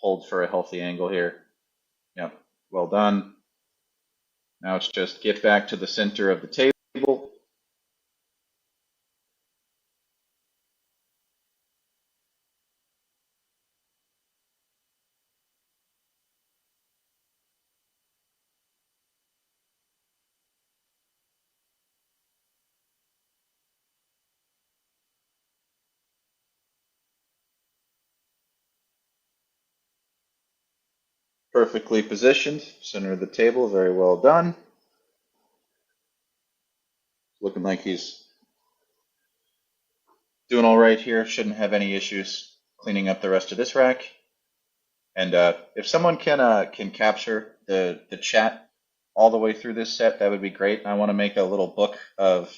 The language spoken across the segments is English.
hold for a healthy angle here. Yep, well done. Now it's just get back to the center of the table. Perfectly positioned, center of the table, very well done. Looking like he's doing all right here. Shouldn't have any issues cleaning up the rest of this rack. And if someone can capture the chat all the way through this set, that would be great. I want to make a little book of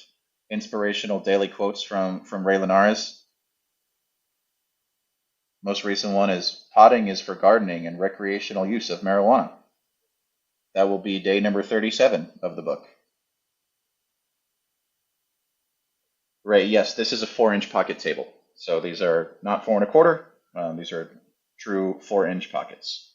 inspirational daily quotes from Ray Linares. Most recent one is potting is for gardening and recreational use of marijuana. That will be day number 37 of the book. Right, yes, this is a 4-inch pocket table. So these are not 4 1/4. These are true 4-inch pockets.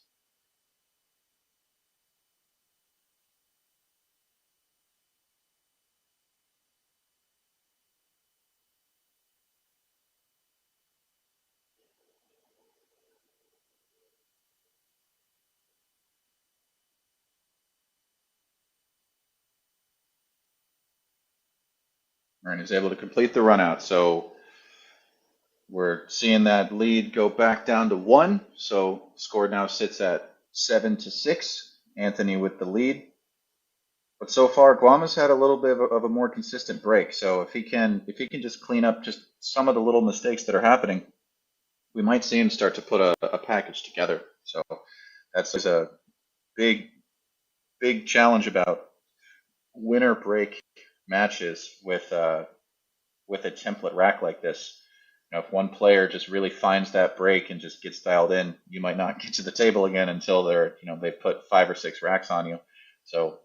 And is able to complete the run out. So we're seeing that lead go back down to 1. So score now sits at 7-6. Anthony with the lead. But so far, Guama's had a little bit of a more consistent break. So if he can just clean up just some of the little mistakes that are happening, we might see him start to put a package together. So that's a big challenge about winner break matches with a template rack like this. You know, if one player just really finds that break and just gets dialed in, you might not get to the table again until they've put 5 or 6 racks on you. So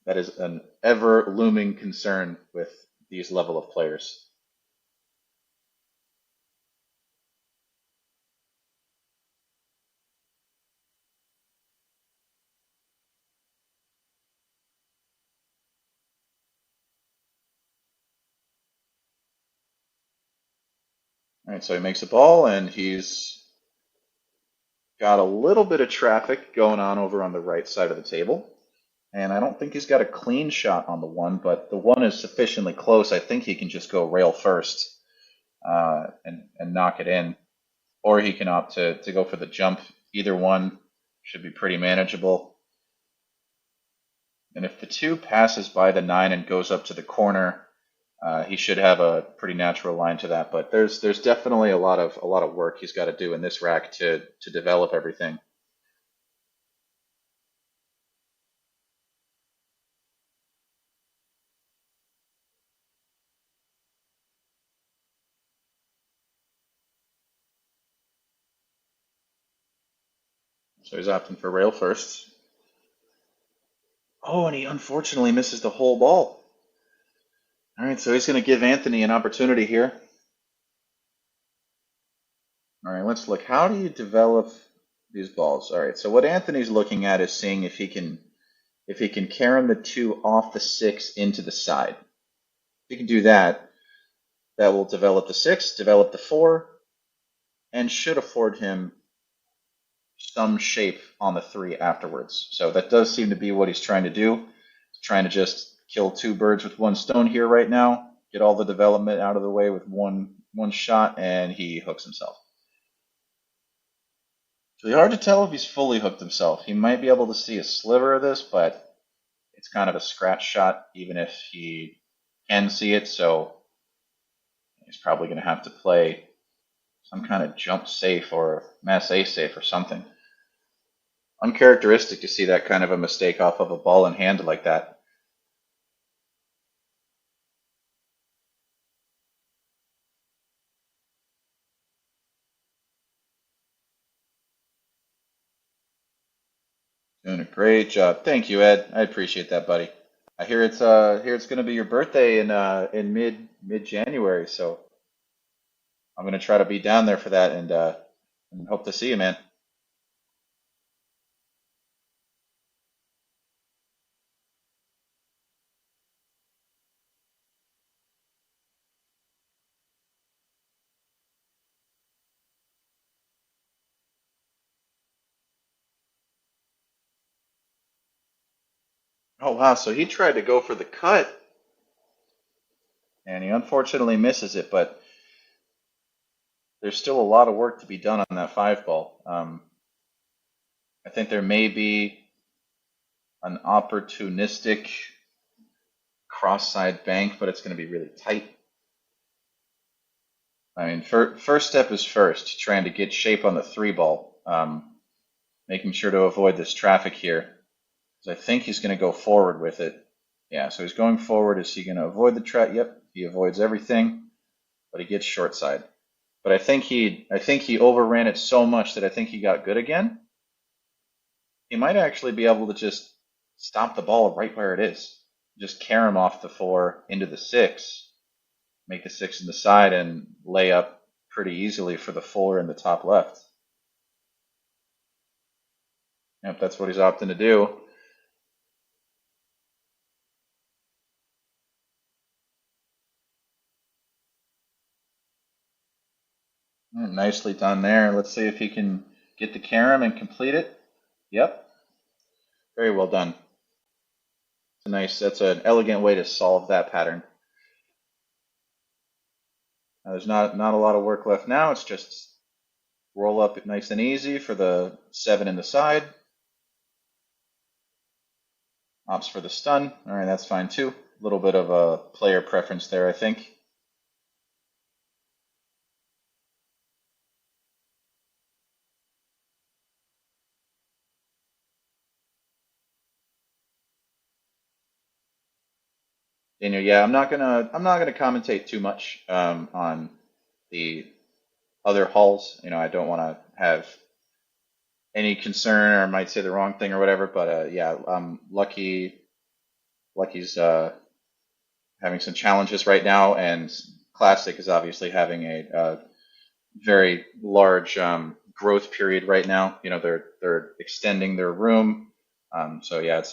that is an ever looming concern with these level of players. All right, so he makes a ball, and he's got a little bit of traffic going on over on the right side of the table. And I don't think he's got a clean shot on the 1, but the 1 is sufficiently close. I think he can just go rail first and knock it in. Or he can opt to go for the jump. Either one should be pretty manageable. And if the 2 passes by the 9 and goes up to the corner, he should have a pretty natural line to that. But there's definitely a lot of work he's got to do in this rack to develop everything. So he's opting for rail first. Oh, and he unfortunately misses the whole ball. All right, so he's going to give Anthony an opportunity here. All right, let's look. How do you develop these balls? All right, so what Anthony's looking at is seeing if he can carom the 2 off the 6 into the side. If he can do that, that will develop the 6, develop the 4, and should afford him some shape on the 3 afterwards. So that does seem to be what he's trying to do. He's trying to just kill 2 birds with 1 stone here right now, get all the development out of the way with one shot, and he hooks himself. It's really hard to tell if he's fully hooked himself. He might be able to see a sliver of this, but it's kind of a scratch shot, even if he can see it. So he's probably going to have to play some kind of jump safe or mass ace safe or something. Uncharacteristic to see that kind of a mistake off of a ball in hand like that. Doing a great job. Thank you, Ed. I appreciate that, buddy. I hear it's going to be your birthday in mid January, so I'm going to try to be down there for that, and and hope to see you, man. Oh wow, so he tried to go for the cut, and he unfortunately misses it. But there's still a lot of work to be done on that five ball. I think there may be an opportunistic cross-side bank, but it's going to be really tight. I mean, first step is first, trying to get shape on the three ball, making sure to avoid this traffic here. So I think he's going to go forward with it. Yeah, so he's going forward. Is he going to avoid the trap? Yep, he avoids everything, but he gets short side. But I think he overran it so much that I think he got good again. He might actually be able to just stop the ball right where it is. Just carry him off the four into the six, make the six in the side, and lay up pretty easily for the four in the top left. Yep, that's what he's opting to do. Nicely done there. Let's see if he can get the carom and complete it. Yep, very well done. That's an elegant way to solve that pattern. Now, there's not a lot of work left now. It's just roll up nice and easy for the seven in the side. Opts for the stun. All right, that's fine too. A little bit of a player preference there, I think. Daniel, yeah, I'm not gonna commentate too much on the other halls. I don't want to have any concern or might say the wrong thing or whatever. But yeah, Lucky's having some challenges right now, and Classic is obviously having a very large growth period right now. They're extending their room, so yeah,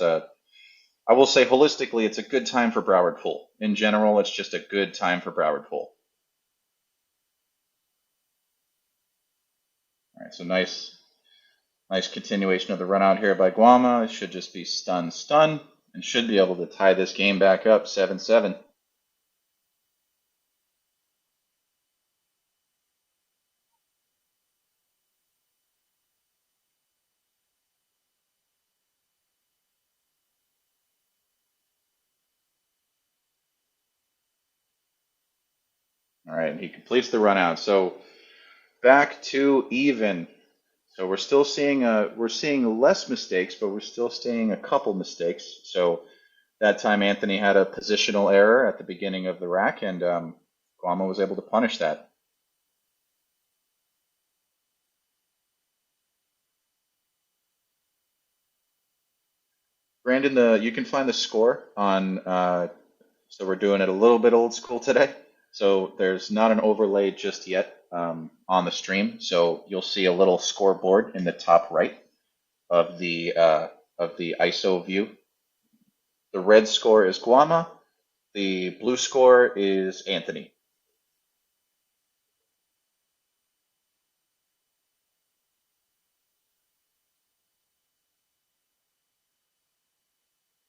I will say holistically, it's a good time for Broward Pool. In general, it's just a good time for Broward Pool. All right, so nice continuation of the run out here by Guama. It should just be stun, and should be able to tie this game back up 7-7. All right, he completes the run out. So back to even. So we're seeing less mistakes, but we're still seeing a couple mistakes. So that time Anthony had a positional error at the beginning of the rack, and Guama was able to punish that. Brandon, you can find the score on. So we're doing it a little bit old school today. So there's not an overlay just yet on the stream. So you'll see a little scoreboard in the top right of the ISO view. The red score is Guama. The blue score is Anthony.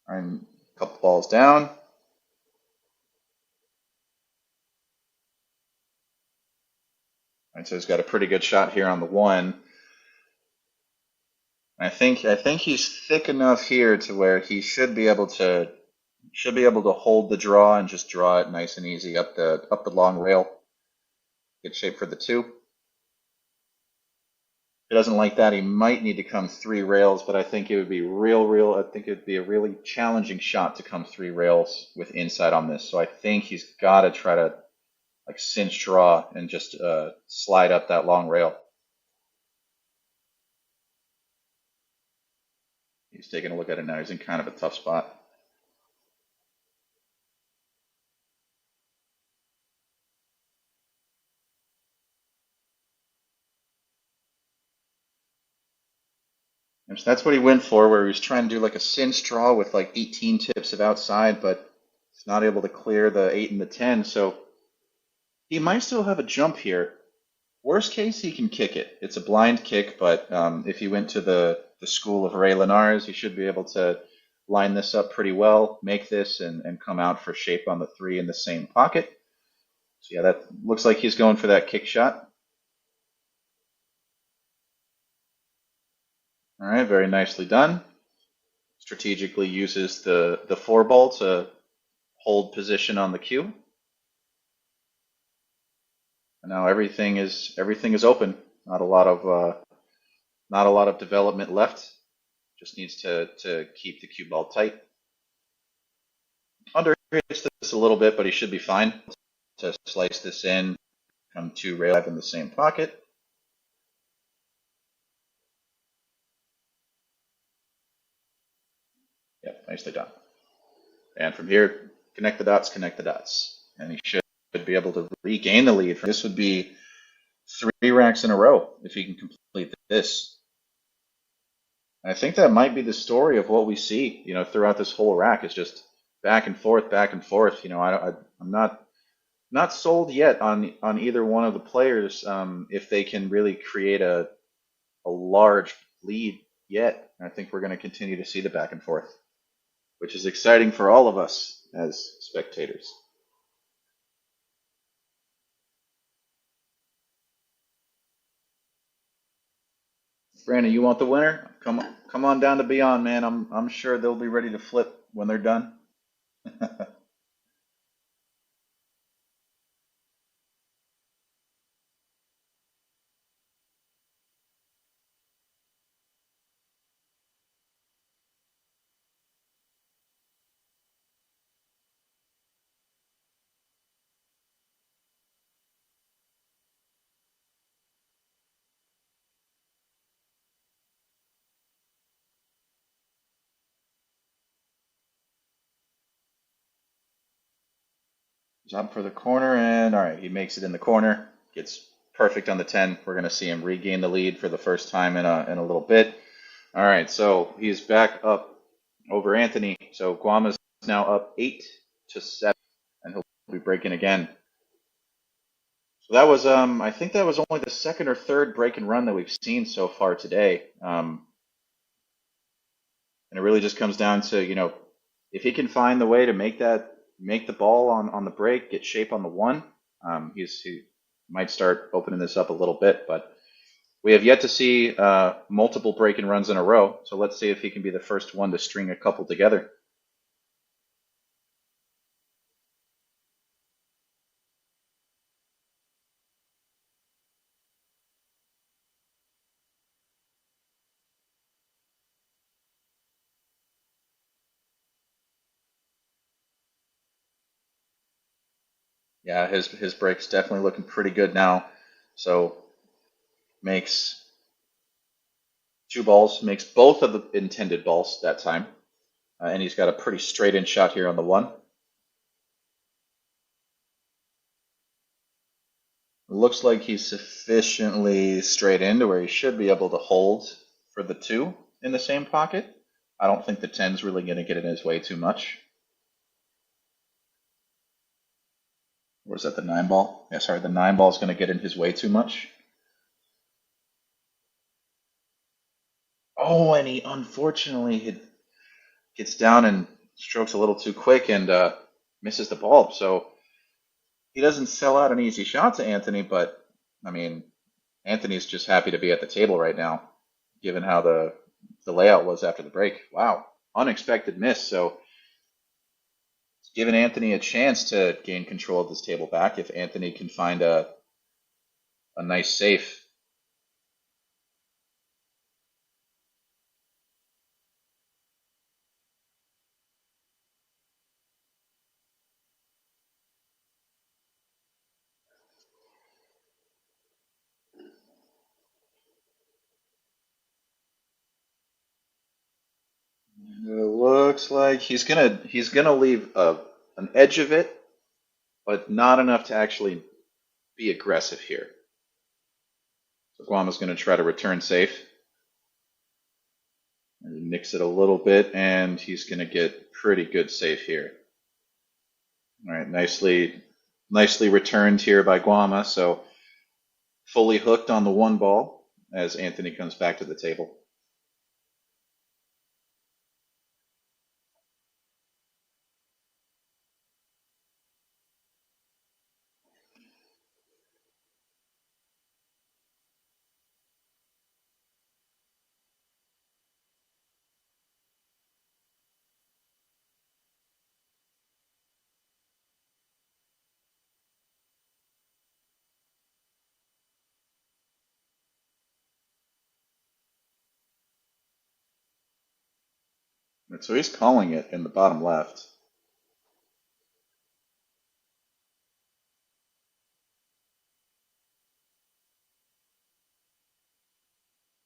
I'm a couple balls down. All right, so he's got a pretty good shot here on the one. I think he's thick enough here to where he should be able to hold the draw and just draw it nice and easy up the long rail. Get shape for the two. If he doesn't like that, he might need to come three rails, but I think it would be I think it'd be a really challenging shot to come three rails with inside on this. So I think he's got to try to like cinch draw and just slide up that long rail. He's taking a look at it now. He's in kind of a tough spot. And so that's what he went for, where he was trying to do like a cinch draw with like 18 tips of outside, but he's not able to clear the 8 and the 10. So he might still have a jump here. Worst case, he can kick it. It's a blind kick, but if he went to the school of Ray Linares, he should be able to line this up pretty well, make this, and come out for shape on the 3 in the same pocket. So yeah, that looks like he's going for that kick shot. All right, very nicely done. Strategically uses the 4 ball to hold position on the cue. And now everything is open. Not a lot of development left. Just needs to keep the cue ball tight. Under hits this a little bit, but he should be fine. To slice this in, come to rail in the same pocket. Yep, nicely done. And from here, connect the dots, and he should be able to regain the lead. This would be 3 racks in a row if he can complete this. I think that might be the story of what we see, throughout this whole rack is just back and forth, back and forth. I'm not sold yet on either one of the players if they can really create a large lead yet. I think we're going to continue to see the back and forth, which is exciting for all of us as spectators. Brandon, you want the winner? Come on down to Beyond, man. I'm sure they'll be ready to flip when they're done. Jump for the corner, and all right, he makes it in the corner. Gets perfect on the 10. We're going to see him regain the lead for the first time in a little bit. All right, so he's back up over Anthony. So Guama's now up 8-7, and he'll be breaking again. So that was, I think that was only the second or third break and run that we've seen so far today. And it really just comes down to, if he can find the way to make the ball on the break, get shape on the 1, he might start opening this up a little bit. But we have yet to see multiple break and runs in a row. So let's see if he can be the first one to string a couple together. Yeah, his break's definitely looking pretty good now. So makes 2 balls, makes both of the intended balls that time. And he's got a pretty straight in shot here on the 1. Looks like he's sufficiently straight in to where he should be able to hold for the 2 in the same pocket. I don't think the 10's really going to get in his way too much. Or is that the 9 ball? Yeah, sorry, the 9 ball is going to get in his way too much. Oh, and he unfortunately gets down and strokes a little too quick and misses the ball. So he doesn't sell out an easy shot to Anthony, but I mean, Anthony's just happy to be at the table right now, given how the layout was after the break. Wow, unexpected miss. So it's given Anthony a chance to gain control of this table back if Anthony can find a nice safe. It looks like he's gonna leave an edge of it, but not enough to actually be aggressive here. So Guama's gonna try to return safe. Mix it a little bit, and he's going to get pretty good save here. All right, nicely returned here by Guama. So fully hooked on the one ball as Anthony comes back to the table. So he's calling it in the bottom left.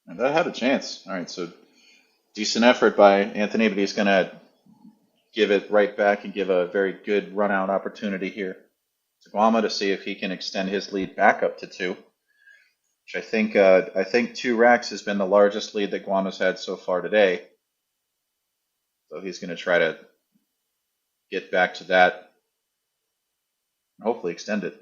And that had a chance. All right, so decent effort by Anthony, but he's going to give it right back and give a very good run out opportunity here to Guama to see if he can extend his lead back up to 2. Which I think 2 racks has been the largest lead that Guama's had so far today. So he's going to try to get back to that and hopefully extend it.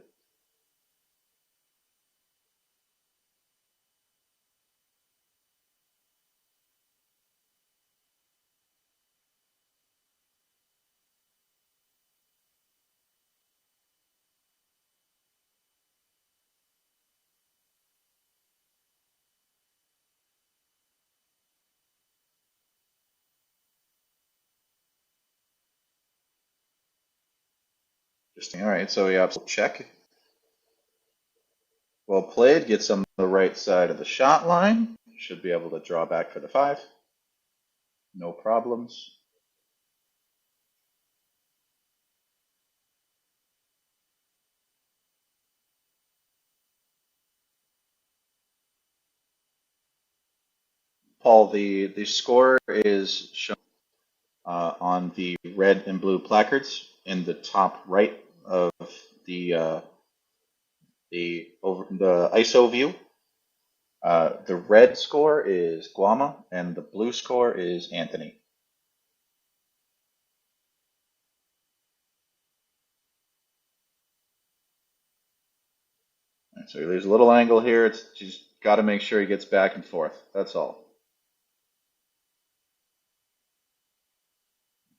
Interesting. All right, so yeah, check. Well played. Gets on the right side of the shot line. Should be able to draw back for the 5. No problems. Paul, the score is shown on the red and blue placards in the top right of the ISO view. The red score is Guama, and the blue score is Anthony. Right, so he leaves a little angle here. It's just got to make sure he gets back and forth. That's all.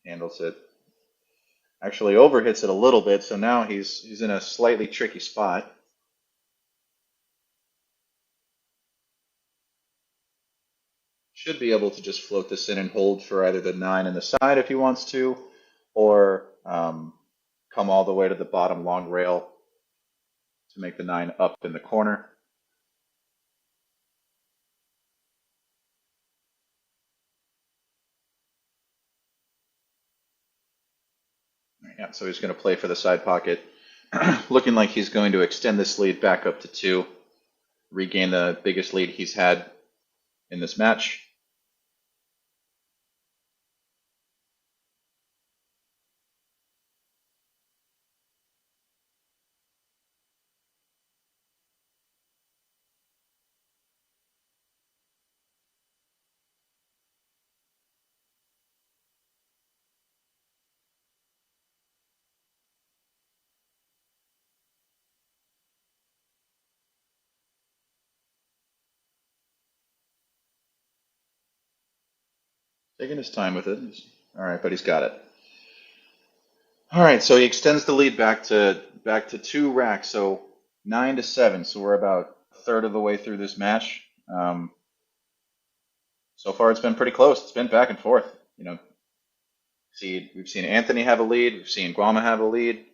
Handles it. Actually overhits it a little bit, so now he's in a slightly tricky spot. Should be able to just float this in and hold for either the 9 and the side if he wants to, or come all the way to the bottom long rail to make the 9 up in the corner. Yeah, so he's going to play for the side pocket. Looking like he's going to extend this lead back up to 2, regain the biggest lead he's had in this match. Taking his time with it. All right, but he's got it. All right, so he extends the lead back to 2 racks, so 9-7. So we're about a third of the way through this match. So far, it's been pretty close. It's been back and forth. You know, we've seen Anthony have a lead. We've seen Guama have a lead.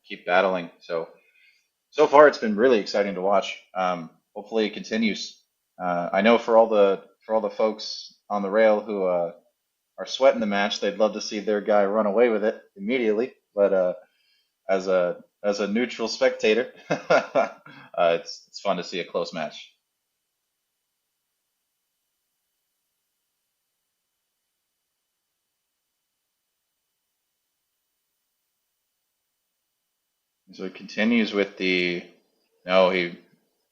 Keep battling. So far, it's been really exciting to watch. Hopefully, it continues. I know for all the folks on the rail who are sweating the match, they'd love to see their guy run away with it immediately. But as a neutral spectator, it's fun to see a close match. So he continues with the. No, he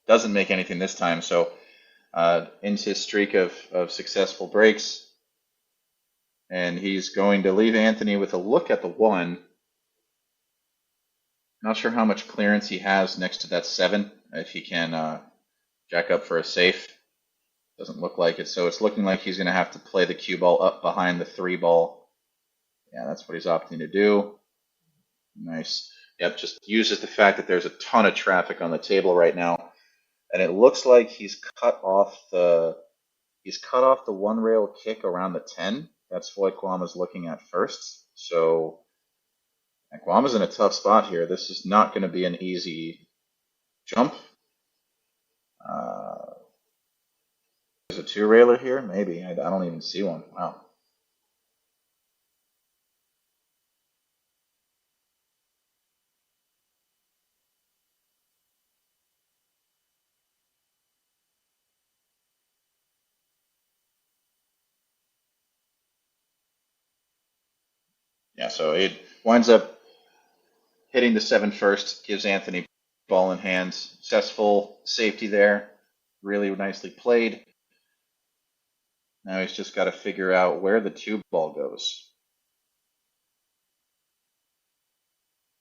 doesn't make anything this time. So into his streak of successful breaks. And he's going to leave Anthony with a look at the 1. Not sure how much clearance he has next to that 7, if he can jack up for a safe. Doesn't look like it, so it's looking like he's going to have to play the cue ball up behind the 3 ball. Yeah, that's what he's opting to do. Nice. Yep, just uses the fact that there's a ton of traffic on the table right now. And it looks like he's cut off the 1 rail kick around the 10. That's what Guama's looking at first. So Guama's in a tough spot here. This is not going to be an easy jump. There's a 2 railer here? Maybe. I don't even see one. Wow. Yeah, so it winds up hitting the 7 first, gives Anthony ball in hand. Successful safety there. Really nicely played. Now he's just got to figure out where the 2 ball goes.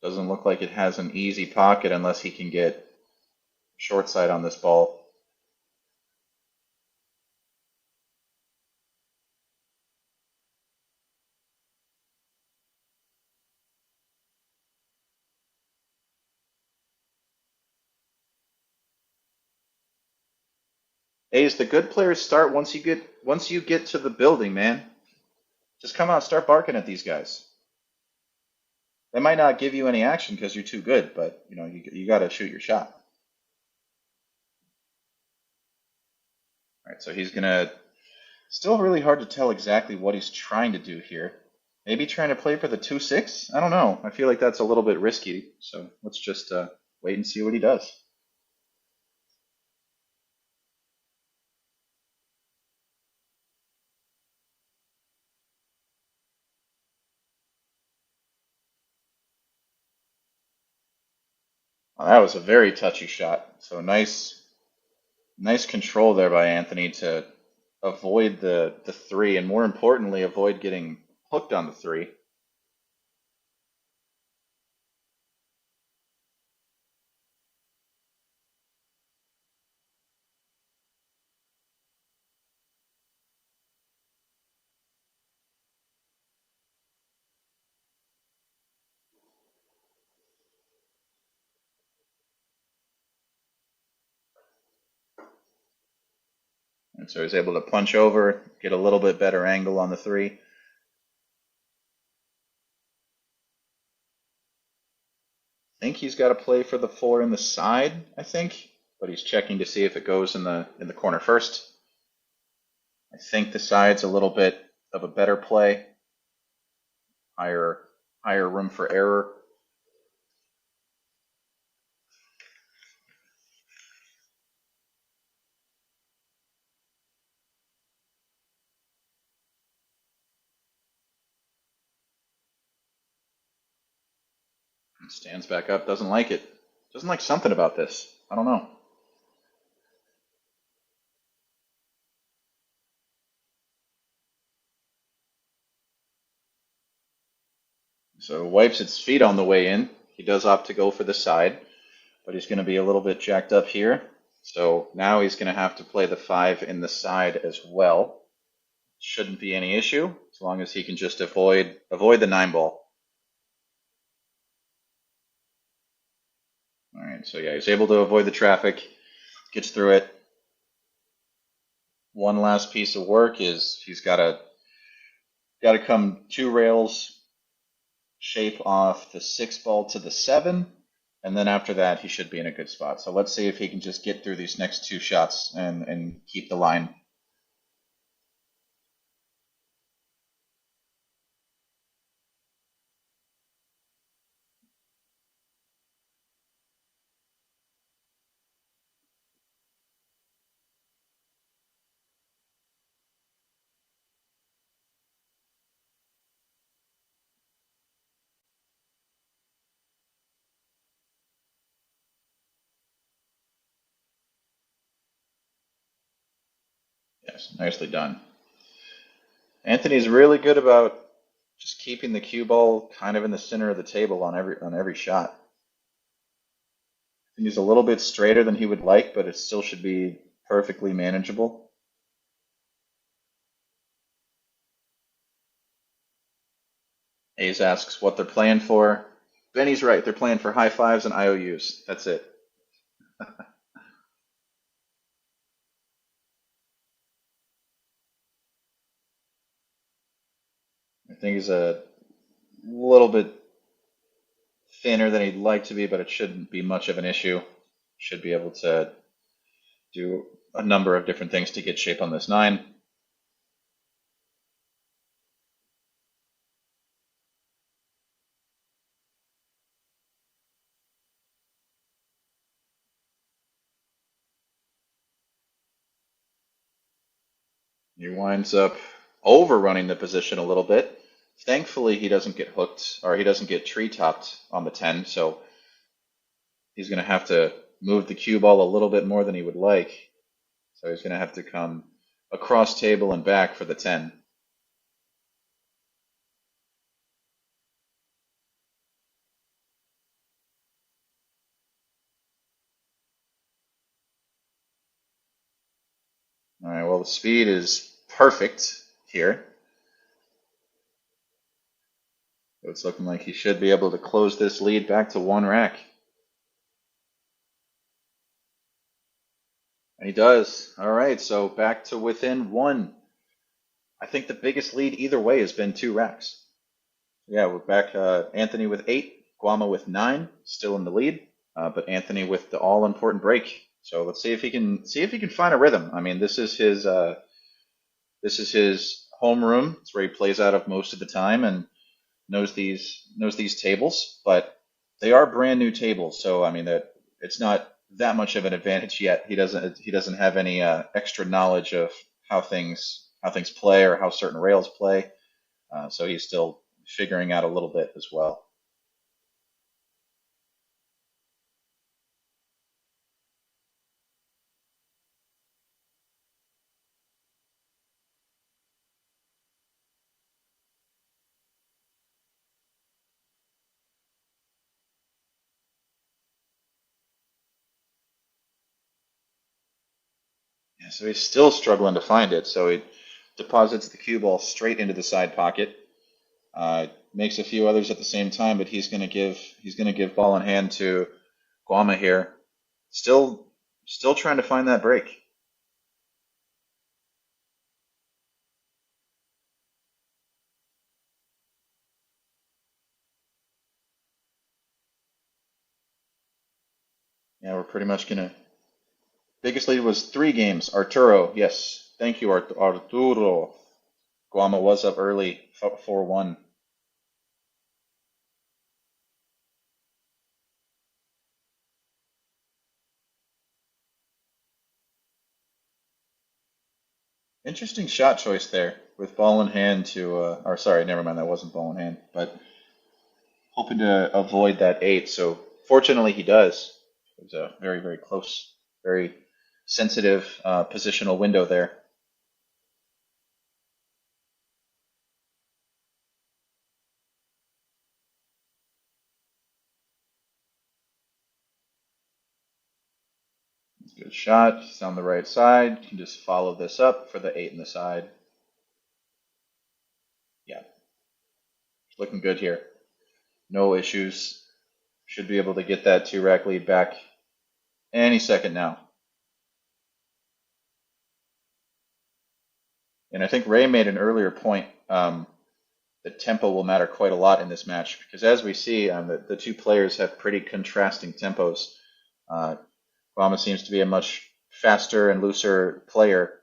Doesn't look like it has an easy pocket unless he can get short side on this ball. A's, the good players start once you get to the building, man. Just come out, start barking at these guys. They might not give you any action because you're too good, but you got to shoot your shot. All right, so he's gonna. Still really hard to tell exactly what he's trying to do here. Maybe trying to play for the 2-6? I don't know. I feel like that's a little bit risky. So let's just wait and see what he does. Well, that was a very touchy shot. So nice control there by Anthony to avoid the 3, and more importantly, avoid getting hooked on the 3. And so he's able to punch over, get a little bit better angle on the 3. I think he's got to play for the 4 in the side, I think, but he's checking to see if it goes in the corner first. I think the side's a little bit of a better play, higher room for error. Stands back up, doesn't like it. Doesn't like something about this. I don't know. So wipes its feet on the way in. He does opt to go for the side, but he's going to be a little bit jacked up here. So now he's going to have to play the 5 in the side as well. Shouldn't be any issue as long as he can just avoid the 9 ball. All right, so yeah, he's able to avoid the traffic, gets through it. One last piece of work is he's got to come 2 rails, shape off the 6 ball to the 7, and then after that he should be in a good spot. So let's see if he can just get through these next 2 shots and keep the line. Nice, nicely done. Anthony's really good about just keeping the cue ball kind of in the center of the table on every shot. He's a little bit straighter than he would like, but it still should be perfectly manageable. Ace asks what they're playing for. Benny's right. They're playing for high fives and IOUs. That's it. I think he's a little bit thinner than he'd like to be, but it shouldn't be much of an issue. Should be able to do a number of different things to get shape on this 9. He winds up overrunning the position a little bit. Thankfully, he doesn't get hooked or he doesn't get tree topped on the 10, so he's going to have to move the cue ball a little bit more than he would like. So he's going to have to come across table and back for the 10. All right, well, the speed is perfect here. It's looking like he should be able to close this lead back to 1 rack. And he does. All right, so back to within 1. I think the biggest lead either way has been 2 racks. Yeah, we're back. Anthony with 8, Guama with 9, still in the lead, but Anthony with the all-important break. So let's see if he can find a rhythm. I mean, this is his home room. It's where he plays out of most of the time and knows these tables. But they are brand new tables, so I mean that it's not that much of an advantage yet. He doesn't have any extra knowledge of how things play or how certain rails play. So he's still figuring out a little bit as well. Yeah, so he's still struggling to find it. So he deposits the cue ball straight into the side pocket. Makes a few others at the same time, but he's gonna give ball in hand to Guama here. Still trying to find that break. Yeah, we're pretty much gonna. Biggest lead was 3 games. Arturo, yes, thank you, Arturo. Guama was up early, 4-1. Interesting shot choice there with ball in hand to, or sorry, never mind, that wasn't ball in hand, but hoping to avoid that 8. So fortunately, he does. It was a very, very close, very sensitive positional window there. Good shot. He's on the right side. You can just follow this up for the 8 in the side. Yeah, looking good here. No issues. Should be able to get that 2 rack lead back any second now. And I think Ray made an earlier point that tempo will matter quite a lot in this match because as we see, the 2 players have pretty contrasting tempos. Guama seems to be a much faster and looser player,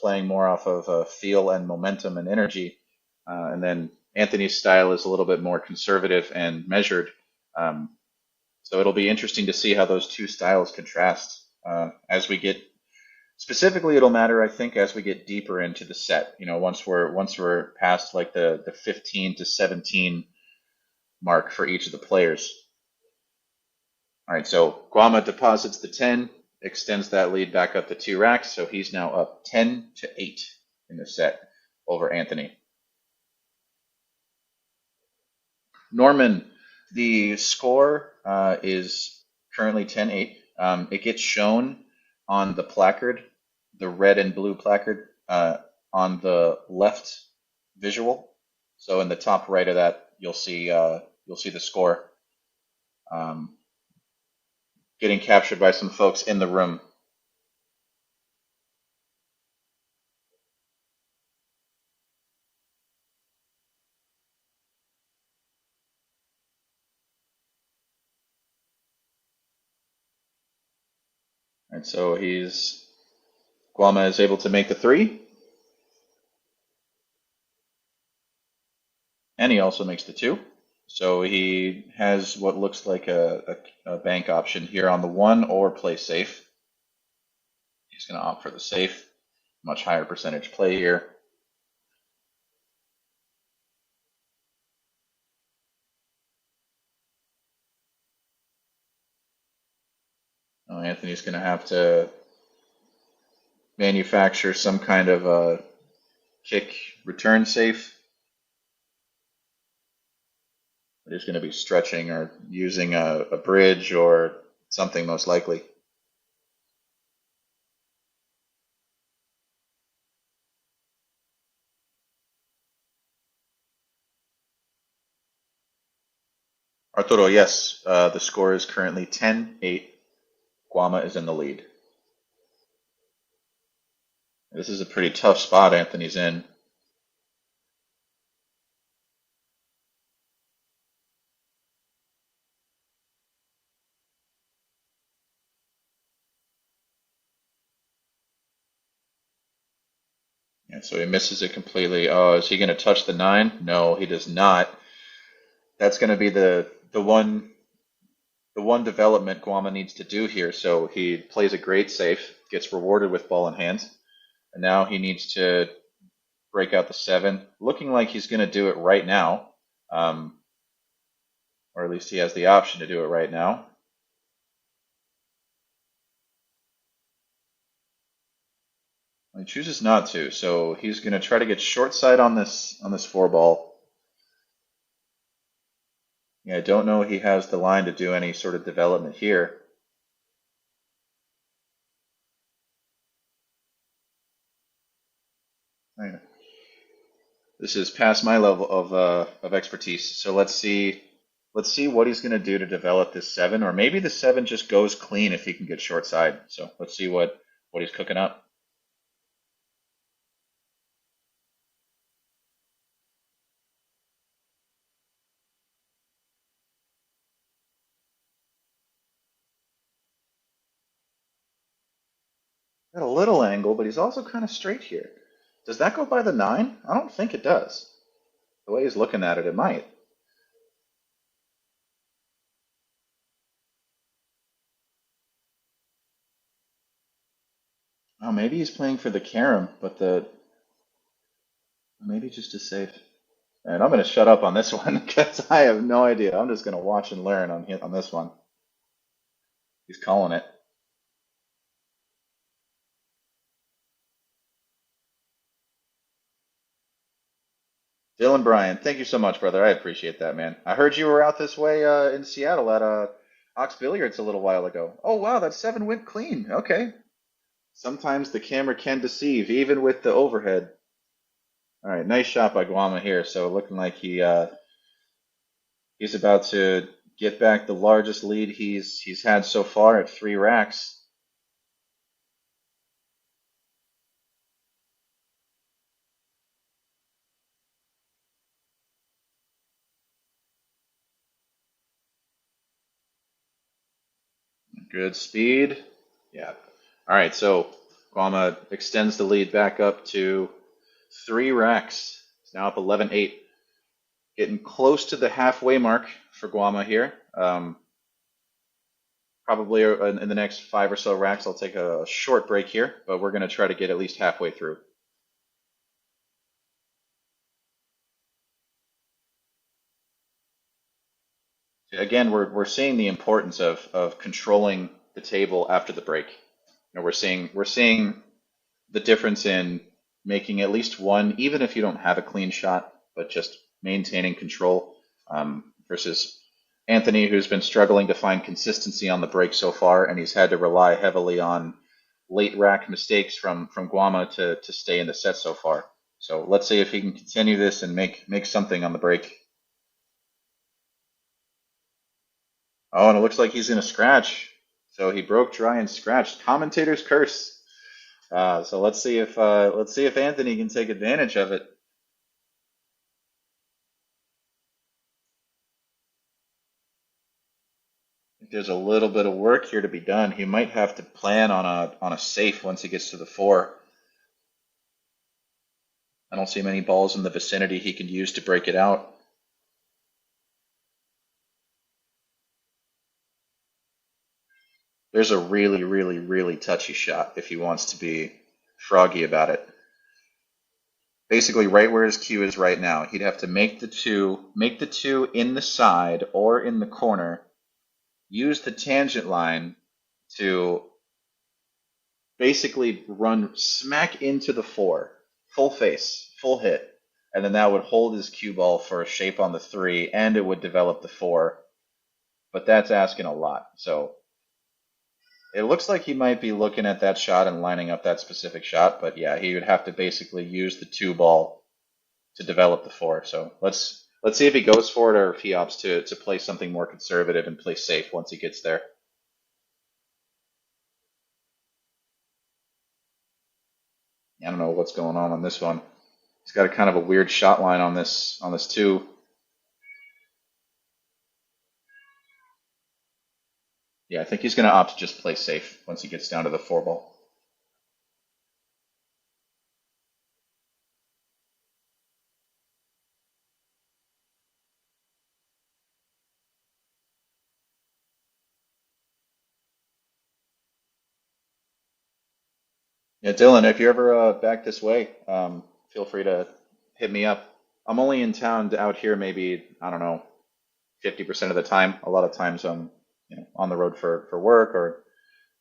playing more off of feel and momentum and energy. And then Anthony's style is a little bit more conservative and measured. So it'll be interesting to see how those 2 styles contrast as we get. Specifically, it'll matter, I think, as we get deeper into the set. You know, once we're past like the 15 to 17 mark for each of the players. All right, so Guama deposits the 10. extends that lead back up to 2 racks, so he's now up 10-8 in the set over Anthony. Norman, the score is currently 10-8. It gets shown on the placard, the red and blue placard, on the left visual. So in the top right of that, you'll see the score getting captured by some folks in the room. And so Guama is able to make the 3, and he also makes the 2. So he has what looks like a bank option here on the 1 or play safe. He's going to opt for the safe. Much higher percentage play here. Anthony's going to have to manufacture some kind of a kick return safe. He's going to be stretching or using a bridge or something, most likely. Arturo, yes, the score is currently 10-8. Guama is in the lead. This is a pretty tough spot Anthony's in. And so he misses it completely. Oh, is he going to touch the 9? No, he does not. That's going to be the one development Guama needs to do here. So he plays a great safe, gets rewarded with ball in hand, and now he needs to break out the 7. Looking like he's going to do it right now, or at least he has the option to do it right now. He chooses not to, so he's going to try to get short side on this 4-ball. Yeah, I don't know he has the line to do any sort of development here. This is past my level of expertise. So let's see what he's going to do to develop this 7, or maybe the 7 just goes clean if he can get short side. So let's see what he's cooking up. Got a little angle, but he's also kind of straight here. Does that go by the 9? I don't think it does. The way he's looking at it, it might. Oh, maybe he's playing for the carom, but maybe just a safe. And I'm going to shut up on this one because I have no idea. I'm just going to watch and learn on this one. He's calling it. Dylan Bryan, thank you so much, brother. I appreciate that, man. I heard you were out this way in Seattle at Ox Billiards a little while ago. Oh, wow, that 7 went clean. Okay. Sometimes the camera can deceive, even with the overhead. All right, nice shot by Guama here. So looking like he's about to get back the largest lead he's had so far at 3 racks. Good speed. Yeah. All right, so Guama extends the lead back up to 3 racks. It's now up 11-8. Getting close to the halfway mark for Guama here. Probably in the next 5 or so racks, I'll take a short break here, but we're going to try to get at least halfway through. Again, we're seeing the importance of controlling the table after the break. We're seeing the difference in making at least one, even if you don't have a clean shot, but just maintaining control, versus Anthony, who's been struggling to find consistency on the break so far, and he's had to rely heavily on late rack mistakes from Guama to stay in the set so far. So let's see if he can continue this and make something on the break. Oh, and it looks like he's in a scratch. So he broke dry and scratched. Commentator's curse. So let's see if Anthony can take advantage of it. There's a little bit of work here to be done. He might have to plan on a safe once he gets to the four. I don't see many balls in the vicinity he can use to break it out. There's a really, really, really touchy shot if he wants to be froggy about it. Basically, right where his cue is right now, he'd have to make the two in the side or in the corner, use the tangent line to basically run smack into the four, full face, full hit, and then that would hold his cue ball for a shape on the three, and it would develop the four. But that's asking a lot. So it looks like he might be looking at that shot and lining up that specific shot. But yeah, he would have to basically use the two ball to develop the four. So let's see if he goes for it or if he opts to play something more conservative and play safe once he gets there. I don't know what's going on this one. He's got a kind of a weird shot line on this two. Yeah, I think he's going to opt to just play safe once he gets down to the four ball. Yeah, Dylan, if you're ever back this way, feel free to hit me up. I'm only in town out here maybe, I don't know, 50% of the time. A lot of times I'm on the road for work or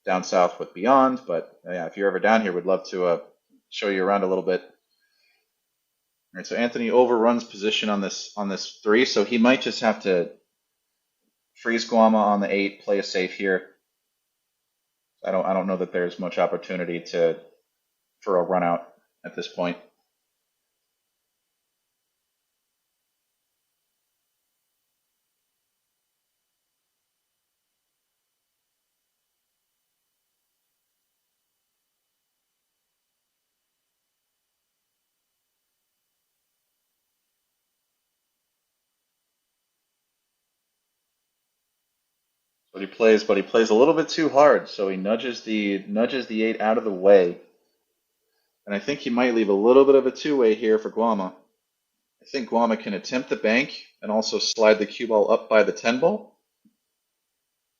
down south with Beyond. But yeah, if you're ever down here, we'd love to show you around a little bit. All right, so Anthony overruns position on this three, so he might just have to freeze Guama on the eight, play a safe here. I don't know that there's much opportunity for a run out at this point. But he plays a little bit too hard, so he nudges the eight out of the way, and I think he might leave a little bit of a two-way here for Guama. I think Guama can attempt the bank and also slide the cue ball up by the 10 ball,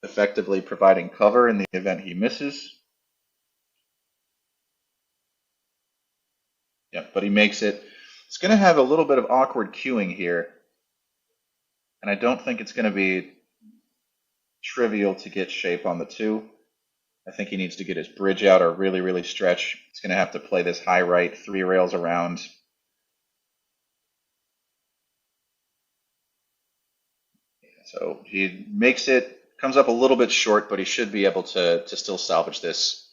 effectively providing cover in the event he misses. Yep, but he makes it. It's going to have a little bit of awkward cueing here, and I don't think it's going to be trivial to get shape on the two. I think he needs to get his bridge out or really, really stretch. He's going to have to play this high right, three rails around. So he makes it, comes up a little bit short, but he should be able to still salvage this.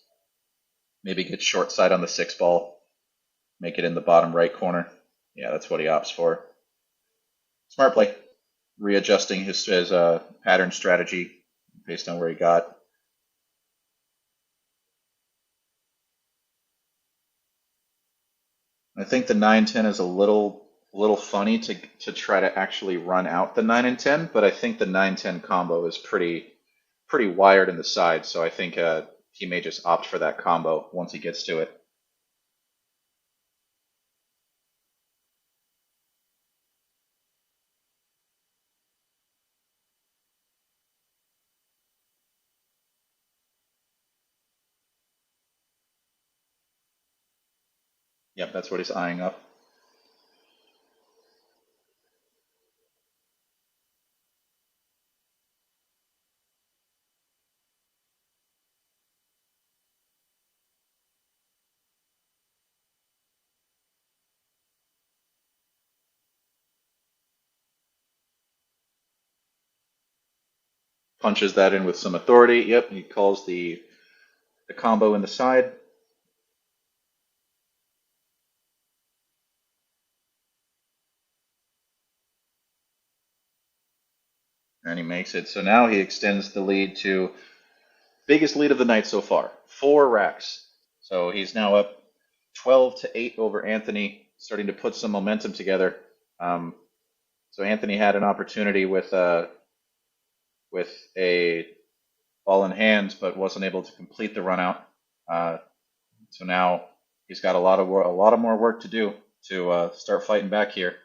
Maybe get short side on the six ball, make it in the bottom right corner. Yeah, that's what he opts for. Smart play. Readjusting his pattern strategy based on where he got. I think the 9-10 is a little funny to try to actually run out the 9 and 10, but I think the 9-10 combo is pretty wired in the side, so I think he may just opt for that combo once he gets to it. Yep, that's what he's eyeing up. punches that in with some authority. Yep, he calls the combo in the side. And he makes it. So now he extends the lead to biggest lead of the night so far, 4 racks. So he's now up 12 to 8 over Anthony, starting to put some momentum together. Um, so Anthony had an opportunity with a ball in hand, but wasn't able to complete the run out. So now he's got a lot of more work to do to start fighting back here.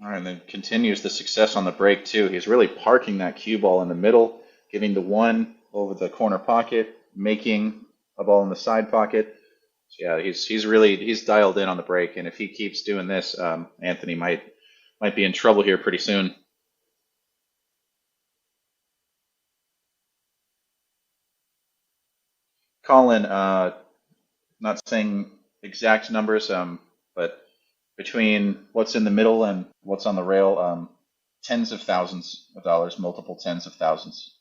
All right, and then continues the success on the break too. He's really parking that cue ball in the middle, giving the one over the corner pocket, making a ball in the side pocket. So yeah, he's dialed in on the break, and if he keeps doing this, Anthony might be in trouble here pretty soon. Colin, not saying exact numbers, but between what's in the middle and what's on the rail, tens of thousands of dollars, multiple tens of thousands.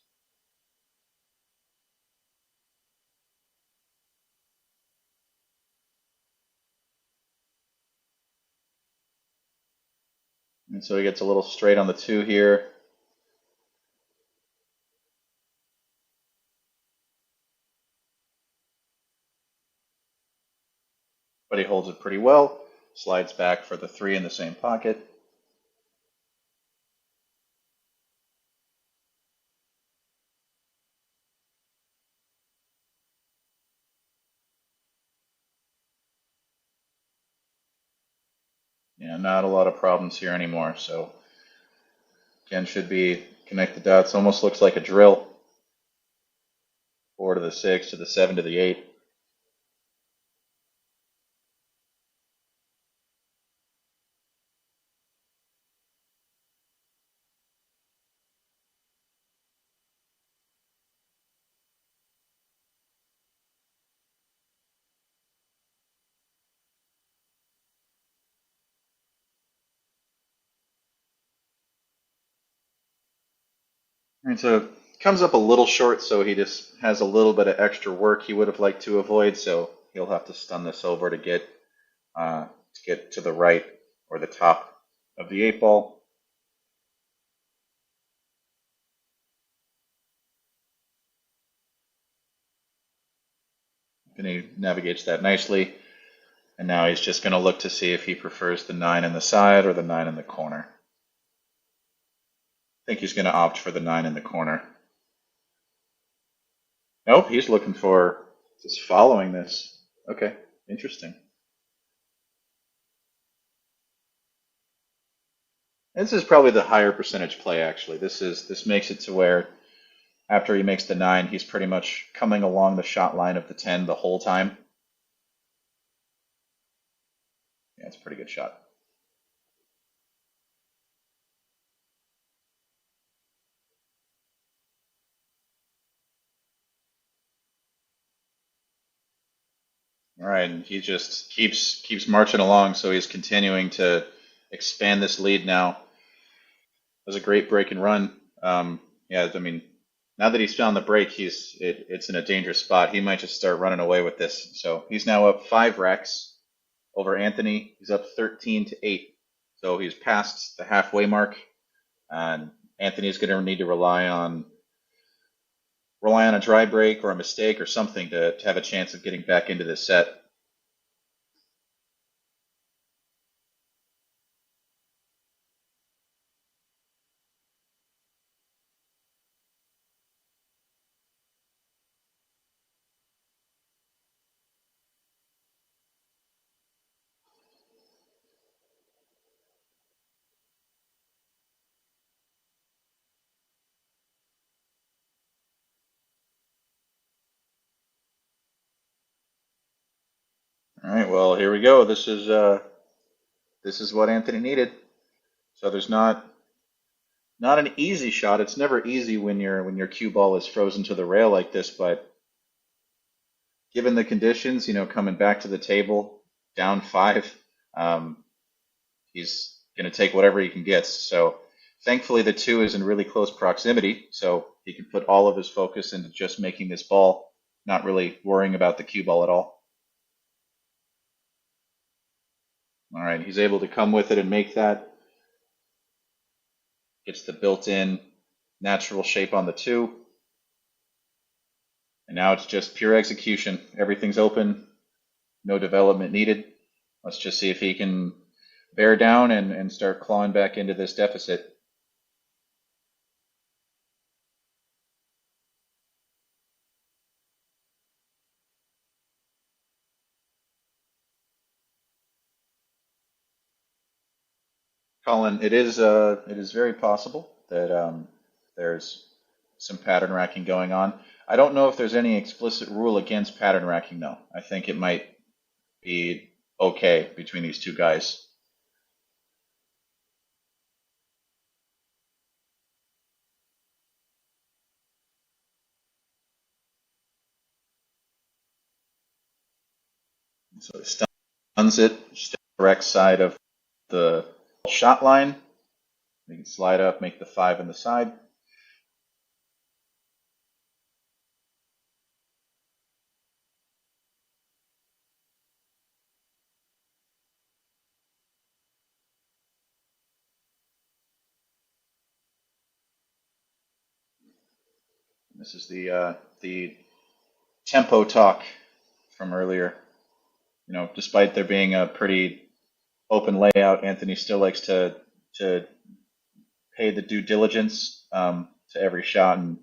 And so he gets a little straight on the two here. But he holds it pretty well. Slides back for the three in the same pocket. Yeah, not a lot of problems here anymore. So again, should be connect the dots. Almost looks like a drill. 4 to the 6 to the 7 to the 8. And so it comes up a little short, so he just has a little bit of extra work he would have liked to avoid. So he'll have to stun this over to get to the right or the top of the 8 ball. And he navigates that nicely. And now he's just going to look to see if he prefers the 9 in the side or the 9 in the corner. I think he's going to opt for the 9 in the corner. Nope, he's looking for just following this. Okay, interesting. This is probably the higher percentage play actually. This makes it to where after he makes the 9, he's pretty much coming along the shot line of the 10 the whole time. Yeah, it's a pretty good shot. All right, and he just keeps marching along, so he's continuing to expand this lead now. It was a great break and run. Yeah, I mean, now that he's found the break, it's in a dangerous spot. He might just start running away with this. So he's now up 5 racks over Anthony. He's up 13 to 8. So he's past the halfway mark, and Anthony's going to need to rely on a dry break or a mistake or something to have a chance of getting back into this set. All right, well, here we go. This is this is what Anthony needed. So there's not an easy shot. It's never easy when your cue ball is frozen to the rail like this, but given the conditions, coming back to the table down 5, um, he's going to take whatever he can get. So thankfully the 2 is in really close proximity, so he can put all of his focus into just making this ball, not really worrying about the cue ball at all. All right, he's able to come with it and make that. Gets the built-in natural shape on the 2. And now it's just pure execution. Everything's open, no development needed. Let's just see if he can bear down and start clawing back into this deficit. Colin, it is very possible that there's some pattern racking going on. I don't know if there's any explicit rule against pattern racking though. I think it might be okay between these two guys. So he stuns it, just the correct side of the shot line. You can slide up, make the 5 on the side. This is the tempo talk from earlier. Despite there being a pretty open layout, Anthony still likes to pay the due diligence to every shot and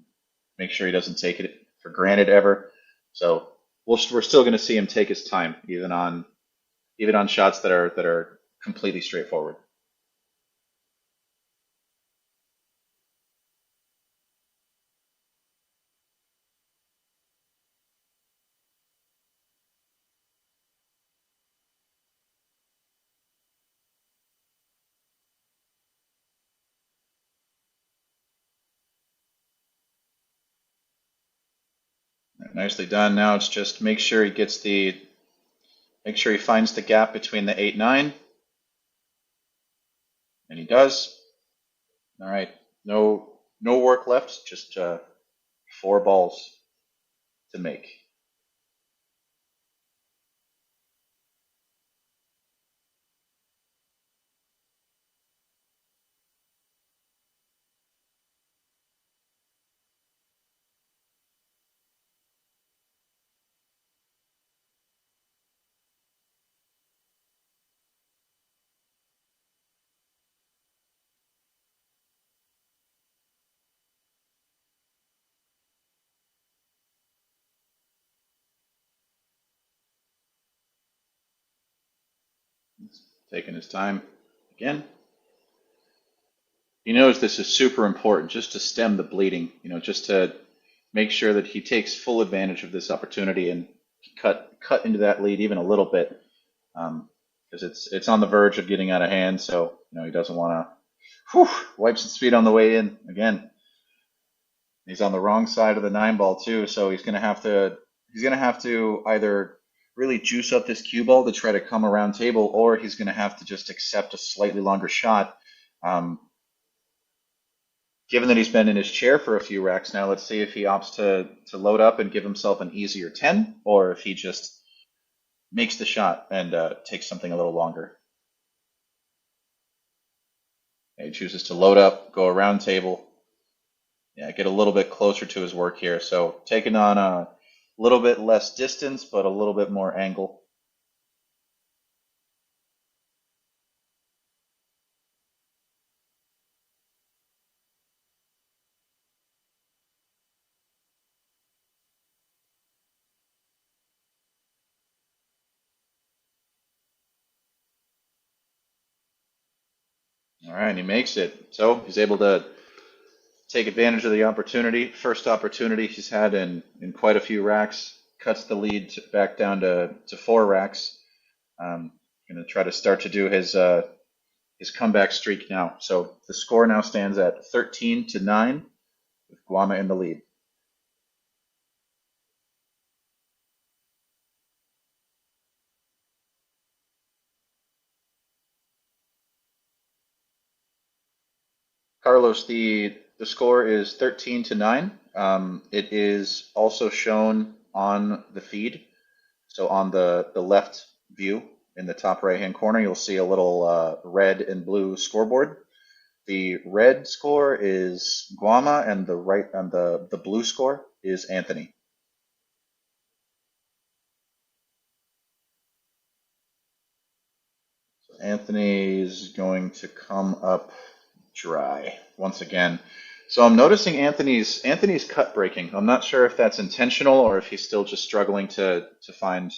make sure he doesn't take it for granted ever. So we're still going to see him take his time, even on shots that are completely straightforward. Nicely done. Now it's just make sure he finds the gap between the 8-9, and he does. All right, no work left, just 4 balls to make. Taking his time again. He knows this is super important just to stem the bleeding, just to make sure that he takes full advantage of this opportunity and cut into that lead even a little bit, because it's on the verge of getting out of hand. So he doesn't want to wipes his feet on the way in again. He's on the wrong side of the 9 ball too, so he's gonna have to either really juice up this cue ball to try to come around table, or he's gonna have to just accept a slightly longer shot. Given that he's been in his chair for a few racks now, let's see if he opts to load up and give himself an easier 10, or if he just makes the shot and takes something a little longer. He chooses to load up, go around table, get a little bit closer to his work here. So taking on a little bit less distance, but a little bit more angle. All right, and he makes it. So he's able to take advantage of the opportunity. First opportunity he's had in quite a few racks. Cuts the lead back down to 4 racks. Going to try to start to do his comeback streak now. So the score now stands at 13-9 with Guama in the lead. Carlos, the score is 13-9. It is also shown on the feed. So on the left view in the top right hand corner, you'll see a little red and blue scoreboard. The red score is Guama, and the blue score is Anthony. So Anthony is going to come up dry once again. So I'm noticing Anthony's cut breaking. I'm not sure if that's intentional or if he's still just struggling to find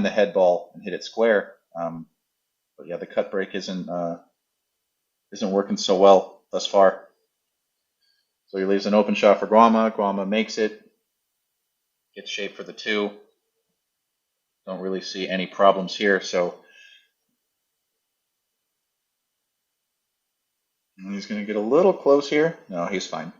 the head ball and hit it square. But yeah, the cut break isn't working so well thus far. So he leaves an open shot for Guama. Guama makes it, gets shape for the 2. Don't really see any problems here. So he's going to get a little close here. No, he's fine.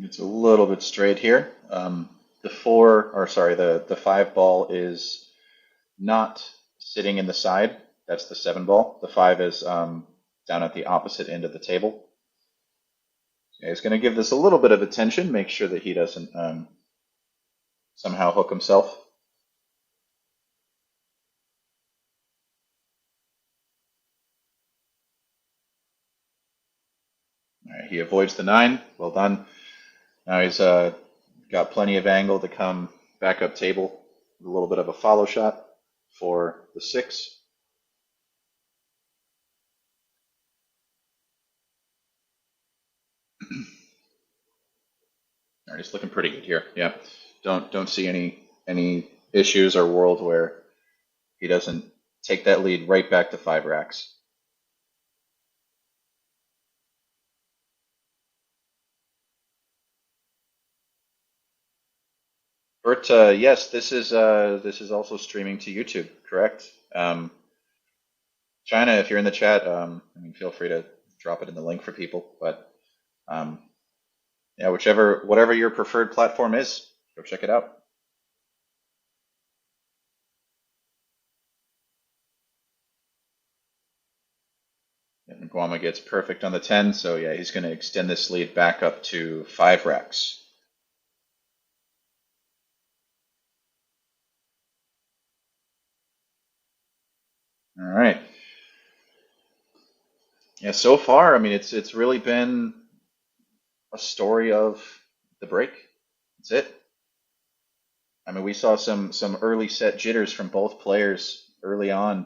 It's a little bit straight here. The 5 ball is not sitting in the side. That's the 7 ball. The 5 is down at the opposite end of the table. Okay, he's going to give this a little bit of attention, make sure that he doesn't somehow hook himself. All right, he avoids the 9. Well done. Now he's got plenty of angle to come back up table with a little bit of a follow shot for the 6. All right, he's looking pretty good here. Yeah, don't see any issues or world where he doesn't take that lead right back to 5 racks. Bert, yes, this is also streaming to YouTube, correct? China, if you're in the chat, I mean, feel free to drop it in the link for people. But um, yeah, whatever your preferred platform is, go check it out. And Guama gets perfect on the 10, so yeah, he's going to extend this lead back up to 5 racks. All right. Yeah, so far, I mean, it's really been a story of the break. That's it. I mean, we saw some early set jitters from both players early on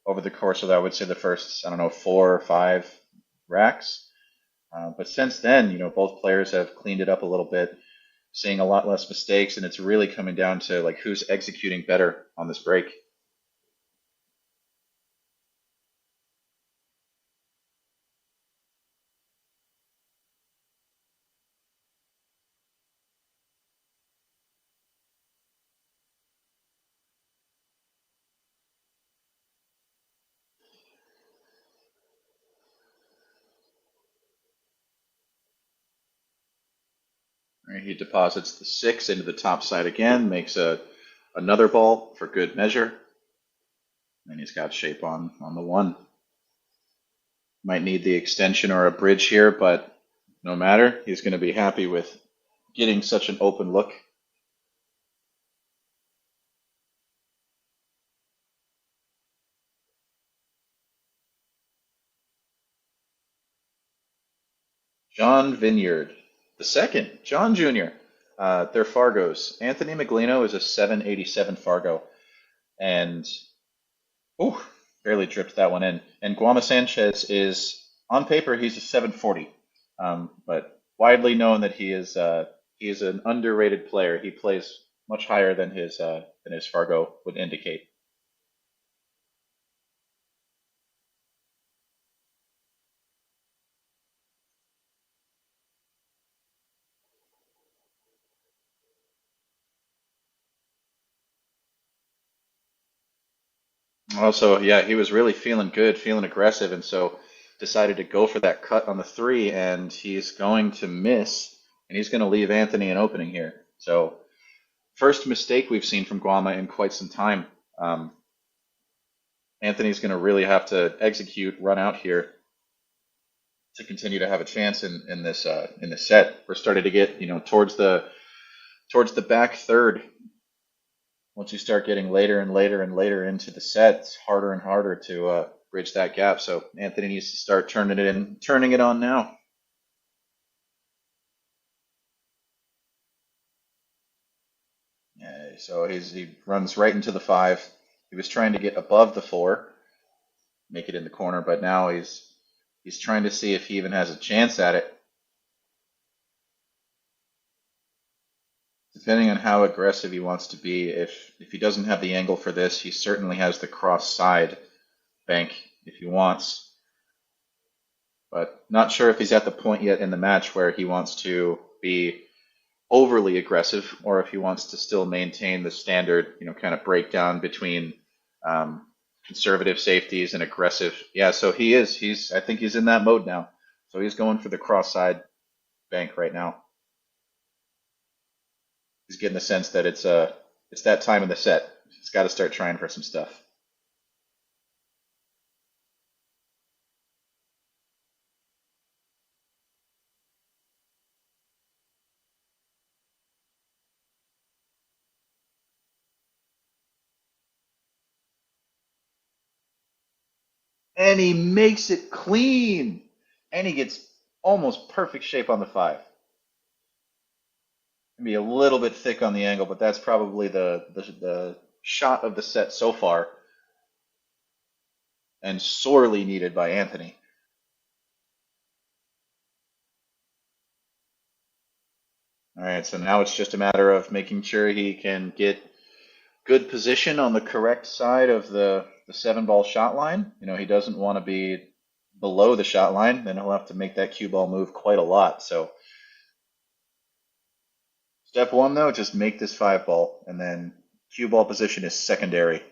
over the course of, I would say, the first, I don't know, 4 or 5 racks. But since then, both players have cleaned it up a little bit, seeing a lot less mistakes, and it's really coming down to like who's executing better on this break. Right, he deposits the 6 into the top side again, makes another ball for good measure, and he's got shape on the 1. Might need the extension or a bridge here, but no matter. He's going to be happy with getting such an open look. John Vineyard, the second, John Jr. They're Fargos. Anthony Meglino is a 787 Fargo, and barely dripped that one in. And Guama Sanchez is On paper, he's a 740, but widely known that he is an underrated player. He plays much higher than his Fargo would indicate. Also, yeah, he was really feeling good, feeling aggressive, and so decided to go for that cut on the three, and he's going to miss, and he's going to leave Anthony an opening here. So, first mistake we've seen from Guama in quite some time. Um, Anthony's going to really have to execute, run out here to continue to have a chance in this set. We're starting to get towards the back third. Once you start getting later and later and later into the set, it's harder and harder to bridge that gap. So Anthony needs to start turning it on now. Yeah, so he runs right into the five. He was trying to get above the four, make it in the corner, but now he's trying to see if he even has a chance at it. Depending on how aggressive he wants to be, if he doesn't have the angle for this, he certainly has the cross side bank if he wants. But not sure if he's at the point yet in the match where he wants to be overly aggressive, or if he wants to still maintain the standard, kind of breakdown between um, conservative safeties and aggressive. Yeah, so he is. I think he's in that mode now. So he's going for the cross side bank right now. He's getting the sense that it's that time in the set. He's got to start trying for some stuff. And he makes it clean. And he gets almost perfect shape on the five. Be a little bit thick on the angle, but that's probably the shot of the set so far, and sorely needed by Anthony. All right, so now it's just a matter of making sure he can get good position on the correct side of the seven ball shot line. He doesn't want to be below the shot line, then he'll have to make that cue ball move quite a lot. So step one, though, just make this five ball, and then cue ball position is secondary.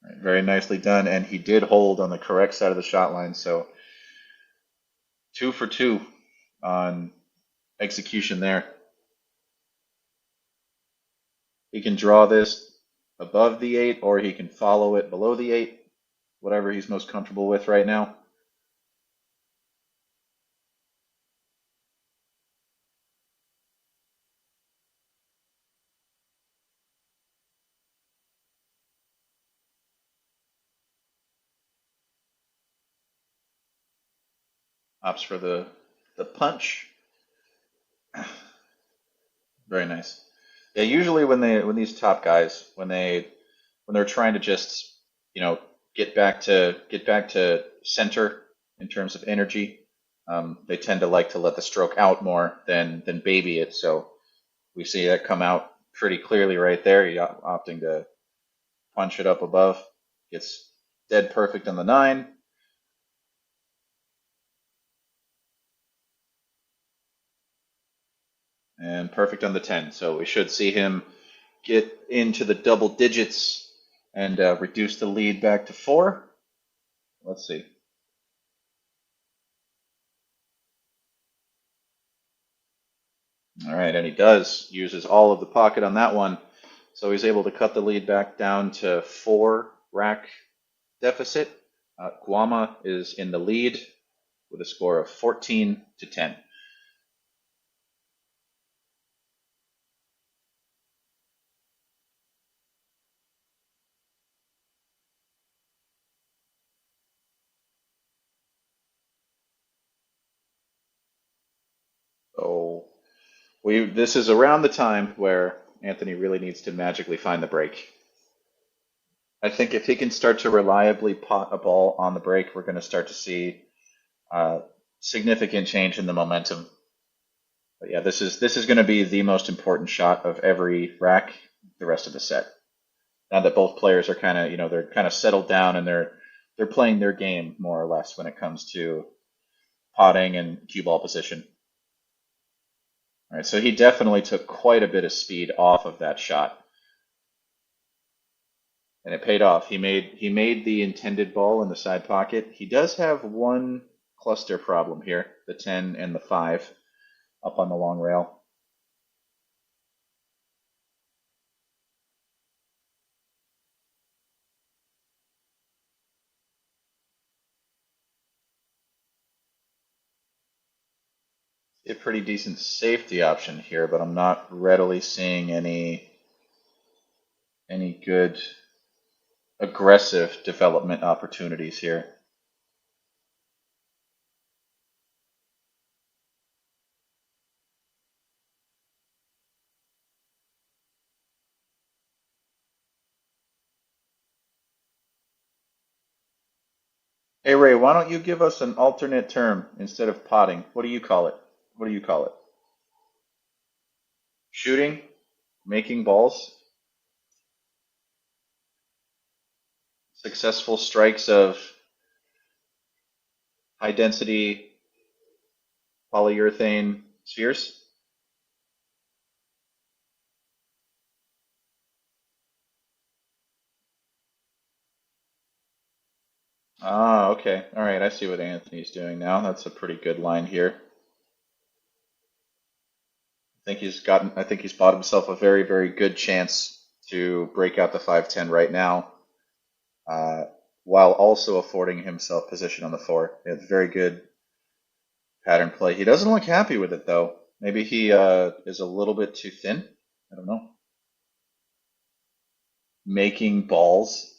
Right, very nicely done, and he did hold on the correct side of the shot line. So 2 for 2 on execution there. He can draw this above the 8, or he can follow it below the 8, whatever he's most comfortable with right now. Opts for the punch. Very nice. Yeah, usually when these top guys when they're trying to just you know get back to center in terms of energy, they tend to like to let the stroke out more than baby it. So we see that come out pretty clearly right there. He opting to punch it up above, gets dead perfect on the 9. And perfect on the 10. So we should see him get into the double digits and reduce the lead back to 4. Let's see. All right, and he does. Uses all of the pocket on that one. So he's able to cut the lead back down to 4 rack deficit. Guama is in the lead with a score of 14-10. So this is around the time where Anthony really needs to magically find the break. I think if he can start to reliably pot a ball on the break, we're going to start to see uh, significant change in the momentum. But yeah, this is going to be the most important shot of every rack the rest of the set. Now that both players are kind of, they're kind of settled down and they're playing their game more or less when it comes to potting and cue ball position. All right, so he definitely took quite a bit of speed off of that shot, and it paid off. He made the intended ball in the side pocket. He does have one cluster problem here, the 10 and the 5 up on the long rail. A pretty decent safety option here, but I'm not readily seeing any good aggressive development opportunities here. Hey Ray, why don't you give us an alternate term instead of potting? What do you call it? What do you call it? Shooting? Making balls? Successful strikes of high density polyurethane spheres? Ah, okay. All right, I see what Anthony's doing now. That's a pretty good line here. I think he's bought himself a very, very good chance to break out the 5-10 right now, uh, while also affording himself position on the 4. It's very good pattern play. He doesn't look happy with it though. Maybe he is a little bit too thin. I don't know. Making balls.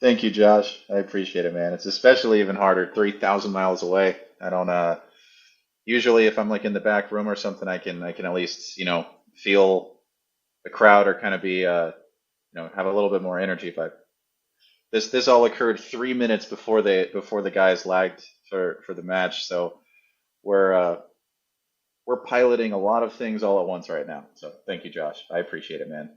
Thank you, Josh. I appreciate it, man. It's especially even harder 3,000 miles away. I don't usually if I'm like in the back room or something, I can at least, feel the crowd or kind of be have a little bit more energy, but this all occurred 3 minutes before the guys lagged for the match, so we're uh we're piloting a lot of things all at once right now. So thank you, Josh. I appreciate it, man.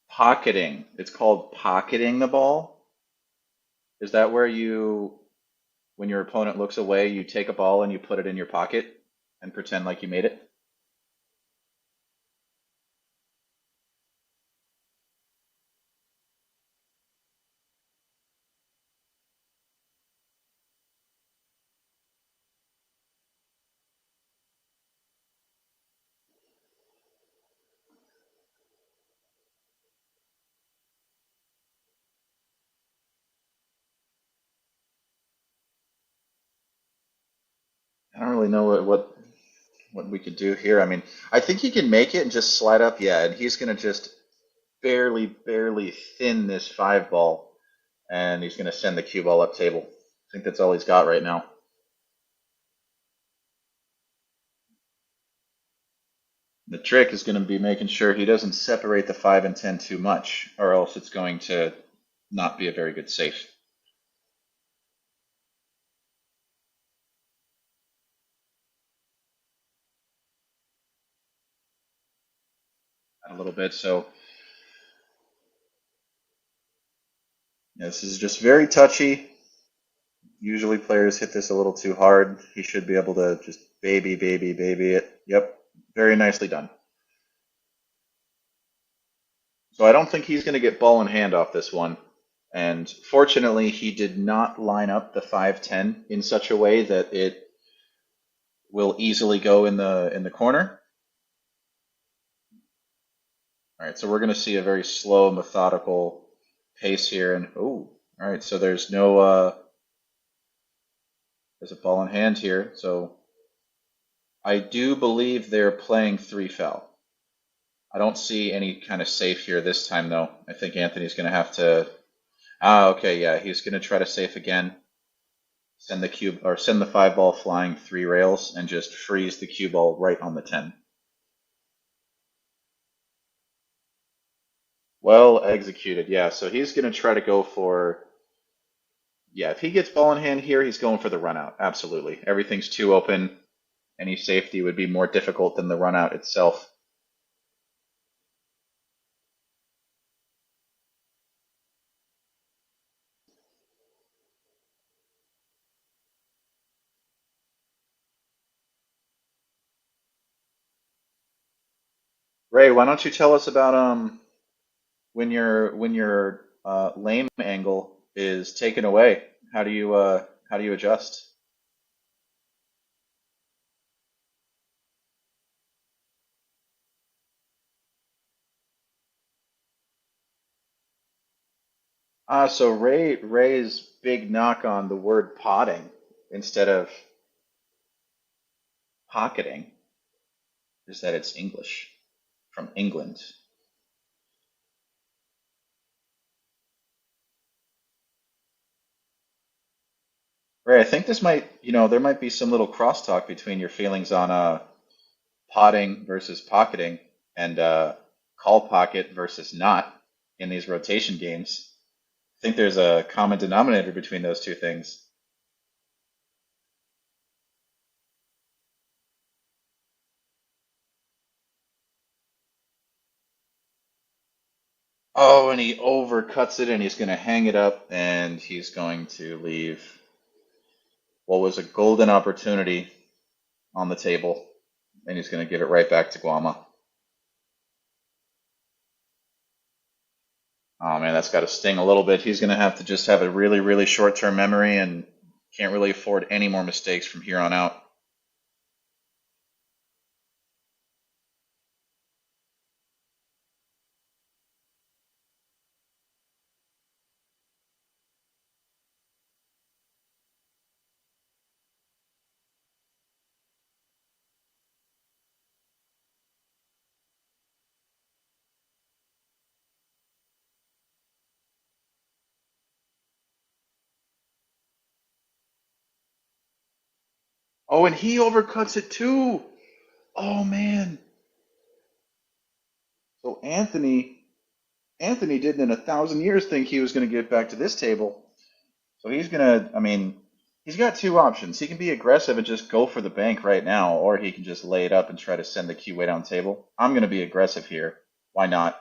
Pocketing. It's called pocketing the ball. Is that where when your opponent looks away, you take a ball and you put it in your pocket and pretend like you made it? I don't really know what we could do here. I mean, I think he can make it and just slide up. Yeah, and he's gonna just barely thin this 5 ball, and he's gonna send the cue ball up table. I think that's all he's got right now. The trick is going to be making sure he doesn't separate the 5 and 10 too much, or else it's going to not be a very good safe. A little bit. So yeah, this is just very touchy. Usually players hit this a little too hard. He should be able to just baby it. Yep, very nicely done. So I don't think he's going to get ball in hand off this one. And fortunately, he did not line up the 5-10 in such a way that it will easily go in the corner. All right, so we're going to see a very slow, methodical pace here. And oh, all right, so there's a ball in hand here. So I do believe they're playing 3 foul. I don't see any kind of safe here this time, though. I think Anthony's going to have to. Ah, okay, yeah, he's going to try to safe again. send the cue or send the 5 ball flying 3 rails and just freeze the cue ball right on the 10. Well executed, yeah. So he's going to try to go for, yeah, if he gets ball in hand here, he's going for the run out. Absolutely. Everything's too open. Any safety would be more difficult than the run out itself. Ray, why don't you tell us about when your lame angle is taken away? How do you adjust? So Ray's big knock on the word potting instead of pocketing is that it's English from England. Ray, I think this might, there might be some little crosstalk between your feelings on potting versus pocketing and call pocket versus not in these rotation games. I think there's a common denominator between those two things. Oh, and he overcuts it and he's going to hang it up and he's going to leave what was a golden opportunity on the table and he's going to give it right back to Guama. Oh man, that's got to sting a little bit. He's going to have to just have a really, really short-term memory and can't really afford any more mistakes from here on out. Oh, and he overcuts it too. Oh man. So Anthony didn't in 1,000 years think he was going to get back to this table. So he's gonna, I mean, he's got two options. He can be aggressive and just go for the bank right now, or he can just lay it up and try to send the cue way down table. I'm gonna be aggressive here. Why not?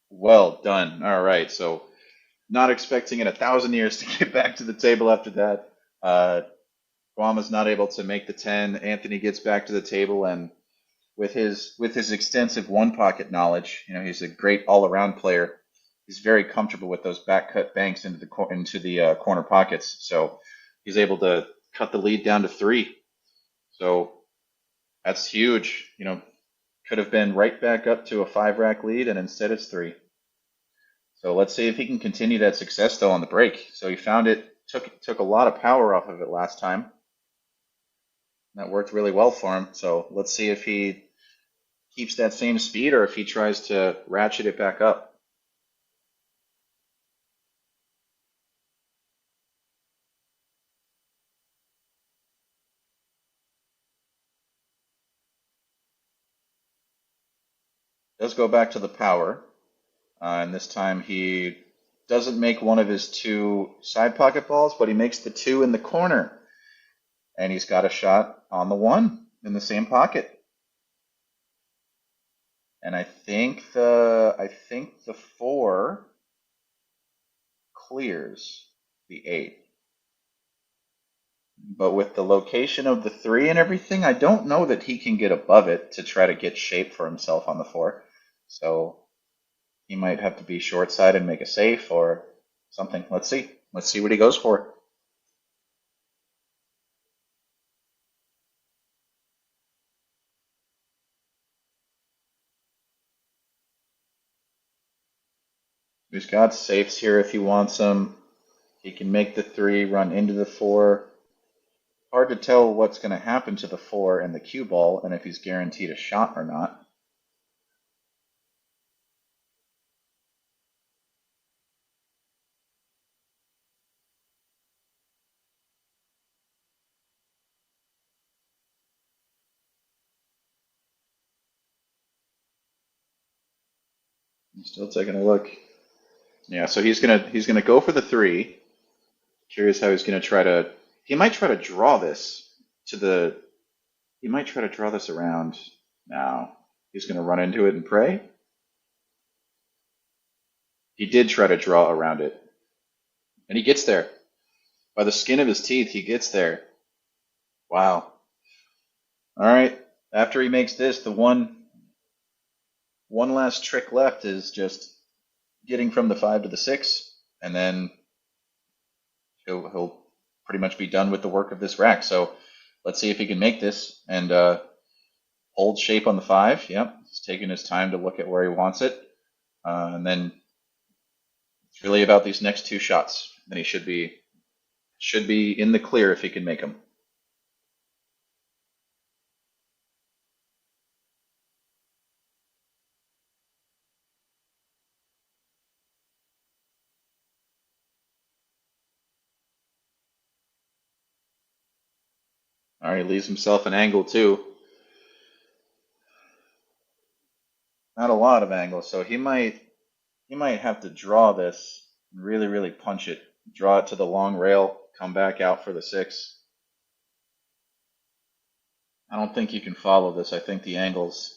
Well done. All right. So not expecting in 1,000 years to get back to the table after that. Uh, Guama's not able to make the 10. Anthony gets back to the table, and with his extensive one pocket knowledge, he's a great all around player. He's very comfortable with those back cut banks into the corner pockets. So he's able to cut the lead down to 3. So that's huge. Could have been right back up to a 5 rack lead, and instead it's 3. So let's see if he can continue that success though on the break. So he found it, took a lot of power off of it last time. That worked really well for him. So let's see if he keeps that same speed or if he tries to ratchet it back up. Does go back to the power, and this time he doesn't make one of his 2 side pocket balls, but he makes the 2 in the corner, and he's got a shot on the 1 in the same pocket. And I think the 4 clears the 8. But with the location of the 3 and everything, I don't know that he can get above it to try to get shape for himself on the 4. So he might have to be short side and make a safe or something. Let's see. Let's see what he goes for. He's got safes here if he wants them. He can make the 3, run into the 4. Hard to tell what's going to happen to the 4 and the cue ball and if he's guaranteed a shot or not. Still taking a look. Yeah, so he's gonna go for the three. Curious how he's gonna try to. He might try to draw this to the. He might try to draw this around. Now he's gonna run into it and pray. He did try to draw around it, and he gets there by the skin of his teeth. He gets there. Wow. All right. After he makes this, the one last trick left is just getting from the 5 to the 6, and then he'll pretty much be done with the work of this rack. So let's see if he can make this and hold shape on the 5. Yep, he's taking his time to look at where he wants it, and then it's really about these next two shots. Then he should be in the clear if he can make them. All right, he leaves himself an angle too. Not a lot of angles, so he might have to draw this and really, really punch it. Draw it to the long rail, come back out for the 6. I don't think you can follow this. I think the angle's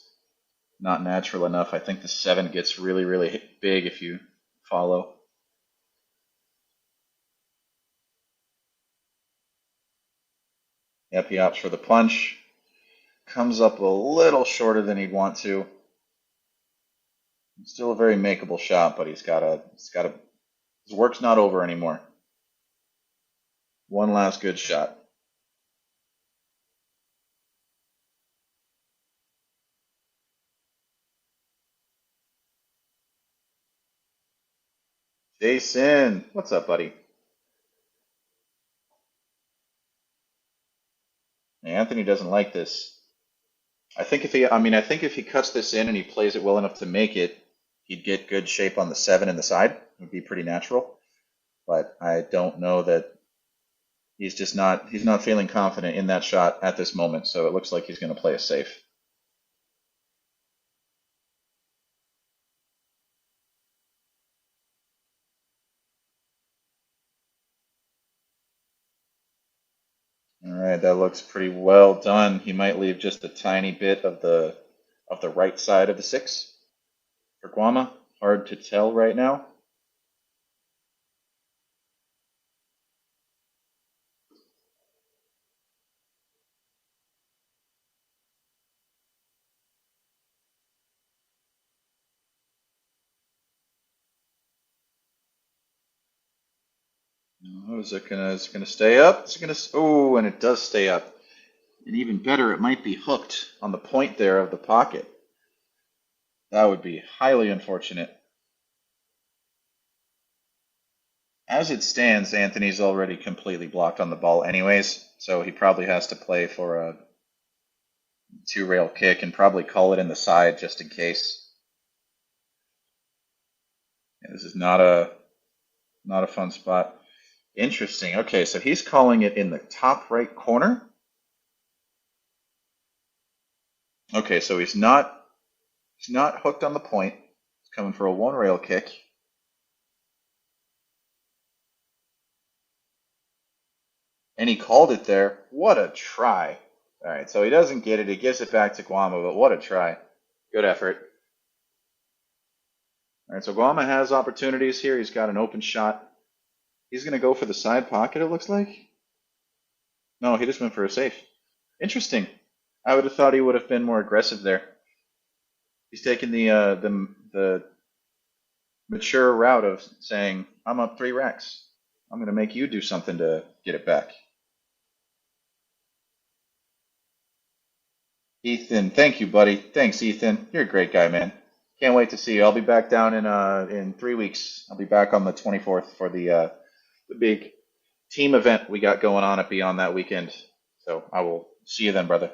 not natural enough. I think the 7 gets really, really big if you follow. Yep, he opts for the punch. Comes up a little shorter than he'd want to. Still a very makeable shot, but his work's not over anymore. One last good shot. Jason, what's up, buddy? Anthony doesn't like this. I think if he cuts this in and he plays it well enough to make it, he'd get good shape on the 7 in the side. It would be pretty natural. But I don't know that he's not feeling confident in that shot at this moment. So it looks like he's going to play it safe. All right, that looks pretty well done. He might leave just a tiny bit of the right side of the 6 for Guama. Hard to tell right now. Oh, is it gonna stay up? Is it gonna? Oh, and it does stay up. And even better, it might be hooked on the point there of the pocket. That would be highly unfortunate. As it stands, Anthony's already completely blocked on the ball anyways, so he probably has to play for a 2-rail kick and probably call it in the side just in case. Yeah, this is not a fun spot. Interesting. Okay, so he's calling it in the top right corner. Okay, so he's not hooked on the point. He's coming for a 1-rail kick. And he called it there. What a try. All right, so he doesn't get it. He gives it back to Guama, but what a try. Good effort. All right, so Guama has opportunities here. He's got an open shot. He's going to go for the side pocket, it looks like. No, he just went for a safe. Interesting. I would have thought he would have been more aggressive there. He's taken the mature route of saying, "I'm up 3 racks. I'm going to make you do something to get it back." Ethan, thank you, buddy. Thanks, Ethan. You're a great guy, man. Can't wait to see you. I'll be back down in 3 weeks. I'll be back on the 24th for the big team event we got going on at Beyond that weekend. So I will see you then, brother.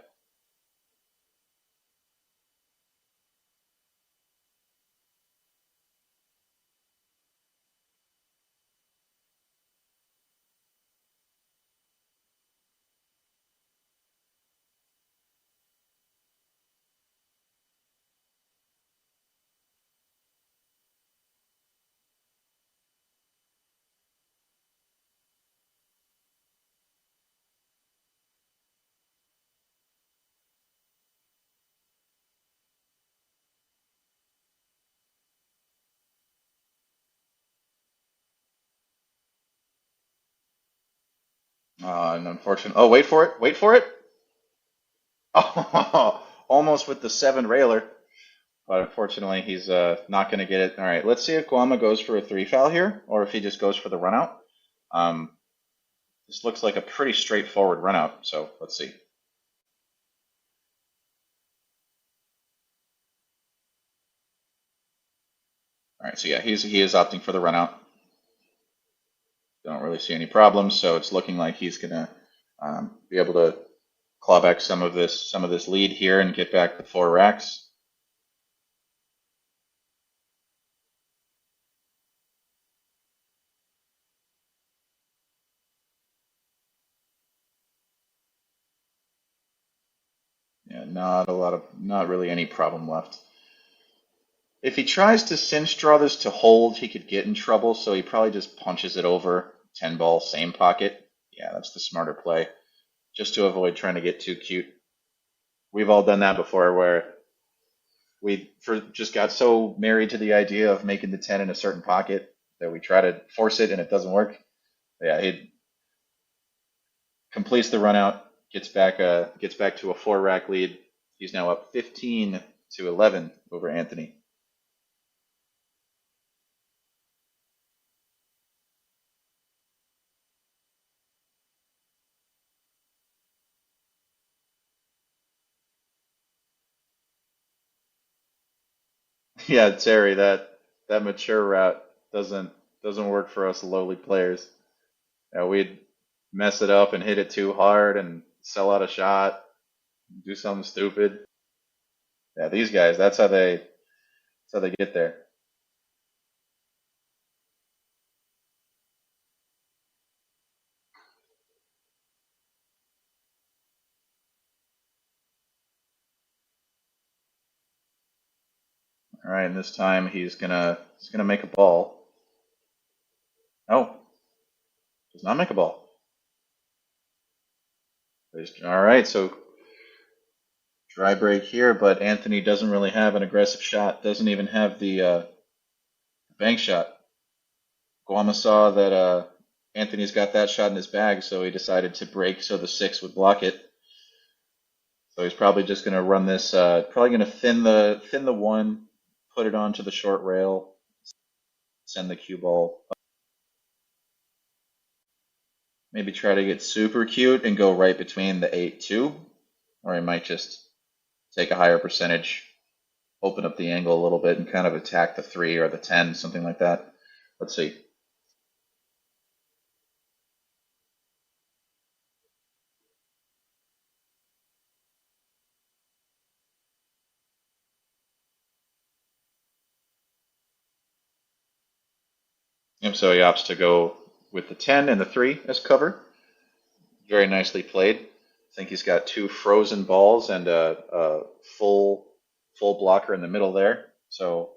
And unfortunately, oh, wait for it, wait for it. Oh, almost with the 7 railer, but unfortunately he's not going to get it. All right, let's see if Guama goes for a 3 foul here, or if he just goes for the run out. Um, this looks like a pretty straightforward run out, so let's see. All right, so yeah, he is opting for the run out. Don't really see any problems, so it's looking like he's gonna be able to claw back some of this lead here and get back the 4 racks. Yeah, not really any problem left. If he tries to cinch draw this to hold, he could get in trouble, so he probably just punches it over. 10 ball, same pocket. Yeah, that's the smarter play, just to avoid trying to get too cute. We've all done that before where just got so married to the idea of making the 10 in a certain pocket that we try to force it and it doesn't work. Yeah, he completes the run out, gets back to a 4 rack lead. He's now up 15 to 11 over Anthony. Yeah, Terry, that mature route doesn't doesn't work for us lowly players. We'd mess it up and hit it too hard and sell out a shot, do something stupid. Yeah, these guys, that's how they get there. All right, and this time he's gonna make a ball. Oh, does not make a ball. All right, so dry break here, but Anthony doesn't really have an aggressive shot. Doesn't even have the bank shot. Guama saw that Anthony's got that shot in his bag, so he decided to break so the 6 would block it. So he's probably just going to run this. Probably going to thin the 1, put it onto the short rail, send the cue ball. Maybe try to get super cute and go right between the 8-2, or he might just take a higher percentage, open up the angle a little bit, and kind of attack the 3 or the 10, something like that. Let's see. And so he opts to go with the 10 and the 3 as cover. Very nicely played. I think he's got 2 frozen balls and a full blocker in the middle there. So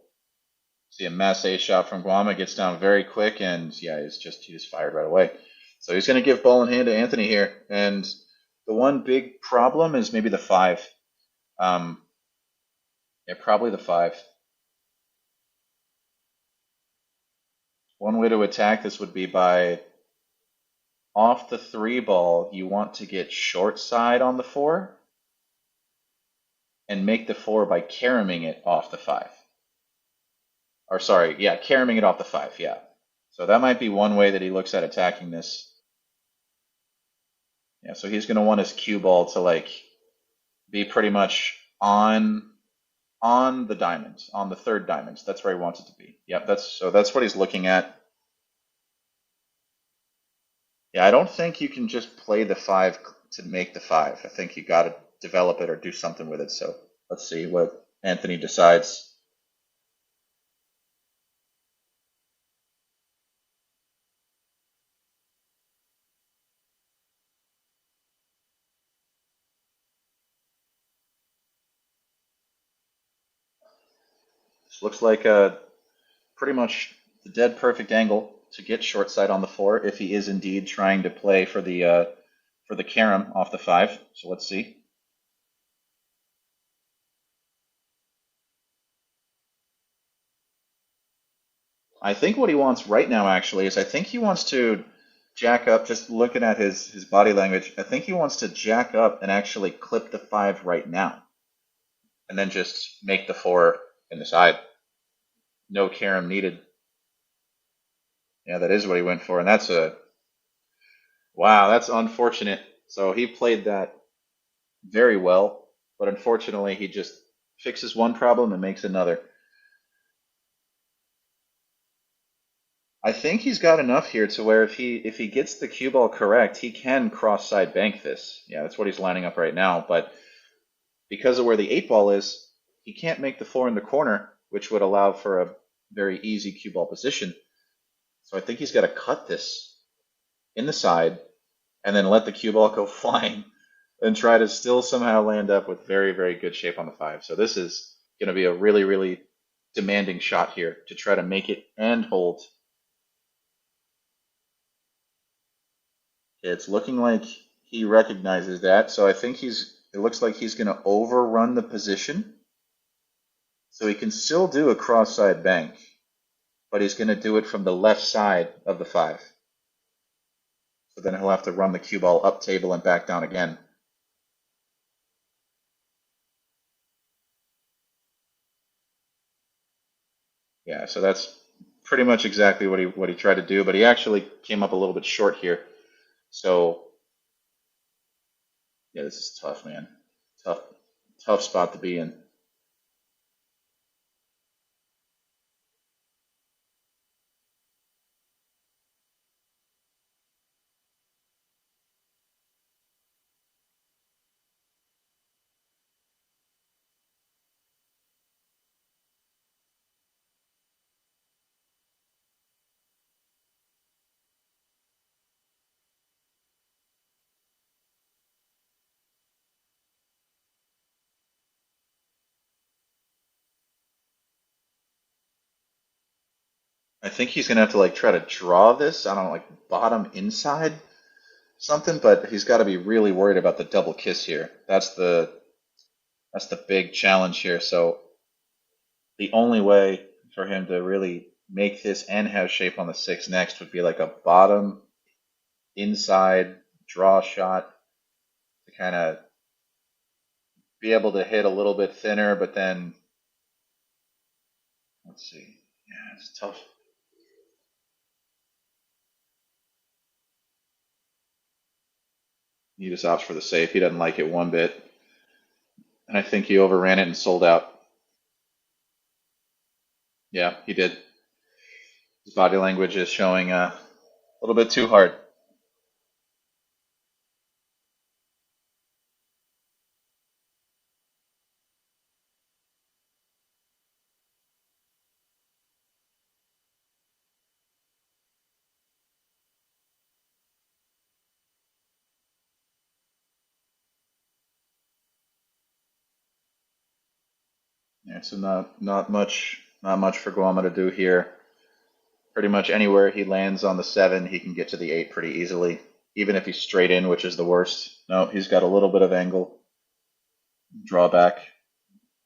see a mass A shot from Guama, gets down very quick, and yeah, he just fired right away. So he's going to give ball in hand to Anthony here, and the one big problem is maybe the 5. Um, yeah, probably the 5. One way to attack this would be by off the 3 ball. You want to get short side on the 4 and make the 4 by caroming it off the 5. Or sorry, yeah, caroming it off the 5. Yeah. So that might be one way that he looks at attacking this. Yeah, so he's going to want his cue ball to like be pretty much on the diamonds, on the 3rd diamond. That's where he wants it to be. Yep, that's what he's looking at. Yeah, I don't think you can just play the 5 to make the 5. I think you got to develop it or do something with it. So let's see what Anthony decides. This looks like a pretty much the dead perfect angle to get short side on the 4 if he is indeed trying to play for the carom off the 5. So let's see. I think what he wants right now actually is I think he wants to jack up. Just looking at his body language, I think he wants to jack up and actually clip the 5 right now, and then just make the 4 in the side. No carom needed. Yeah, that is what he went for, and that's a wow. That's unfortunate. So he played that very well, but unfortunately, he just fixes one problem and makes another. I think he's got enough here to where if he gets the cue ball correct, he can cross side bank this. Yeah, that's what he's lining up right now. But because of where the 8 ball is, he can't make the 4 in the corner, which would allow for a very easy cue ball position. So I think he's got to cut this in the side and then let the cue ball go flying and try to still somehow land up with very, very good shape on the 5. So this is going to be a really, really demanding shot here to try to make it and hold. It's looking like he recognizes that, so I think it looks like he's going to overrun the position. So he can still do a cross-side bank, but he's going to do it from the left side of the 5. So then he'll have to run the cue ball up table and back down again. Yeah, so that's pretty much exactly what he tried to do, but he actually came up a little bit short here. So yeah, this is tough, man. Tough spot to be in. I think he's gonna have to like try to draw this. I don't know, like bottom inside something, but he's got to be really worried about the double kiss here. That's the big challenge here. So the only way for him to really make this and have shape on the 6 next would be like a bottom inside draw shot to kind of be able to hit a little bit thinner, but then let's see. Yeah, it's tough. He just opts for the safe. He doesn't like it one bit. And I think he overran it and sold out. Yeah, he did. His body language is showing a little bit too hard. Yeah, so not much for Guama to do here. Pretty much anywhere he lands on the 7, he can get to the 8 pretty easily. Even if he's straight in, which is the worst. No, he's got a little bit of angle. Drawback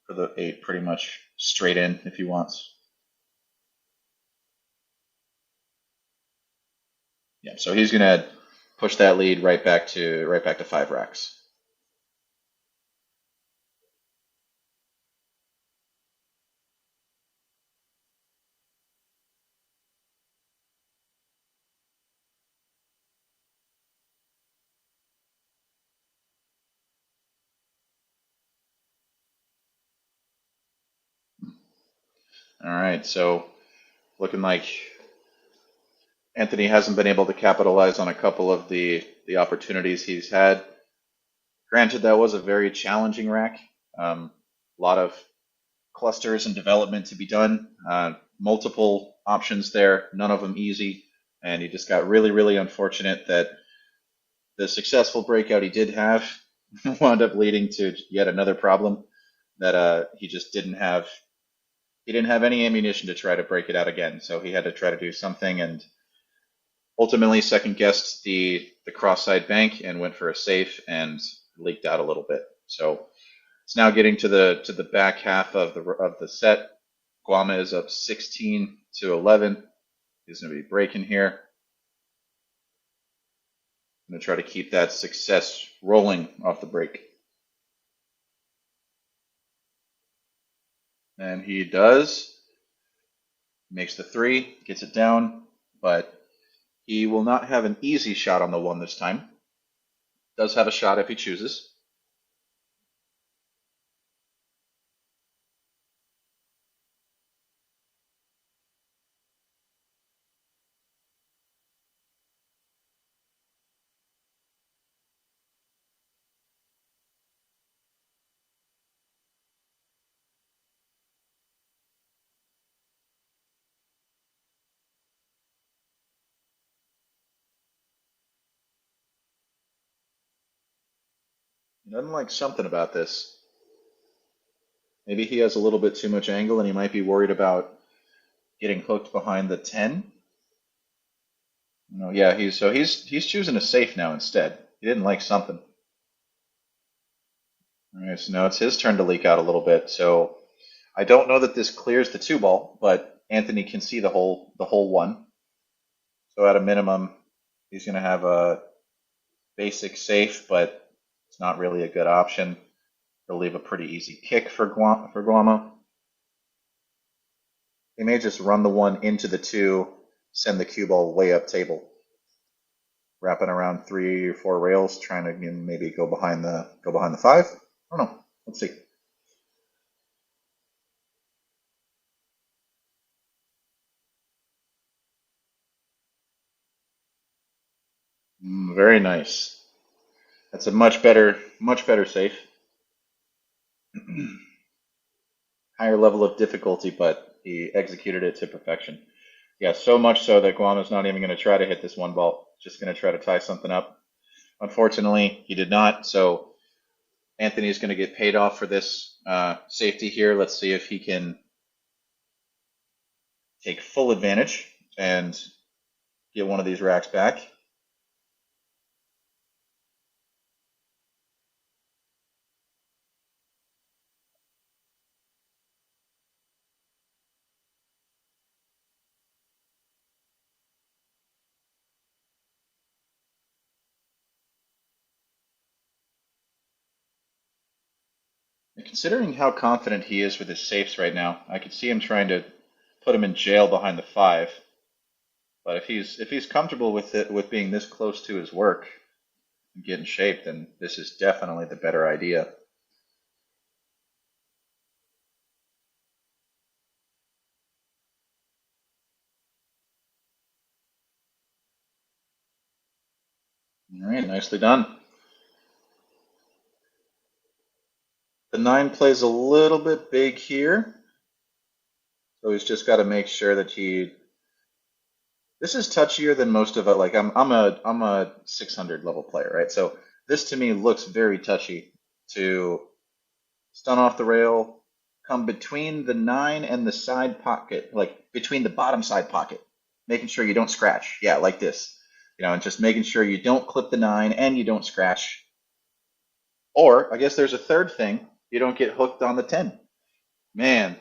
for the 8, pretty much straight in if he wants. Yeah, so he's gonna push that lead right back to 5 racks. All right, so looking like Anthony hasn't been able to capitalize on a couple of the opportunities he's had. Granted, that was a very challenging rack. A lot of clusters and development to be done. Multiple options there, none of them easy. And he just got really, really unfortunate that the successful breakout he did have wound up leading to yet another problem that he just didn't have. He didn't have any ammunition to try to break it out again, so he had to try to do something, and ultimately second guessed the cross side bank and went for a safe and leaked out a little bit. So it's now getting to the back half of the set. Guama is up 16-11. He's going to be breaking here. I'm going to try to keep that success rolling off the break. And he does. Makes the 3, gets it down, but he will not have an easy shot on the 1 this time. Does have a shot if he chooses. He doesn't like something about this. Maybe he has a little bit too much angle and he might be worried about getting hooked behind the 10. No, yeah, he's choosing a safe now instead. He didn't like something. All right, so now it's his turn to leak out a little bit. So I don't know that this clears the 2-ball, but Anthony can see the whole 1. So at a minimum, he's going to have a basic safe, but it's not really a good option. He'll leave a pretty easy kick for Guama. He may just run the 1 into the 2, send the cue ball way up table, wrapping around 3 or 4 rails, trying to maybe go behind the 5. I don't know. Let's see. Very nice. That's a much better safe. Higher level of difficulty, but he executed it to perfection. Yeah, so much so that Guama's not even going to try to hit this 1 ball. Just going to try to tie something up. Unfortunately, he did not. So Anthony's going to get paid off for this safety here. Let's see if he can take full advantage and get one of these racks back. Considering how confident he is with his safes right now, I could see him trying to put him in jail behind the 5. But if he's comfortable with it, with being this close to his work and get in shape, then this is definitely the better idea. All right, nicely done. The 9 plays a little bit big here, so he's just got to make sure that he. This is touchier than most of it. Like I'm a 600 level player, right? So this to me looks very touchy to stun off the rail, come between the 9 and the side pocket, like between the bottom side pocket, making sure you don't scratch. Yeah, like this, and just making sure you don't clip the 9 and you don't scratch. Or I guess there's a third thing: you don't get hooked on the 10. Man,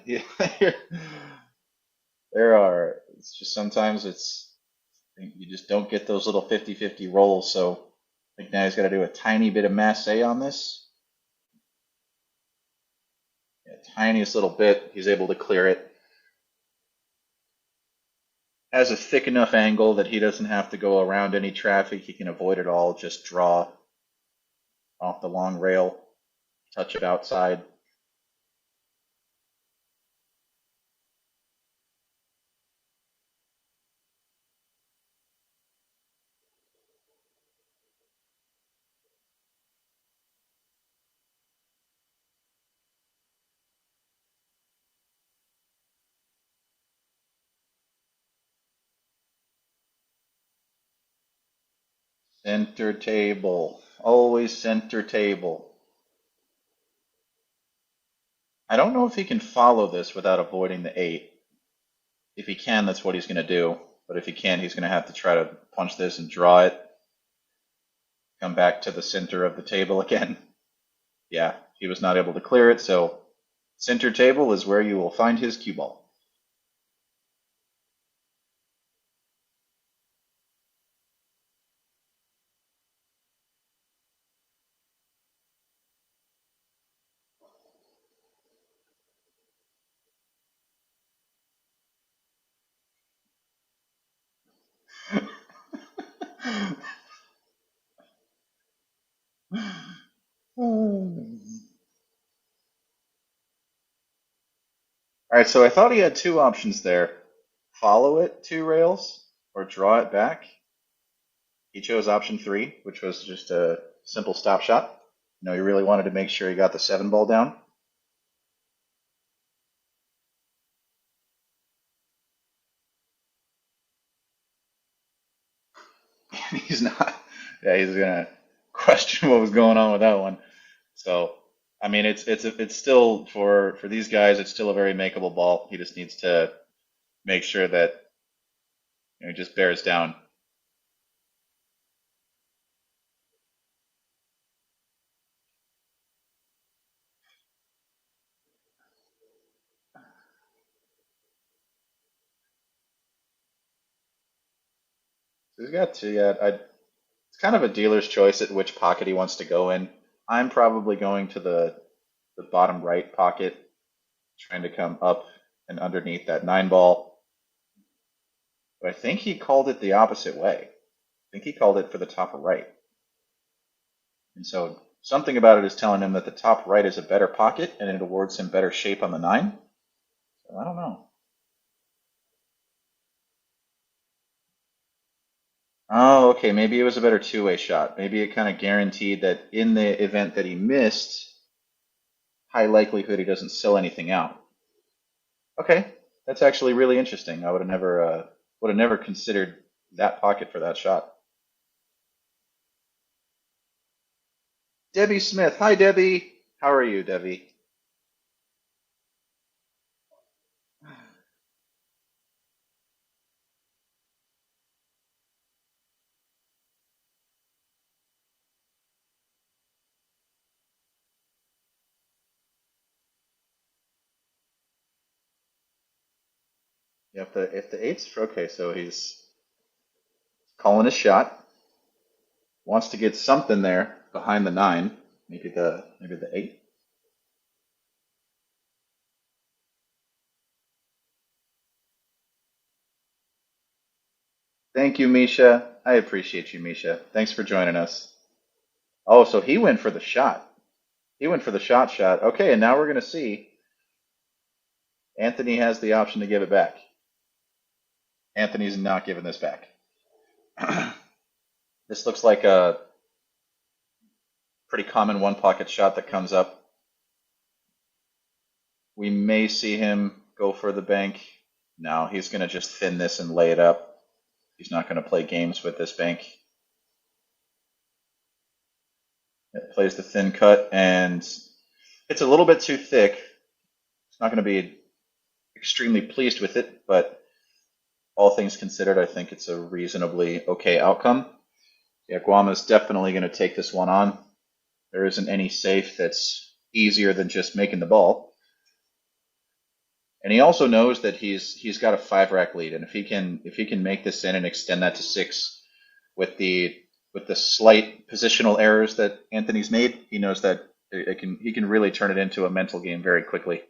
there are. It's just sometimes you just don't get those little 50-50 rolls. So I think now he's got to do a tiny bit of masse on this. Yeah, tiniest little bit. He's able to clear it. Has a thick enough angle that he doesn't have to go around any traffic. He can avoid it all. Just draw off the long rail, touch it outside. Center table. Always center table. I don't know if he can follow this without avoiding the 8. If he can, that's what he's going to do. But if he can't, he's going to have to try to punch this and draw it. Come back to the center of the table again. Yeah, he was not able to clear it, so center table is where you will find his cue ball. All right, so I thought he had two options there. Follow it two rails or draw it back. He chose option three, which was just a simple stop shot. You know, he really wanted to make sure he got the seven ball down. He's not, yeah, he's gonna question what was going on with that one. So, I mean, it's still for these guys, it's still a very makeable ball. He just needs to make sure that he just bears down. So he's got to, yeah. It's kind of a dealer's choice at which pocket he wants to go in. I'm probably going to the bottom right pocket, trying to come up and underneath that nine ball. But I think he called it the opposite way. I think he called it for the top right. And so something about it is telling him that the top right is a better pocket and it awards him better shape on the nine. So I don't know. Oh, okay. Maybe it was a better two-way shot. Maybe it kind of guaranteed that in the event that he missed, high likelihood he doesn't sell anything out. Okay, that's actually really interesting. I would have never considered that pocket for that shot. Debbie Smith. Hi, Debbie. How are you, Debbie? Yeah, if the eight's okay, so he's calling a shot, wants to get something there behind the nine, maybe the eight. Thank you, Misha. I appreciate you, Misha. Thanks for joining us. Oh, so he went for the shot. He went for the shot. Okay, and now we're gonna see. Anthony has the option to give it back. Anthony's not giving this back. This looks like a pretty common one pocket shot that comes up. We may see him go for the bank. No, he's going to just thin this and lay it up. He's not going to play games with this bank. It plays the thin cut, and it's a little bit too thick. It's not going to be extremely pleased with it, but all things considered, I think it's a reasonably okay outcome. Yeah, Guama's definitely going to take this one on. There isn't any safe that's easier than just making the ball. And he also knows that he's got a five rack lead, and if he can make this in and extend that to six with the slight positional errors that Anthony's made, he knows that he can really turn it into a mental game very quickly.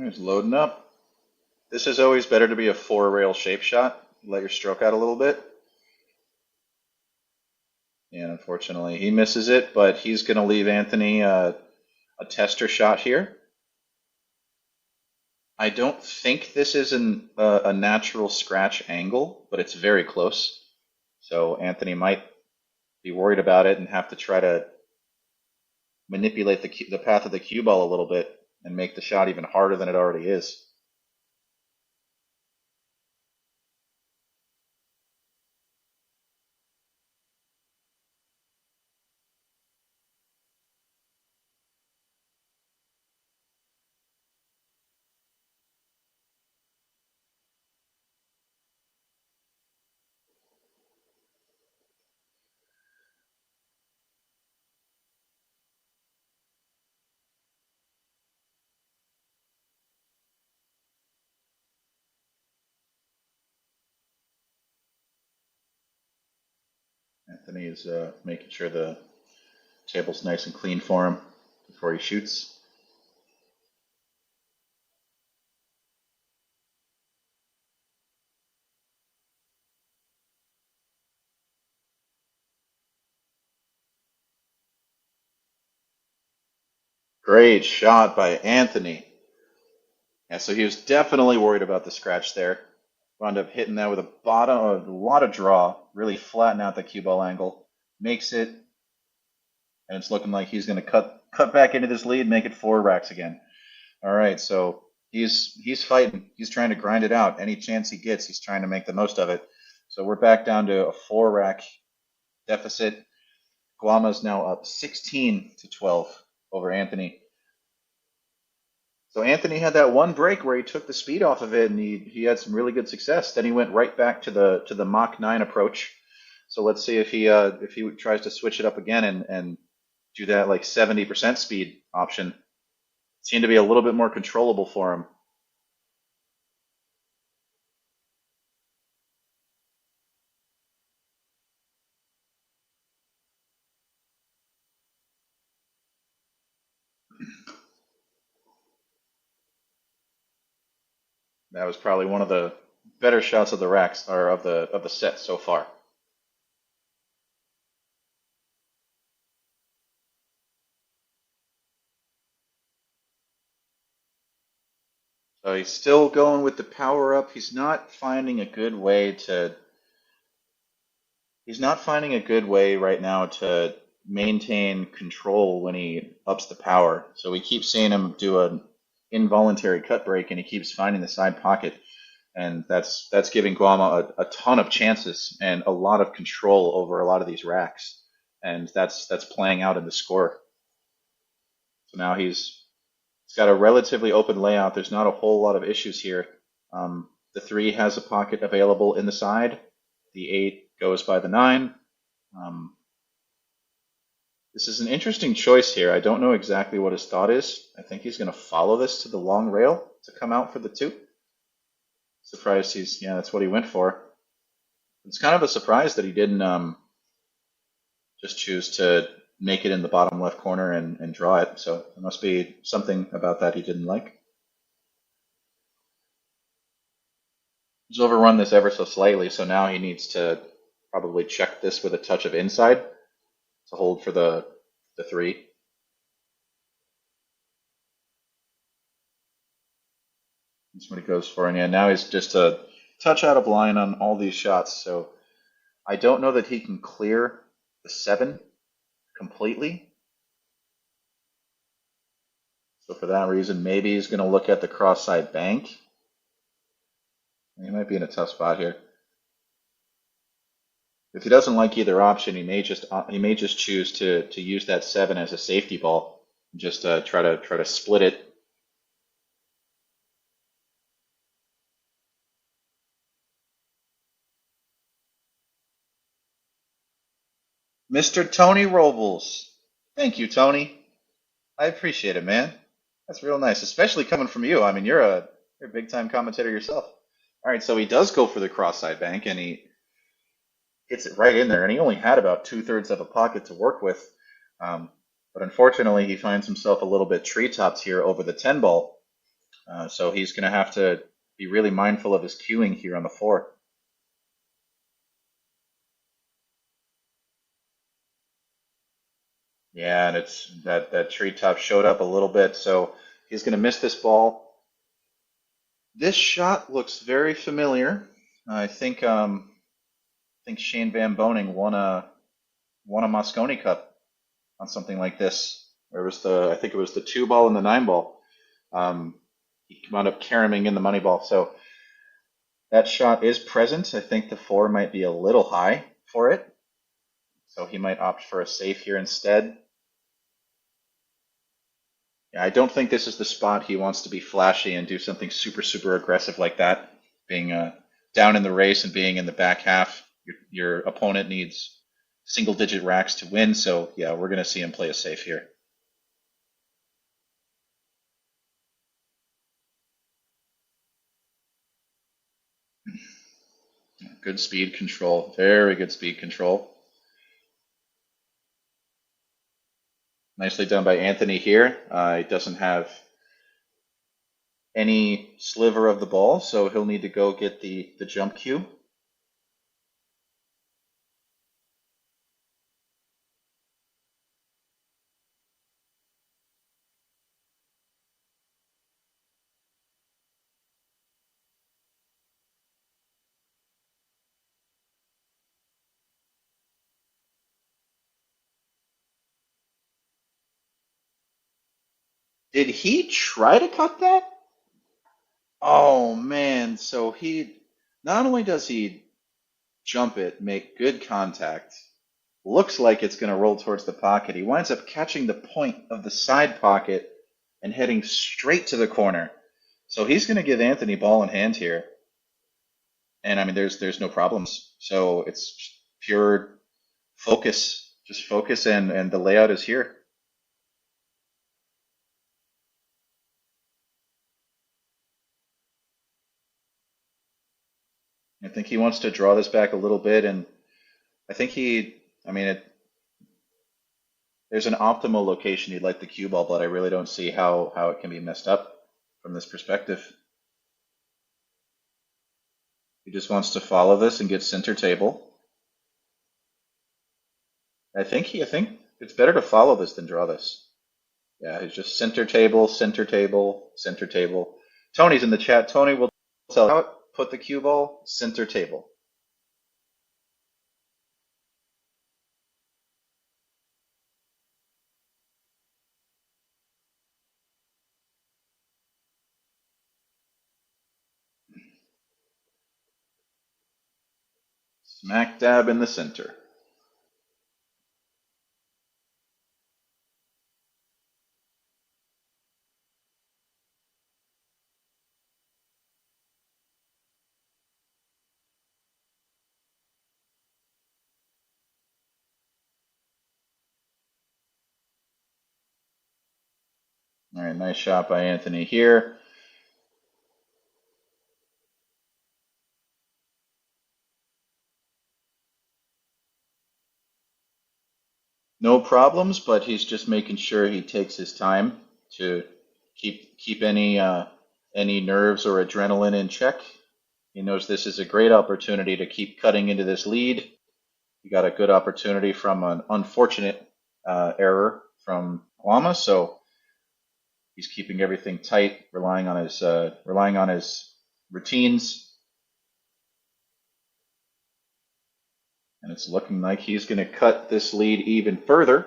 He's loading up. This is always better to be a four rail shape shot. Let your stroke out a little bit. And unfortunately, he misses it, but he's going to leave Anthony a tester shot here. I don't think this is a natural scratch angle, but it's very close. So Anthony might be worried about it and have to try to manipulate the path of the cue ball a little bit and make the shot even harder than it already is. Anthony is making sure the table's nice and clean for him before he shoots. Great shot by Anthony. Yeah, so he was definitely worried about the scratch there. Wound up hitting that with a lot of draw, really flatten out the cue ball angle. Makes it, and it's looking like he's going to cut back into this lead, make it 4 racks again. All right, so he's fighting. He's trying to grind it out. Any chance he gets, he's trying to make the most of it. So we're back down to a 4 rack deficit. Guama's now up 16-12 over Anthony. So Anthony had that one break where he took the speed off of it, and he had some really good success. Then he went right back to the Mach 9 approach. So let's see if he tries to switch it up again and do that like 70% speed option. Seemed to be a little bit more controllable for him. That was probably one of the better shots of the racks or of the set so far. So he's still going with the power up. He's not finding a good way right now to maintain control when he ups the power. So we keep seeing him do an involuntary cut break, and he keeps finding the side pocket, and that's giving Guama a ton of chances and a lot of control over a lot of these racks, and that's playing out in the score. So now he's got a relatively open layout. There's not a whole lot of issues here. The 3 has a pocket available in the side. The 8 goes by the 9. This is an interesting choice here. I don't know exactly what his thought is. I think he's going to follow this to the long rail to come out for the 2. Surprised that's what he went for. It's kind of a surprise that he didn't just choose to make it in the bottom left corner and draw it. So there must be something about that he didn't like. He's overrun this ever so slightly, so now he needs to probably check this with a touch of inside to hold for the 3. That's what he goes for, and yeah, now he's just a touch out of line on all these shots, so I don't know that he can clear the 7 completely. So for that reason, maybe he's going to look at the cross-side bank. He might be in a tough spot here. If he doesn't like either option, he may just choose to use that 7 as a safety ball, and just try to split it. Mr. Tony Robles. Thank you, Tony. I appreciate it, man. That's real nice, especially coming from you. I mean, you're a big time commentator yourself. All right, so he does go for the cross-side bank, and he hits it right in there, and he only had about 2/3 of a pocket to work with. But unfortunately, he finds himself a little bit tree-topped here over the 10 ball. So he's going to have to be really mindful of his cueing here on the 4. Yeah, and it's that treetop showed up a little bit, so he's going to miss this ball. This shot looks very familiar. I think Shane Van Boning won a Moscone Cup on something like this. I think it was the 2 ball and the 9 ball. He wound up caroming in the money ball, so that shot is present. I think the 4 might be a little high for it, so he might opt for a safe here instead. Yeah, I don't think this is the spot he wants to be flashy and do something super, super aggressive like that. Being down in the race and being in the back half, your opponent needs single-digit racks to win. So yeah, we're going to see him play a safe here. Good speed control, very good speed control. Nicely done by Anthony here. He doesn't have any sliver of the ball, so he'll need to go get the jump cue. Did he try to cut that? Oh man, so he not only does he jump it, make good contact, looks like it's going to roll towards the pocket. He winds up catching the point of the side pocket and heading straight to the corner. So he's going to give Anthony ball in hand here. And I mean, there's no problems. So it's pure focus, just focus, and the layout is here. I think he wants to draw this back a little bit, and I think I mean, there's an optimal location he'd like the cue ball, but I really don't see how it can be messed up from this perspective. He just wants to follow this and get center table. I think it's better to follow this than draw this. Yeah, it's just center table, center table, center table. Tony's in the chat. Tony will tell out, put the cue ball, center table. Smack dab in the center. All right, nice shot by Anthony here. No problems, but he's just making sure he takes his time to keep any nerves or adrenaline in check. He knows this is a great opportunity to keep cutting into this lead. He got a good opportunity from an unfortunate error from Guama, so he's keeping everything tight, relying on his routines, and it's looking like he's going to cut this lead even further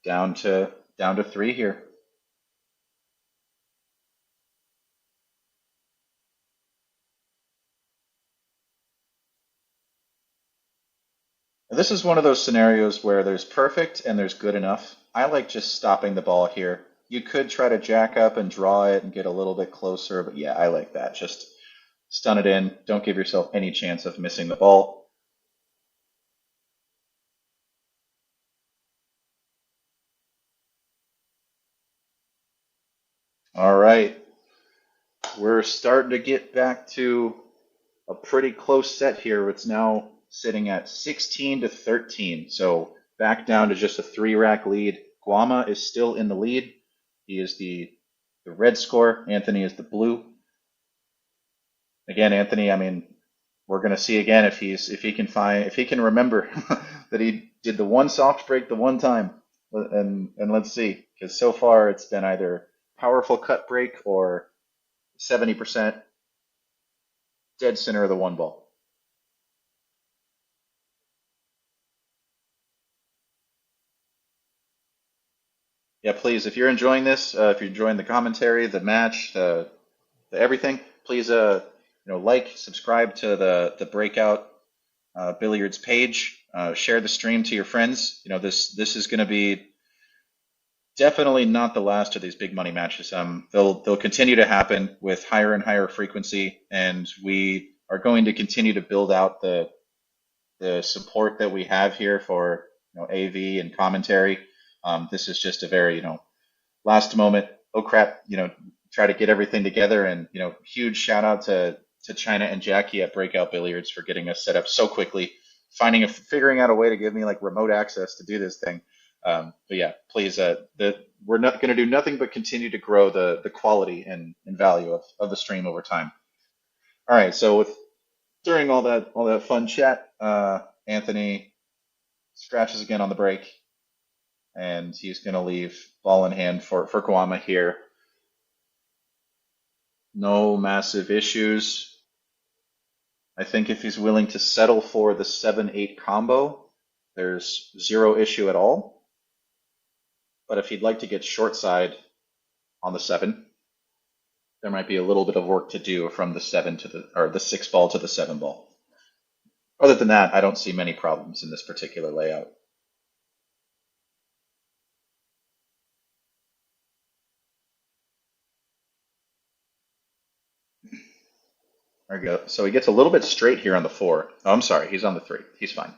down to 3 here. This is one of those scenarios where there's perfect and there's good enough. I like just stopping the ball here. You could try to jack up and draw it and get a little bit closer, but yeah, I like that. Just stun it in. Don't give yourself any chance of missing the ball. All right. We're starting to get back to a pretty close set here. It's now sitting at 16 to 13. So back down to just a 3-rack lead. Guama is still in the lead. He is the red score. Anthony is the blue. Again, Anthony, I mean, we're going to see again if he can remember that he did the one soft break the one time. And let's see, because so far it's been either powerful cut break or 70% dead center of the one ball. Yeah, please, if you're enjoying this, if you're enjoying the commentary, the match, the everything, please, like, subscribe to the breakout billiards page, share the stream to your friends. This is going to be definitely not the last of these big money matches. They'll continue to happen with higher and higher frequency, and we are going to continue to build out the support that we have here for AV and commentary. This is just a very last moment. Oh crap! Try to get everything together, and huge shout out to China and Jackie at Breakout Billiards for getting us set up so quickly, figuring out a way to give me like remote access to do this thing. But yeah, please, we're not going to do nothing but continue to grow the quality and value of the stream over time. All right, so during all that fun chat, Anthony scratches again on the break, and he's going to leave ball in hand for Guama here. No massive issues. I think if he's willing to settle for the 7-8 combo, there's zero issue at all. But if he'd like to get short side on the 7, there might be a little bit of work to do from the 7 to the 6 ball to the 7 ball. Other than that, I don't see many problems in this particular layout. There we go. So he gets a little bit straight here on the 4. Oh, I'm sorry, he's on the 3. He's fine.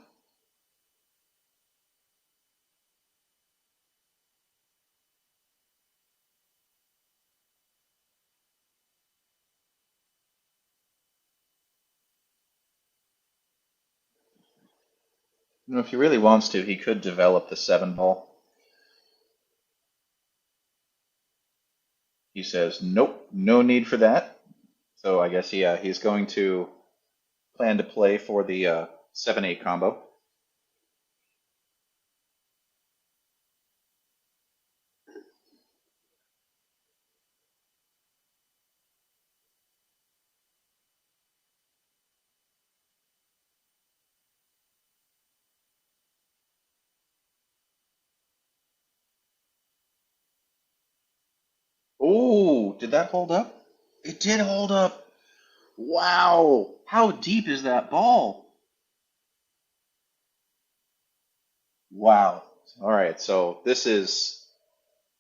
You know, if he really wants to, he could develop the 7 ball. He says, nope, no need for that. So I guess he's going to plan to play for the 7-8 combo. Oh, did that hold up? It did hold up. Wow. How deep is that ball? Wow. All right, so this is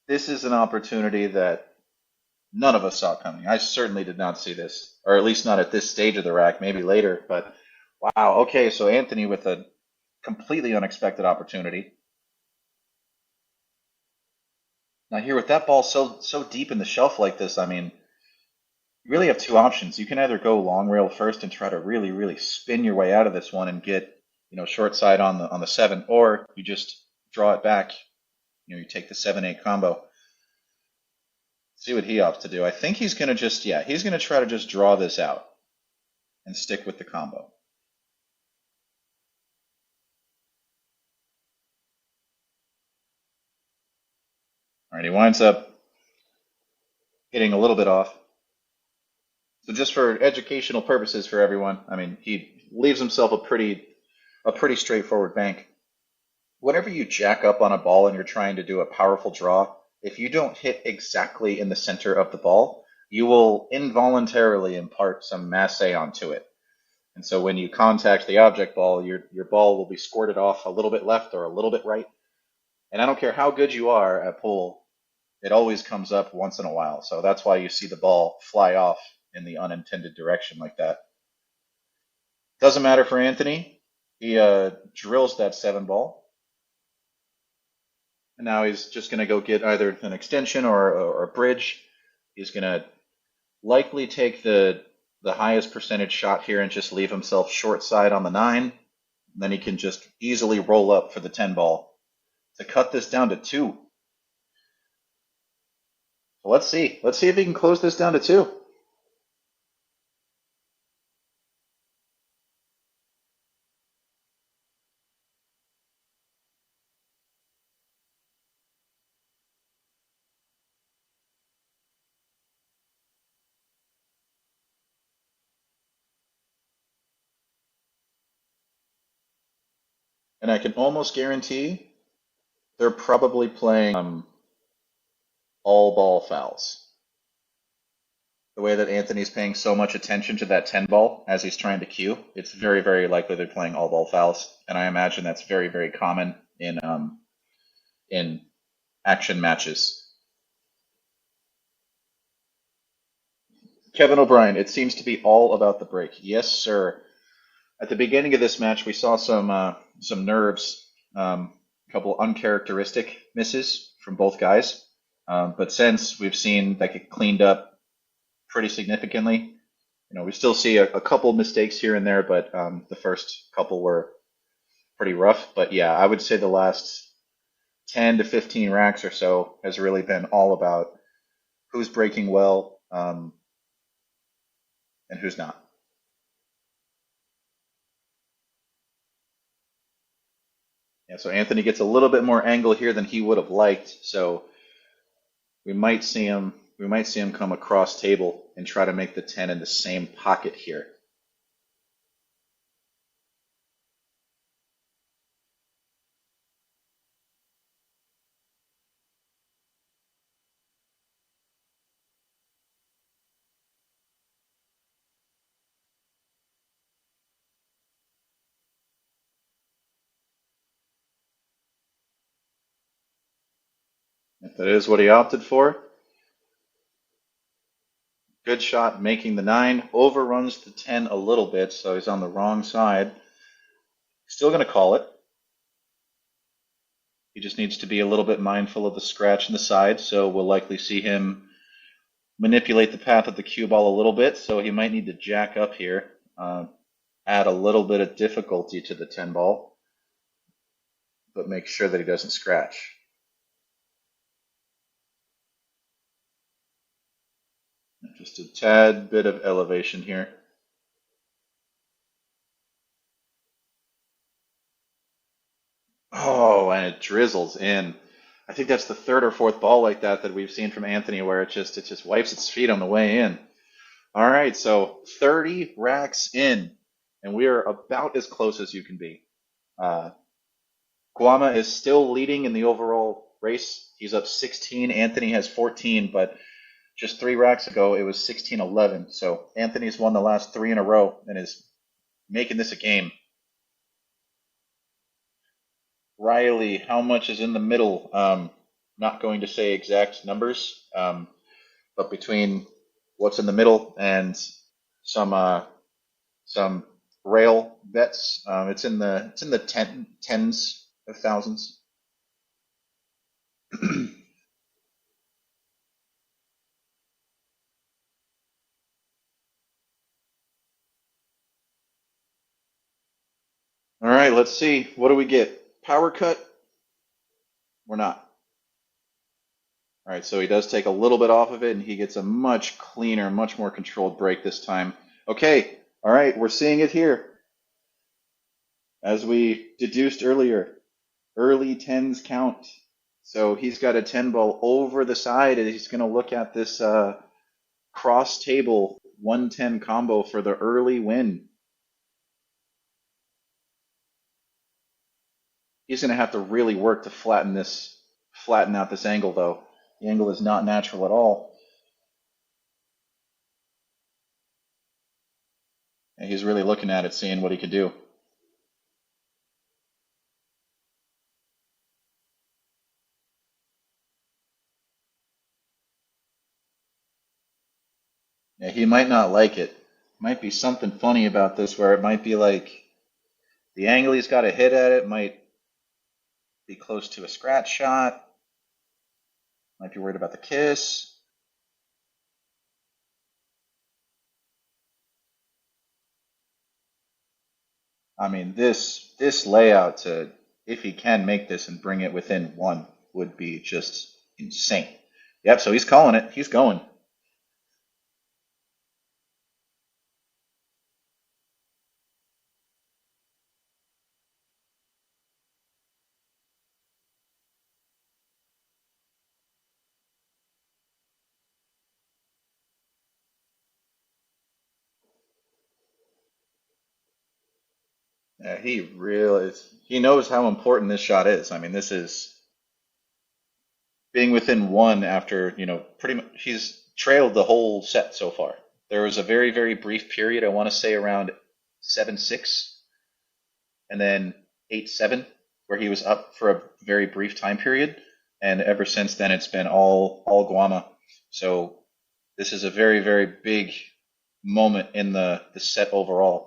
an opportunity that none of us saw coming. I certainly did not see this, or at least not at this stage of the rack, maybe later, but wow. Okay, so Anthony with a completely unexpected opportunity. Now here with that ball so deep in the shelf like this, I mean, you really have two options. You can either go long rail first and try to really, really spin your way out of this one and get, short side on the 7, or you just draw it back. You take the 7-8 combo. See what he opts to do. I think he's gonna he's gonna try to just draw this out and stick with the combo. All right, he winds up getting a little bit off. So just for educational purposes for everyone, I mean, he leaves himself a pretty straightforward bank. Whenever you jack up on a ball and you're trying to do a powerful draw, if you don't hit exactly in the center of the ball, you will involuntarily impart some masse onto it. And so when you contact the object ball, your ball will be squirted off a little bit left or a little bit right. And I don't care how good you are at pool, it always comes up once in a while. So that's why you see the ball fly off in the unintended direction like that. Doesn't matter for Anthony. He drills that 7 ball. And now he's just going to go get either an extension or a bridge. He's going to likely take the highest percentage shot here and just leave himself short side on the 9. And then he can just easily roll up for the 10 ball to cut this down to 2. So let's see. Let's see if he can close this down to 2. And I can almost guarantee they're probably playing all ball fouls. The way that Anthony's paying so much attention to that 10 ball as he's trying to cue, it's very, very likely they're playing all ball fouls. And I imagine that's very, very common in action matches. Kevin O'Brien, it seems to be all about the break. Yes, sir. At the beginning of this match, we saw some nerves, a couple uncharacteristic misses from both guys. But since we've seen that get cleaned up pretty significantly, we still see a couple mistakes here and there, but the first couple were pretty rough. But yeah, I would say the last 10 to 15 racks or so has really been all about who's breaking well, and who's not. Yeah, so Anthony gets a little bit more angle here than he would have liked. So we might see him come across table and try to make the 10 in the same pocket here. If that is what he opted for, good shot making the 9. Overruns the 10 a little bit, so he's on the wrong side. Still going to call it. He just needs to be a little bit mindful of the scratch in the side, so we'll likely see him manipulate the path of the cue ball a little bit, so he might need to jack up here, add a little bit of difficulty to the 10 ball, but make sure that he doesn't scratch. Just a tad bit of elevation here. Oh, and it drizzles in. I think that's the third or fourth ball like that that we've seen from Anthony where it just wipes its feet on the way in. All right, so 30 racks in, and we are about as close as you can be. Guama is still leading in the overall race. He's up 16. Anthony has 14, but just 3 racks ago it was 16-11. So Anthony's won the last 3 in a row and is making this a game. Riley, how much is in the middle? Not going to say exact numbers, but between what's in the middle and some rail bets, it's in the tens of thousands. All right, let's see. What do we get? Power cut? We're not. All right, so he does take a little bit off of it, and he gets a much cleaner, much more controlled break this time. Okay, all right, we're seeing it here. As we deduced earlier, early tens count. So he's got a 10 ball over the side, and he's going to look at this cross table 110 combo for the early win. He's going to have to really work to flatten out this angle, though. The angle is not natural at all. And he's really looking at it, seeing what he can do. Yeah, he might not like it. Might be something funny about this where it might be like the angle he's got to hit at it might be close to a scratch shot. Might be worried about the kiss. I mean, this layout to, if he can make this and bring it within 1, would be just insane. Yep, so he's calling it. He's going. Yeah, he knows how important this shot is. I mean, this is being within 1 after, pretty much he's trailed the whole set so far. There was a very, very brief period, I want to say around 7-6 and then 8-7, where he was up for a very brief time period. And ever since then, it's been all Guama. So this is a very, very big moment in the set overall.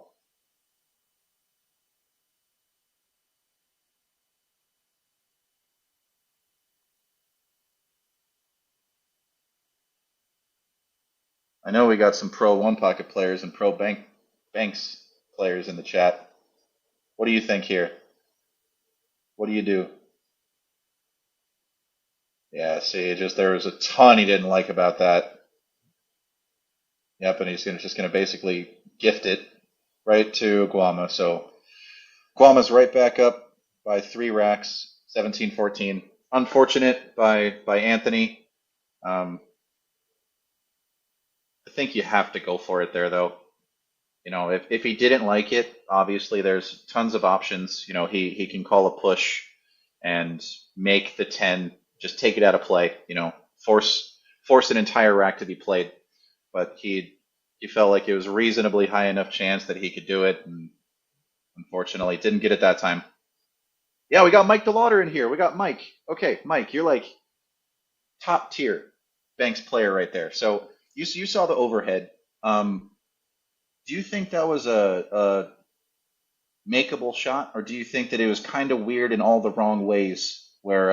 I know we got some pro one pocket players and pro banks players in the chat. What do you think here? What do you do? Yeah, see, just there was a ton he didn't like about that. Yep, and just gonna basically gift it right to Guama. So Guama's right back up by 3 racks, 17-14. Unfortunate by Anthony. Um, I think you have to go for it there, though. If he didn't like it, obviously there's tons of options. He can call a push and make the 10, just take it out of play. Force an entire rack to be played. But he felt like it was reasonably high enough chance that he could do it, and unfortunately didn't get it that time. Yeah, we got Mike DeLauder in here. We got Mike. Okay, Mike, you're like top tier Banks player right there. So you saw the overhead. Um, do you think that was a makeable shot, or do you think that it was kind of weird in all the wrong ways, where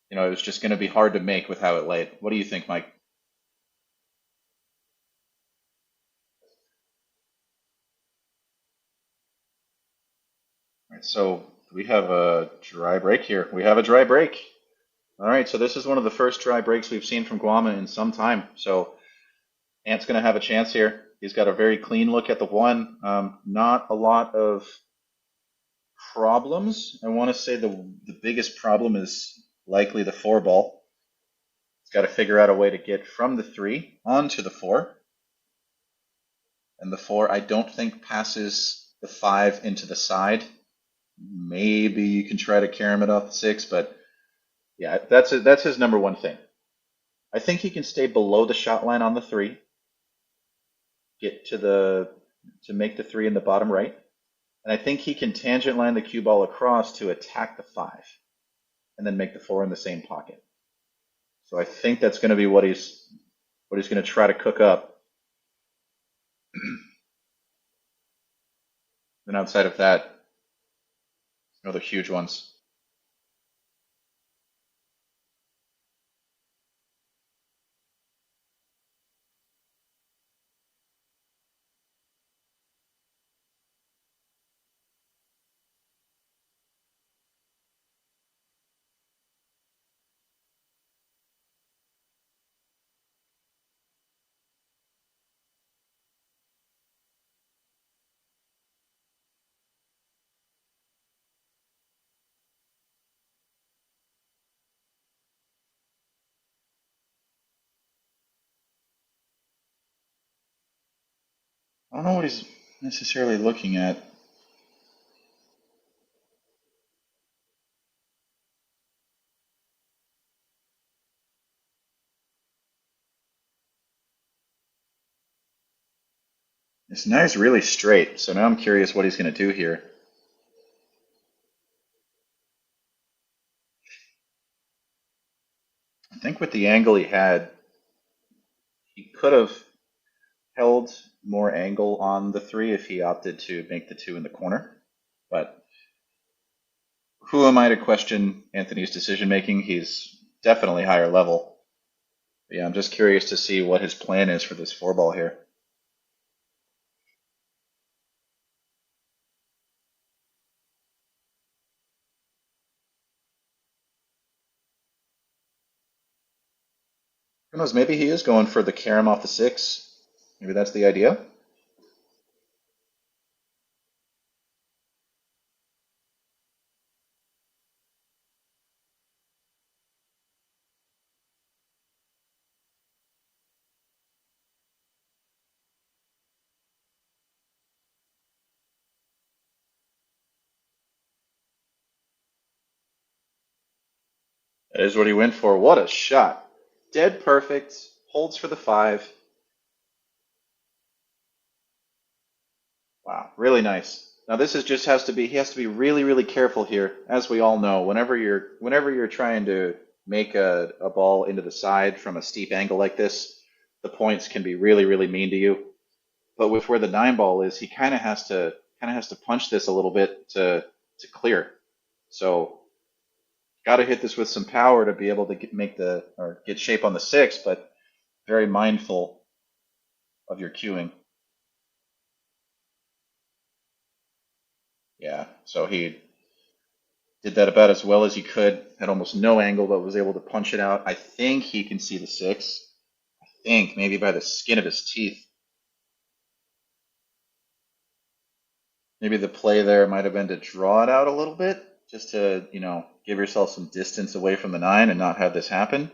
it was just going to be hard to make with how it laid? What do you think, Mike? All right, so we have a dry break here. We have a dry break. All right, so this is one of the first dry breaks we've seen from Guama in some time. So Ant's going to have a chance here. He's got a very clean look at the one. Not a lot of problems. I want to say the biggest problem is likely the 4 ball. He's got to figure out a way to get from the 3 onto the 4. And the 4, I don't think passes the 5 into the side. Maybe you can try to carom it off the 6, but yeah, that's his number one thing. I think he can stay below the shot line on the 3, get to make the 3 in the bottom right, and I think he can tangent line the cue ball across to attack the 5, and then make the 4 in the same pocket. So I think that's going to be what he's going to try to cook up. And outside of that, the huge ones. I don't know what he's necessarily looking at. This knife's really straight, so now I'm curious what he's going to do here. I think with the angle he had, he could have held more angle on the 3 if he opted to make the 2 in the corner. But who am I to question Anthony's decision making? He's definitely higher level. But yeah, I'm just curious to see what his plan is for this 4 ball here. Who knows? Maybe he is going for the carom off the 6. Maybe that's the idea. That is what he went for. What a shot! Dead perfect. Holds for the 5. Wow, really nice. Now this is just has to be he has to be really really careful here, as we all know. Whenever you're trying to make a ball into the side from a steep angle like this, the points can be really really mean to you. But with where the 9 ball is, he kind of has to punch this a little bit to clear. So got to hit this with some power to be able to get shape on the 6, but very mindful of your cueing. Yeah, so he Did that about as well as he could. Had almost no angle, but was able to punch it out. I think he can see the 6. I think maybe by the skin of his teeth. Maybe the play there might have been to draw it out a little bit, just to, give yourself some distance away from the 9 and not have this happen.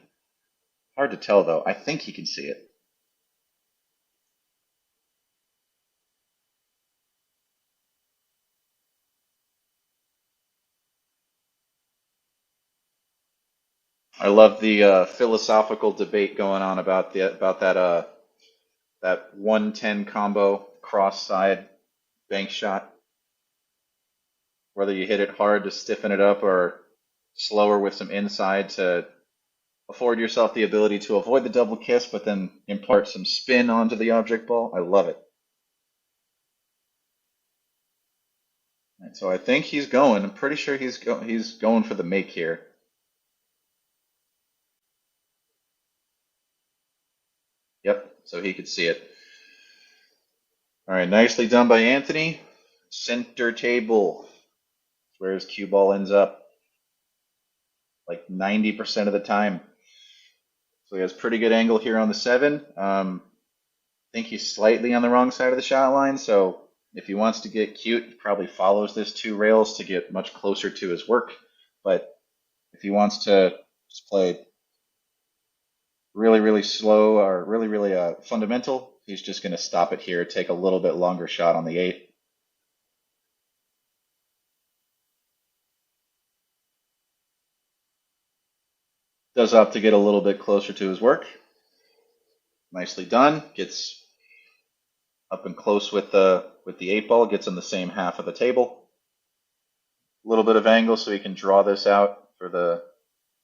Hard to tell, though. I think he can see it. I love the philosophical debate going on about that 110 combo cross side bank shot. Whether you hit it hard to stiffen it up or slower with some inside to afford yourself the ability to avoid the double kiss, but then impart some spin onto the object ball. I love it. And so I think he's going. I'm pretty sure he's going for the make here. Yep. So he could see it. All right. Nicely done by Anthony. Center table. That's where his cue ball ends up. Like 90% of the time. So he has pretty good angle here on the 7. I think he's slightly on the wrong side of the shot line, so if he wants to get cute, he probably follows this 2 rails to get much closer to his work. But if he wants to just play really, really slow or really, really fundamental, he's just going to stop it here, take a little bit longer shot on the 8. Does opt to get a little bit closer to his work. Nicely done. Gets up and close with the 8 ball, gets on the same half of the table. A little bit of angle so he can draw this out for the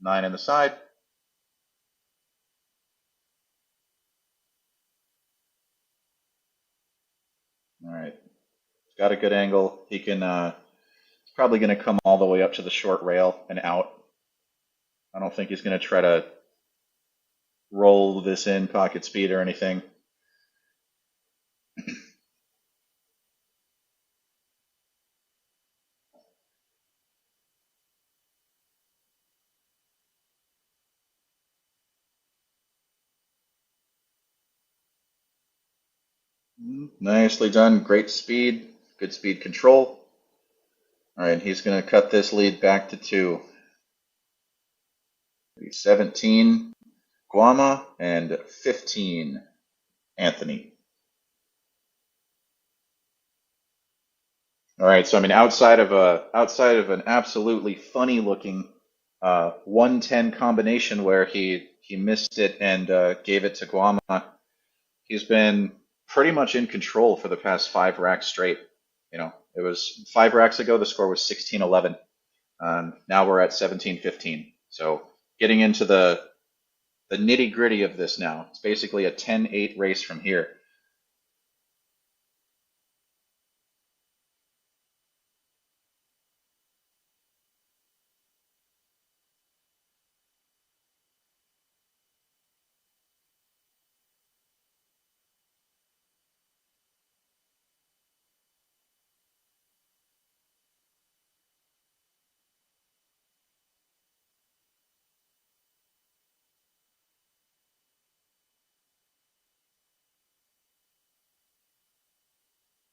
9 in the side. All right, he's got a good angle. He can. He's probably going to come all the way up to the short rail and out. I don't think he's going to try to roll this in pocket speed or anything. Nicely done. Great speed. Good speed control. All right, he's going to cut this lead back to 2. 17, Guama, and 15, Anthony. All right, so I mean, outside of an absolutely funny looking 110 combination where he missed it and gave it to Guama, he's been pretty much in control for the past 5 racks straight. It was 5 racks ago, the score was 16-11. Now we're at 17-15. So getting into the nitty gritty of this now. It's basically a 10-8 race from here.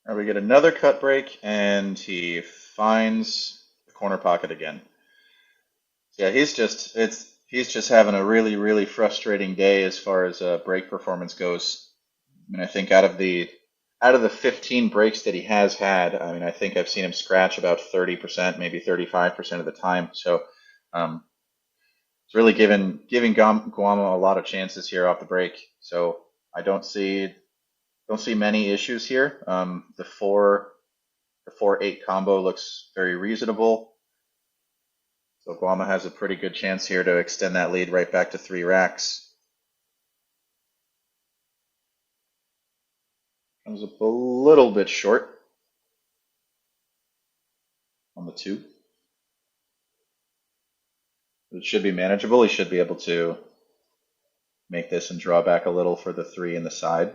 Now we get another cut break, and he finds the corner pocket again. Yeah, he's just having a really, really frustrating day as far as break performance goes. I mean, I think out of the 15 breaks that he has had, I mean, I think I've seen him scratch about 30%, maybe 35% of the time. So it's really giving Guama a lot of chances here off the break. So I don't see many issues here. The 4-8 combo looks very reasonable. So Guama has a pretty good chance here to extend that lead right back to 3 racks. Comes up a little bit short on the 2. It should be manageable. He should be able to make this and draw back a little for the 3 in the side.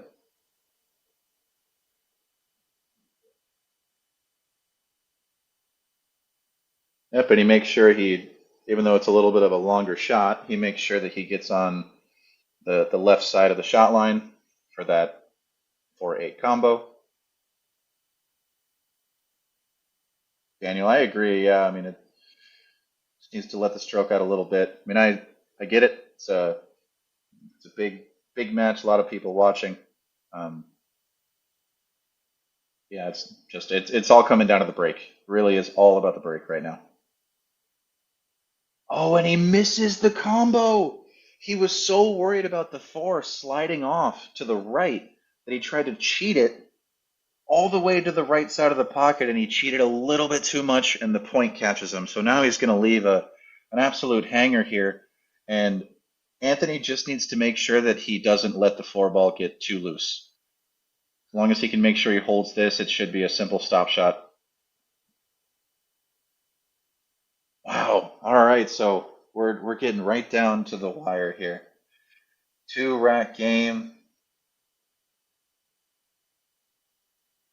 Yep, and he makes sure even though it's a little bit of a longer shot, he makes sure that he gets on the left side of the shot line for that 4-8 combo. Daniel, I agree. Yeah, I mean, it just needs to let the stroke out a little bit. I mean, I get it. It's a big match. A lot of people watching. Um, yeah, it's all coming down to the break. It really is all about the break right now. Oh, and he misses the combo. He was so worried about the 4 sliding off to the right that he tried to cheat it all the way to the right side of the pocket, and he cheated a little bit too much, and the point catches him. So now he's going to leave an absolute hanger here, and Anthony just needs to make sure that he doesn't let the 4 ball get too loose. As long as he can make sure he holds this, it should be a simple stop shot. Wow. All right, so we're getting right down to the wire here. 2-rack game.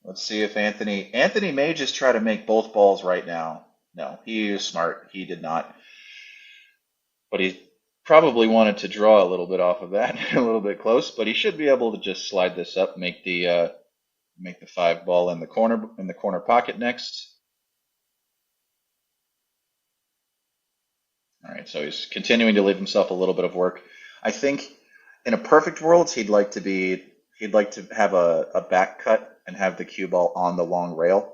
Let's see if Anthony may just try to make both balls right now. No, he is smart. He did not. But he probably wanted to draw a little bit off of that, a little bit close, but he should be able to just slide this up, make the 5 ball in the corner pocket next. All right, so he's continuing to leave himself a little bit of work. I think in a perfect world, he'd like to have a back cut and have the cue ball on the long rail.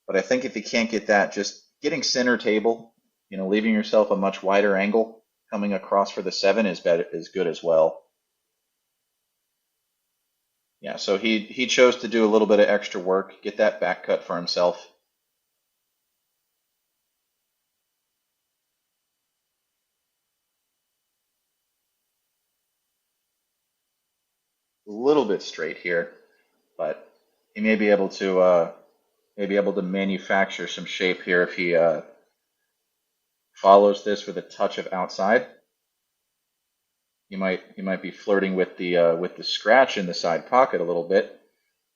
But I think if he can't get that, just getting center table, leaving yourself a much wider angle coming across for the 7 is good as well. Yeah, so he chose to do a little bit of extra work, get that back cut for himself. A little bit straight here, but he may be able to manufacture some shape here if he follows this with a touch of outside. He might be flirting with the scratch in the side pocket a little bit.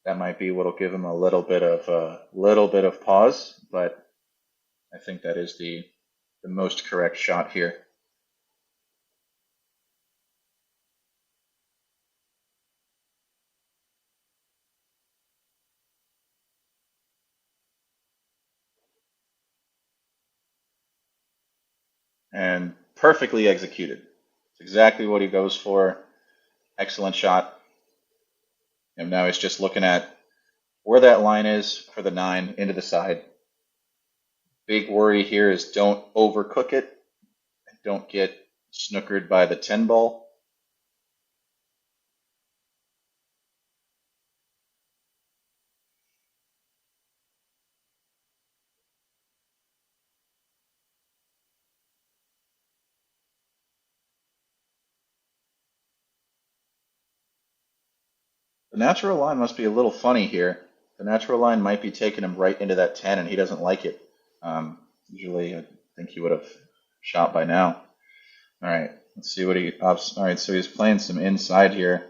That might be what'll give him a little bit of pause, but I think that is the most correct shot here. And perfectly executed. It's exactly what he goes for. Excellent shot. And now he's just looking at where that line is for the 9 into the side. Big worry here is don't overcook it. Don't get snookered by the 10 ball. The natural line must be a little funny here. The natural line might be taking him right into that 10, and he doesn't like it. Usually, I think he would have shot by now. All right, let's see what he opts. All right, so he's playing some inside here.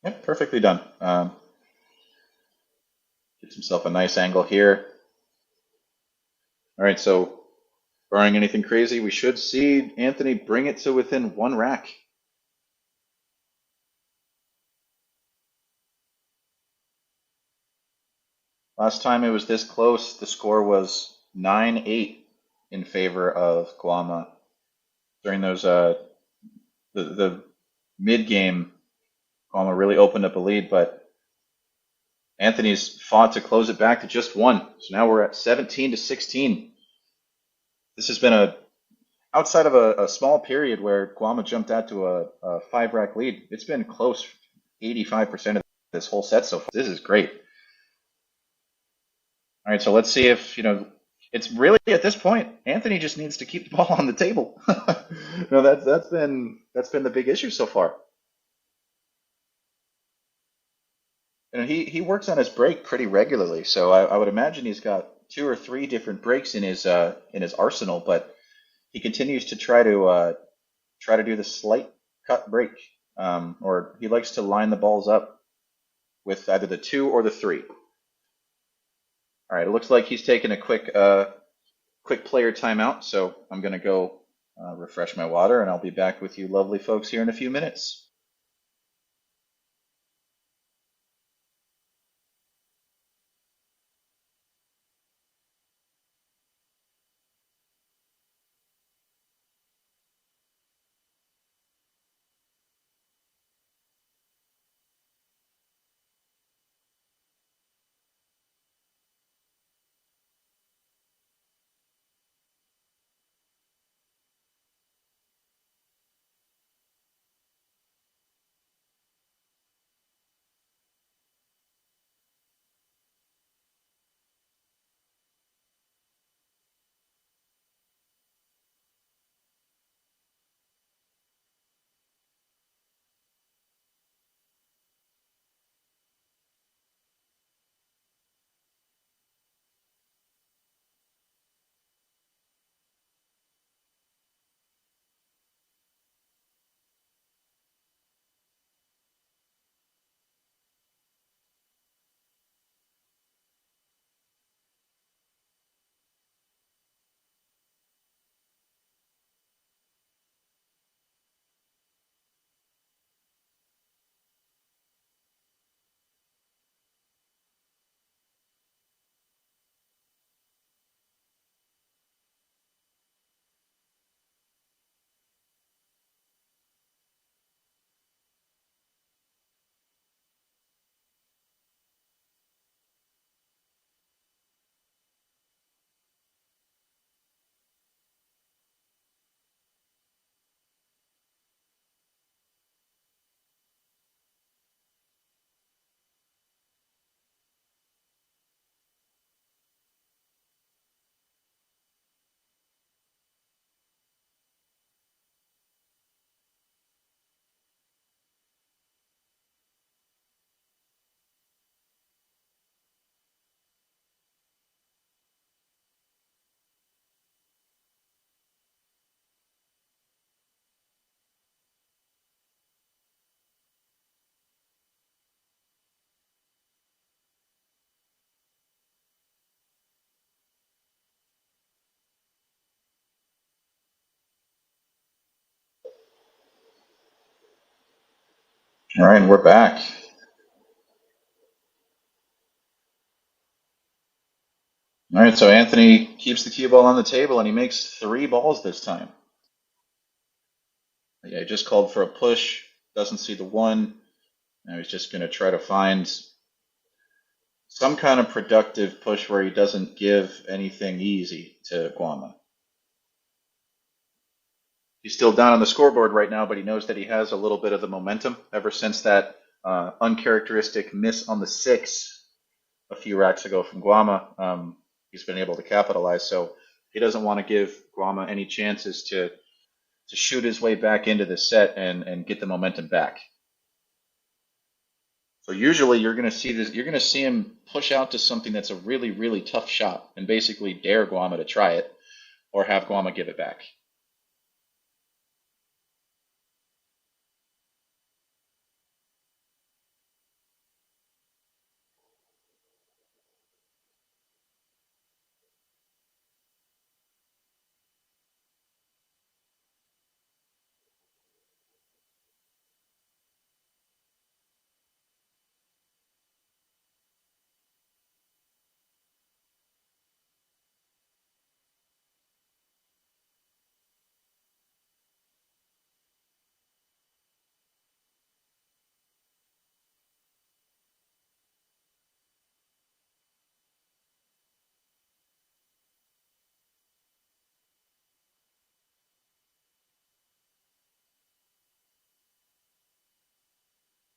Yep, perfectly done. Gets himself a nice angle here. All right, so barring anything crazy, we should see Anthony bring it to within 1 rack. Last time it was this close, the score was 9-8 in favor of Guama. During those the mid game, Guama really opened up a lead, but Anthony's fought to close it back to just 1. So now we're at 17-16. This has been outside of a small period where Guama jumped out to a 5-rack lead. It's been close 85% of this whole set so far. This is great. All right, so let's see if, it's really at this point, Anthony just needs to keep the ball on the table. No, that's been the big issue so far. He works on his break pretty regularly, so I would imagine he's got 2 or 3 different breaks in his arsenal, but he continues to try to do the slight cut break, or he likes to line the balls up. with either the 2 or the 3. All right, it looks like he's taking a quick player timeout, so I'm going to go refresh my water, and I'll be back with you lovely folks here in a few minutes. All right, and we're back. All right, so Anthony keeps the cue ball on the table, and he makes 3 balls this time. Yeah, he just called for a push, doesn't see the 1. Now he's just going to try to find some kind of productive push where he doesn't give anything easy to Guama. He's still down on the scoreboard right now, but he knows that he has a little bit of the momentum ever since that uncharacteristic miss on the 6 a few racks ago from Guama. He's been able to capitalize, so he doesn't want to give Guama any chances to shoot his way back into the set and get the momentum back. So usually you're going to see this. You're going to see him push out to something that's a really, really tough shot and basically dare Guama to try it, or have Guama give it back.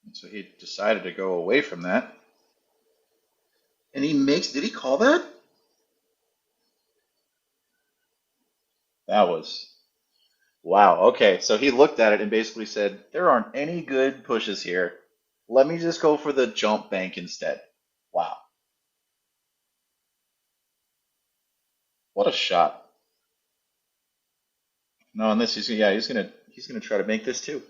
And so he decided to go away from that, and he makes. Did he call that? That was wow. Okay, so he looked at it and basically said, "There aren't any good pushes here. Let me just go for the jump bank instead." Wow, what a shot! No, and this is yeah, he's gonna try to make this too.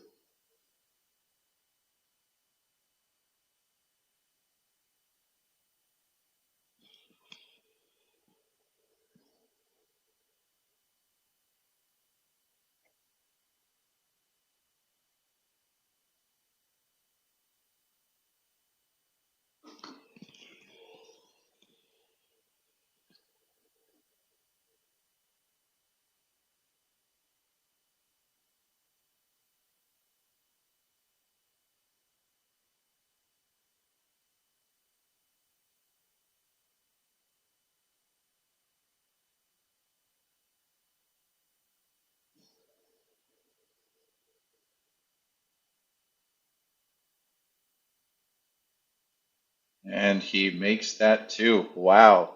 And he makes that too. Wow.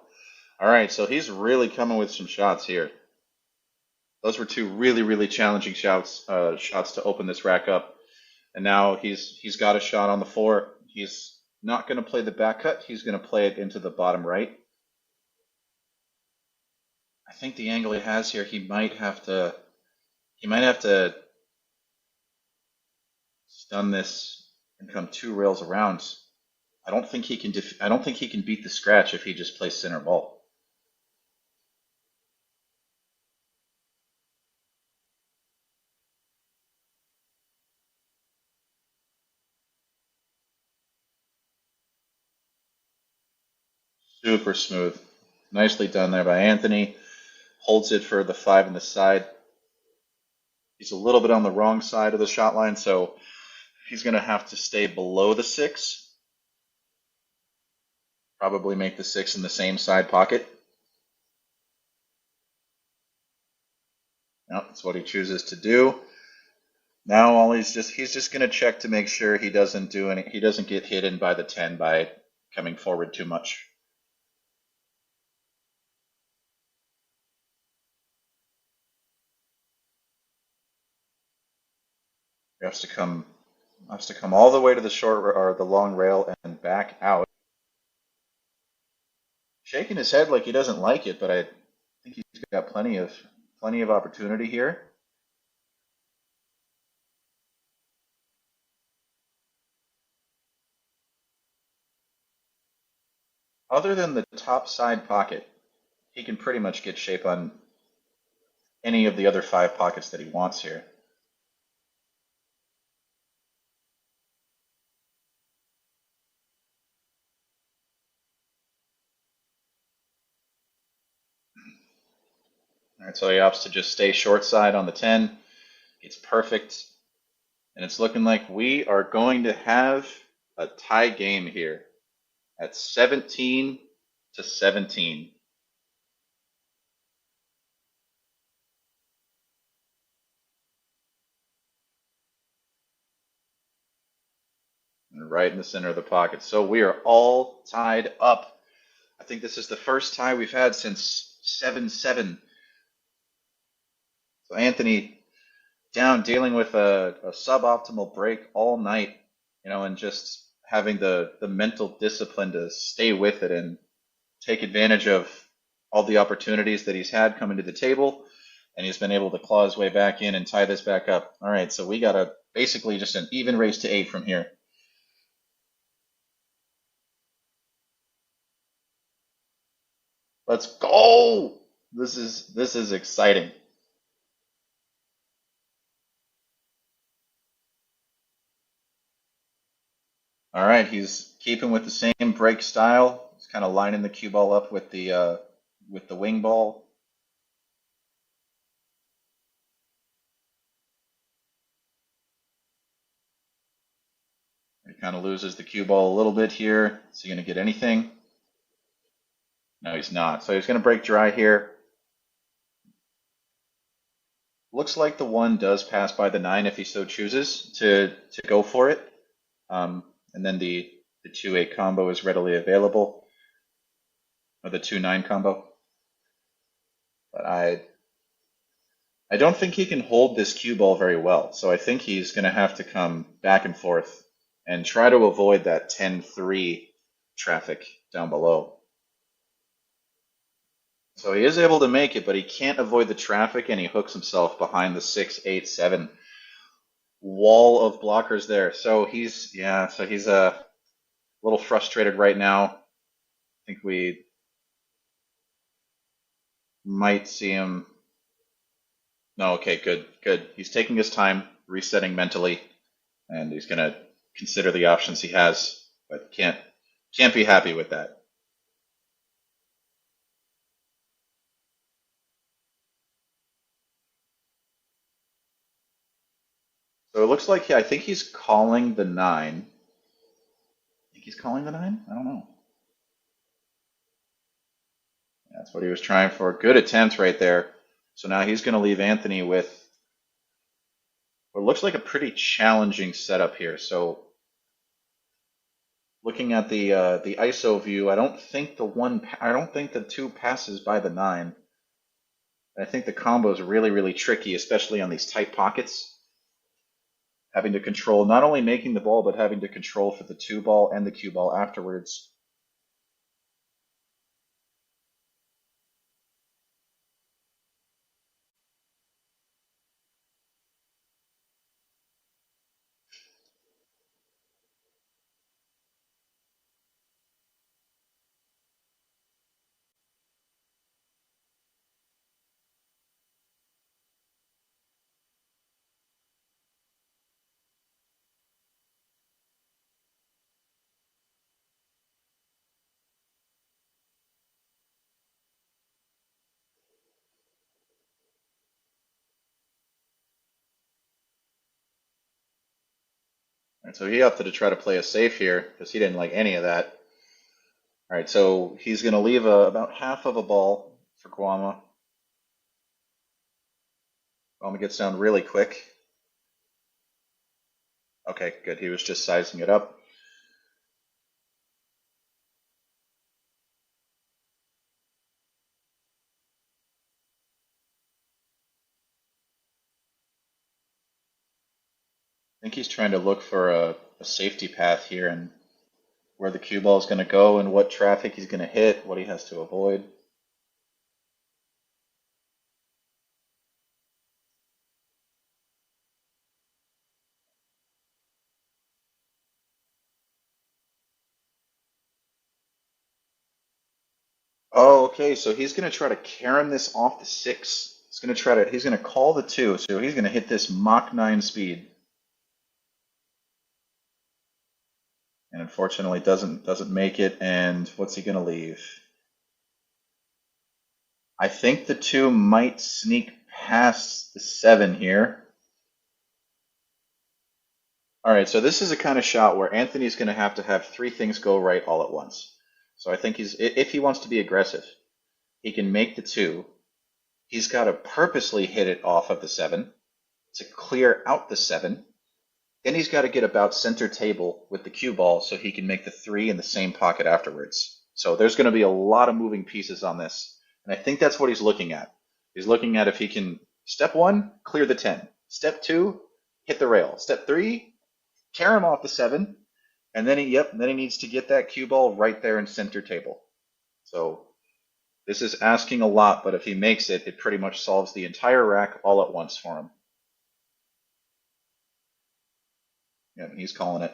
All right, so he's really coming with some shots here. Those were two really, really challenging shots to open this rack up. And now he's got a shot on the floor. He's not going to play the back cut. He's going to play it into the bottom right. I think the angle he has here, he might have to stun this and come 2 rails around. I don't think he can beat the scratch if he just plays center ball. Super smooth. Nicely done there by Anthony. Holds it for the 5 in the side. He's a little bit on the wrong side of the shot line, so he's going to have to stay below the 6. Probably make the 6 in the same side pocket. No, that's what he chooses to do. Now he's just going to check to make sure he doesn't get hidden by the 10 by coming forward too much. He has to come all the way to the short or the long rail and back out. Shaking his head like he doesn't like it, but I think he's got plenty of opportunity here. Other than the top side pocket, he can pretty much get shape on any of the other 5 pockets that he wants here. All right, so he opts to just stay short side on the 10. It's perfect. And it's looking like we are going to have a tie game here at 17-17. And right in the center of the pocket. So we are all tied up. I think this is the first tie we've had since 7-7. So Anthony down dealing with a suboptimal break all night, and just having the mental discipline to stay with it and take advantage of all the opportunities that he's had coming to the table, and he's been able to claw his way back in and tie this back up. All right, so we got basically just an even race to 8 from here. Let's go! This is exciting. All right, he's keeping with the same break style. He's kind of lining the cue ball up with the wing ball. He kind of loses the cue ball a little bit here. Is he going to get anything? No, he's not. So he's going to break dry here. Looks like the 1 does pass by the 9 if he so chooses to go for it. And then the 2-8 combo is readily available, or the 2-9 combo. But I don't think he can hold this cue ball very well. So I think he's going to have to come back and forth and try to avoid that 10-3 traffic down below. So he is able to make it, but he can't avoid the traffic, and he hooks himself behind the 6-8-7 wall of blockers there. So he's a little frustrated right now. I think we might see him. No, okay, good. He's taking his time, resetting mentally, and he's gonna consider the options he has, but can't be happy with that. So it looks like I think he's calling the 9. I think he's calling the 9? I don't know. That's what he was trying for. Good attempt right there. So now he's going to leave Anthony with what looks like a pretty challenging setup here. So Looking at the ISO view, I don't think the two passes by the 9. I think the combo is really, really tricky, especially on these tight pockets. Having to control, not only making the ball, but having to control for the 2 ball and the cue ball afterwards. And so he opted to try to play a safe here because he didn't like any of that. All right, so he's going to leave about half of a ball for Guama. Guama gets down really quick. Okay, good. He was just sizing it up. I think he's trying to look for a safety path here and where the cue ball is going to go and what traffic he's going to hit, what he has to avoid. Oh, okay. So he's going to try to carom this off the 6. He's going to call the 2. So he's going to hit this Mach 9 speed. And unfortunately doesn't make it. And what's he going to leave? I think the 2 might sneak past the 7 here. All right, so this is a kind of shot where Anthony's going to have 3 things go right all at once. So I think if he wants to be aggressive, he can make the 2. He's got to purposely hit it off of the 7 to clear out the 7. Then he's got to get about center table with the cue ball so he can make the 3 in the same pocket afterwards. So there's going to be a lot of moving pieces on this. And I think that's what he's looking at. He's looking at if he can, step 1, clear the 10. Step 2, hit the rail. Step 3, tear him off the 7. And then he needs to get that cue ball right there in center table. So this is asking a lot, but if he makes it, it pretty much solves the entire rack all at once for him. Yeah, he's calling it.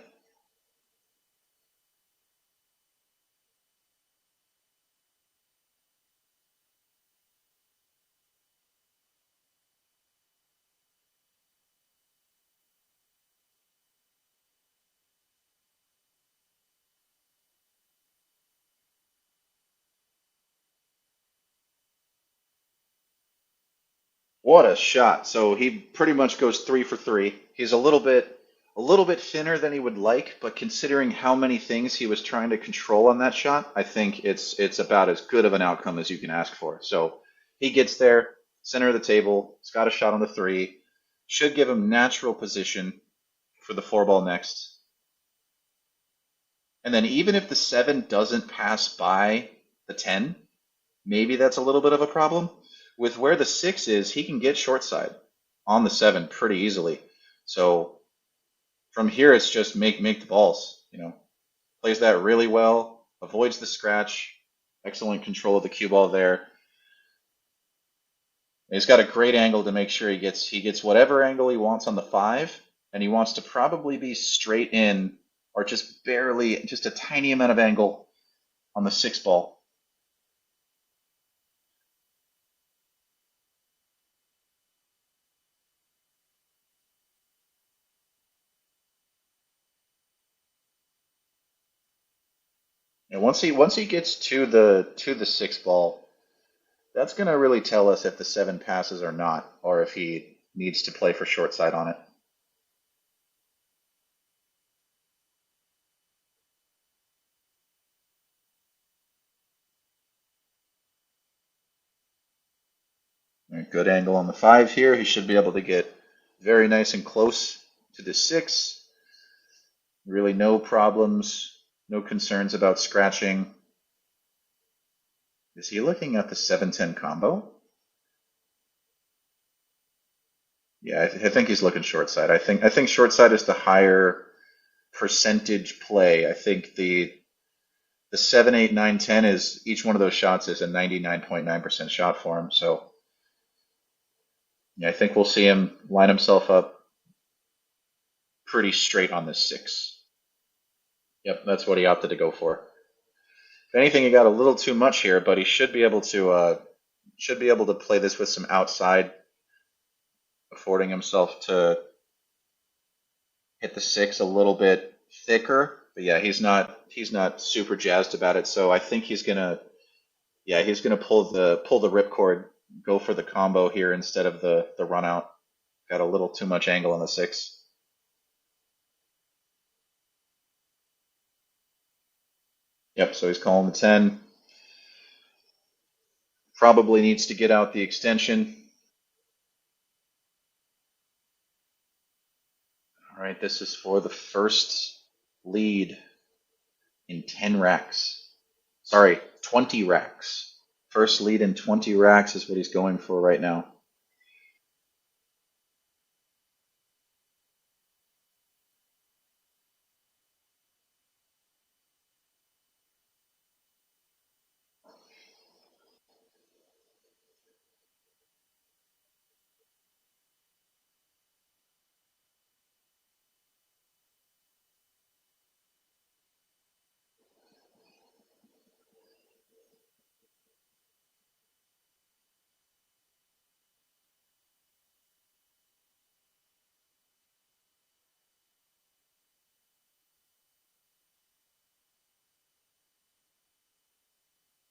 What a shot! So he pretty much goes 3 for 3. He's a little bit thinner than he would like, but considering how many things he was trying to control on that shot, I think it's about as good of an outcome as you can ask for. So he gets there, center of the table. He's got a shot on the 3. Should give him natural position for the 4 ball next. And then even if the 7 doesn't pass by the 10, maybe that's a little bit of a problem. With where the 6 is, he can get short side on the 7 pretty easily. So from here, it's just make the balls. Plays that really well, avoids the scratch, excellent control of the cue ball there. And he's got a great angle to make sure he gets whatever angle he wants on the 5, and he wants to probably be straight in or just barely, just a tiny amount of angle on the 6 ball. And once he gets to the 6 ball, that's going to really tell us if the 7 passes or not, or if he needs to play for short side on it. Good angle on the 5 here. He should be able to get very nice and close to the 6. Really no problems No concerns about scratching. Is he looking at the 7-10 combo? Yeah, I think he's looking short side. I think short side is the higher percentage play. I think the 7, 8, 9, 10 is each one of those shots is a 99.9% shot for him. So yeah, I think we'll see him line himself up pretty straight on this 6. Yep, that's what he opted to go for. If anything, he got a little too much here, but he should be able to play this with some outside, affording himself to hit the 6 a little bit thicker. But yeah, he's not super jazzed about it. So I think he's gonna pull the ripcord, go for the combo here instead of the run out. Got a little too much angle on the 6. Yep, so he's calling the 10. Probably needs to get out the extension. All right, this is for the first lead in 10 racks. Sorry, 20 racks. First lead in 20 racks is what he's going for right now.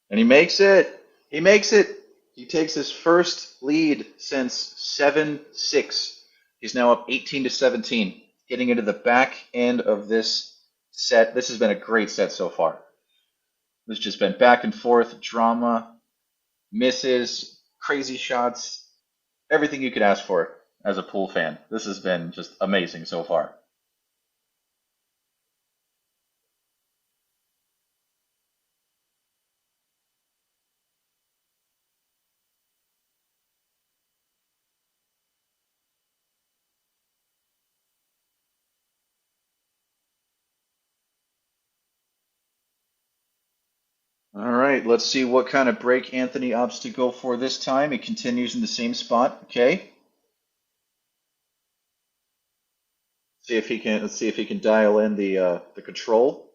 And he makes it. He makes it. He takes his first lead since 7-6. He's now up 18-17, getting into the back end of this set. This has been a great set so far. There's just been back and forth, drama, misses, crazy shots, everything you could ask for as a pool fan. This has been just amazing so far. All right, let's see what kind of break Anthony opts to go for this time. He continues in the same spot. Okay. Let's see if he can dial in the control.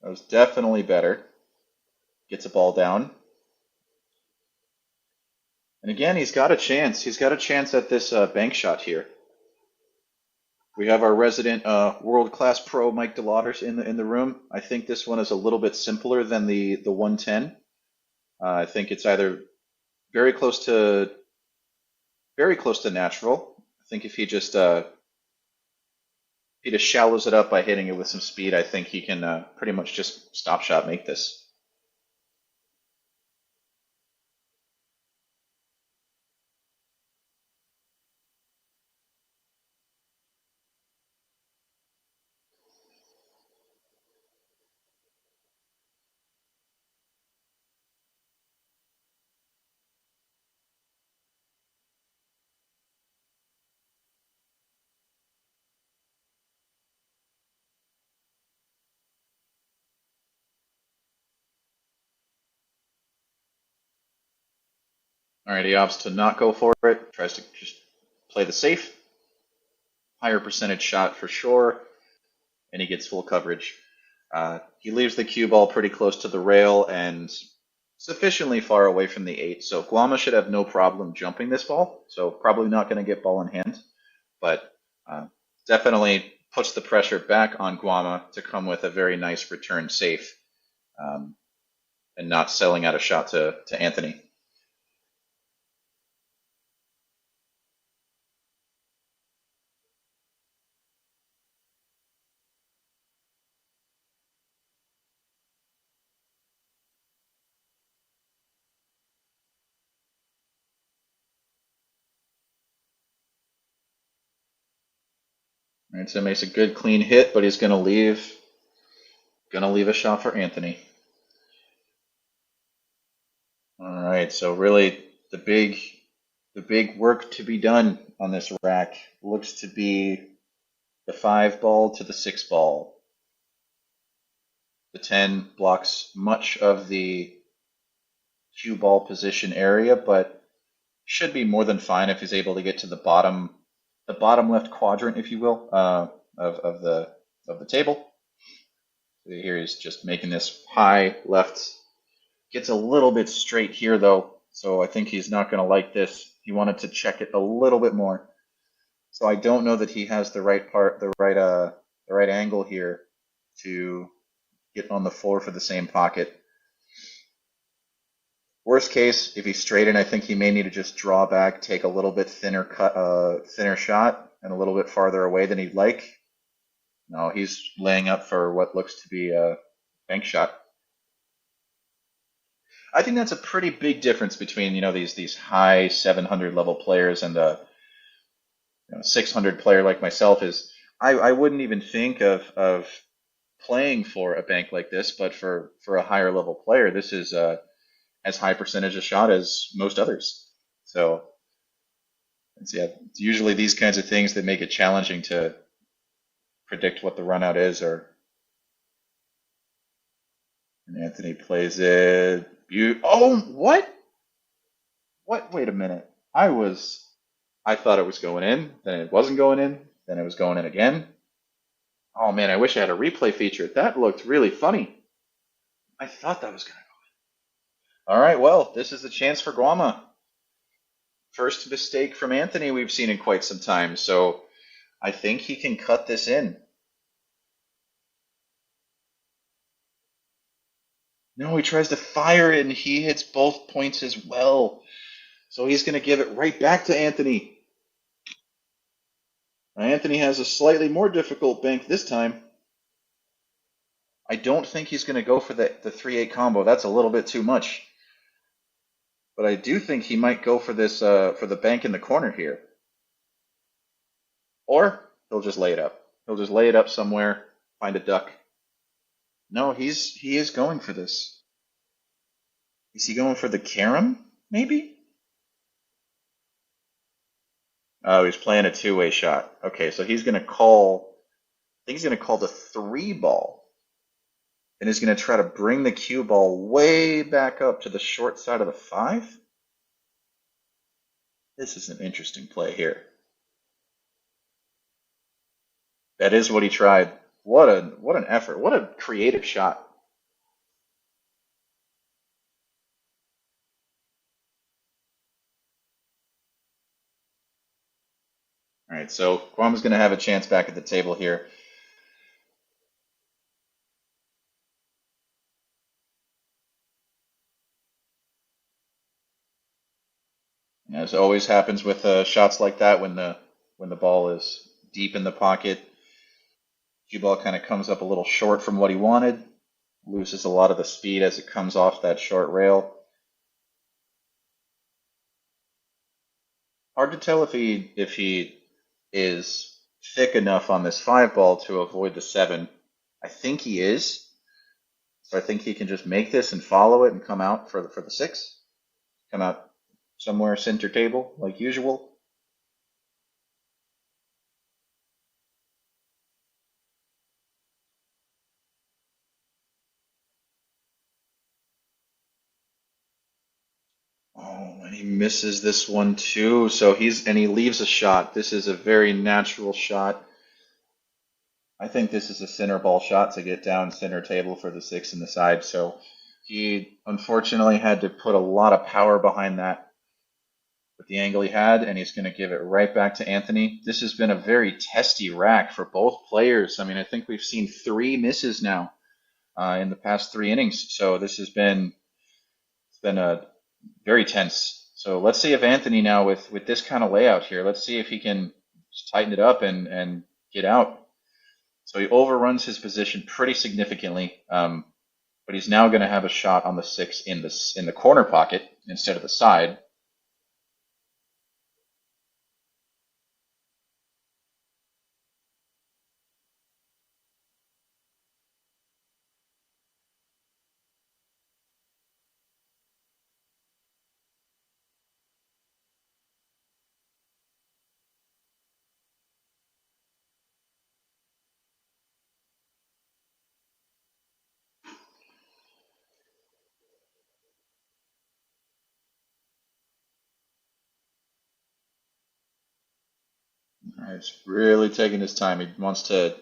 That was definitely better. Gets a ball down. And again, he's got a chance. He's got a chance at this bank shot here. We have our resident world-class pro Mike DeLauders in the room. I think this one is a little bit simpler than the 110. I think it's either very close to natural. I think if he just shallows it up by hitting it with some speed, I think he can pretty much just stop shot make this. All right, he opts to not go for it. Tries to just play the safe, higher percentage shot for sure, and he gets full coverage. He leaves the cue ball pretty close to the rail and sufficiently far away from the 8. So Guama should have no problem jumping this ball. So probably not going to get ball in hand, but definitely puts the pressure back on Guama to come with a very nice return safe, um, and not selling out a shot to Anthony. All right, so it makes a good clean hit, but he's gonna leave a shot for Anthony. All right, so really the big work to be done on this rack looks to be the 5 ball to the 6 ball. The 10 blocks much of the cue ball position area, but should be more than fine if he's able to get to the bottom left quadrant, if you will, of the table. So here he's just making this high left. Gets a little bit straight here though, so I think he's not going to like this. He wanted to check it a little bit more. So I don't know that he has the right angle here to get on the floor for the same pocket. Worst case, if he's straight in, I think he may need to just draw back, take a little bit thinner shot, and a little bit farther away than he'd like. No, he's laying up for what looks to be a bank shot. I think that's a pretty big difference between these high 700 level players and a 600 player like myself. Is I wouldn't even think of playing for a bank like this, but for a higher level player, this is as high percentage a shot as most others. So yeah, it's usually these kinds of things that make it challenging to predict what the run out is. And Anthony plays it. Oh, what? What? Wait a minute. I thought it was going in, then it wasn't going in, then it was going in again. Oh man, I wish I had a replay feature. That looked really funny. I thought that was going to go in. All right, well, this is a chance for Guama. First mistake from Anthony we've seen in quite some time, so I think he can cut this in. No, he tries to fire it and he hits both points as well. So he's going to give it right back to Anthony. Anthony has a slightly more difficult bank this time. I don't think he's going to go for the 3-8 combo. That's a little bit too much. But I do think he might go for this for the bank in the corner here. Or he'll just lay it up. He'll just lay it up somewhere, find a duck. No, he is going for this. Is he going for the carom, maybe? Oh, he's playing a two-way shot. Okay, so he's going to call, I think he's going to call the 3 ball. And he's going to try to bring the cue ball way back up to the short side of the 5. This is an interesting play here. That is what he tried. What an effort. What a creative shot. All right, so Guama's going to have a chance back at the table here. As always happens with shots like that, when the ball is deep in the pocket, cue ball kind of comes up a little short from what he wanted, loses a lot of the speed as it comes off that short rail. Hard to tell if he is thick enough on this 5 ball to avoid the 7. I think he is. So I think he can just make this and follow it and come out for the 6. Come out somewhere center table like usual. Oh, and he misses this one too. So he leaves a shot. This is a very natural shot. I think this is a center ball shot to get down center table for the 6 in the side. So he unfortunately had to put a lot of power behind that with the angle he had, and he's going to give it right back to Anthony. This has been a very testy rack for both players. I mean, I think we've seen 3 misses now in the past 3 innings. So this has been a very tense. So let's see if Anthony now with this kind of layout here, let's see if he can just tighten it up and get out. So he overruns his position pretty significantly, but he's now going to have a shot on the 6 in the corner pocket instead of the side. He's really taking his time. He wants to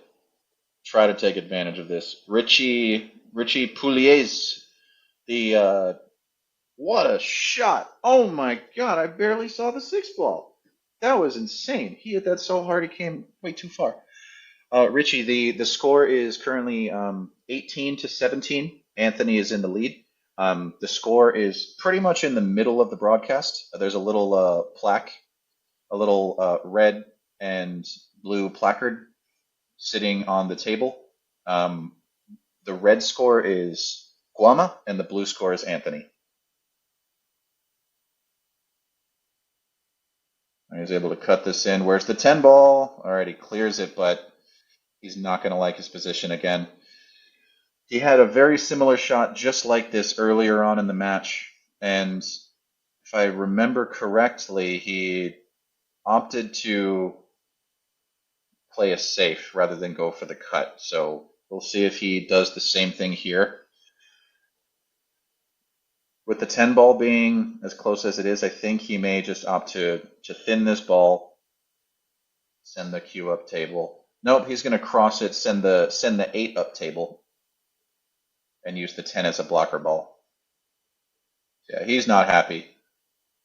try to take advantage of this. Richie Poulies, the what a shot! Oh my God, I barely saw the six ball. That was insane. He hit that so hard he came way too far. Richie, the score is currently 18-17. Anthony is in the lead. The score is pretty much in the middle of the broadcast. There's a little plaque, a little red and blue placard sitting on the table. Um, the red score is Guama, and the blue score is Anthony. He's able to cut this in. Where's the 10 ball? All right, he clears it, but he's not going to like his position again. He had a very similar shot just like this earlier on in the match, and if I remember correctly, he opted to play a safe rather than go for the cut. So we'll see if he does the same thing here. With the 10 ball being as close as it is, I think he may just opt to thin this ball, send the cue up table. Nope, he's going to cross it, send the 8 up table, and use the 10 as a blocker ball. Yeah, he's not happy,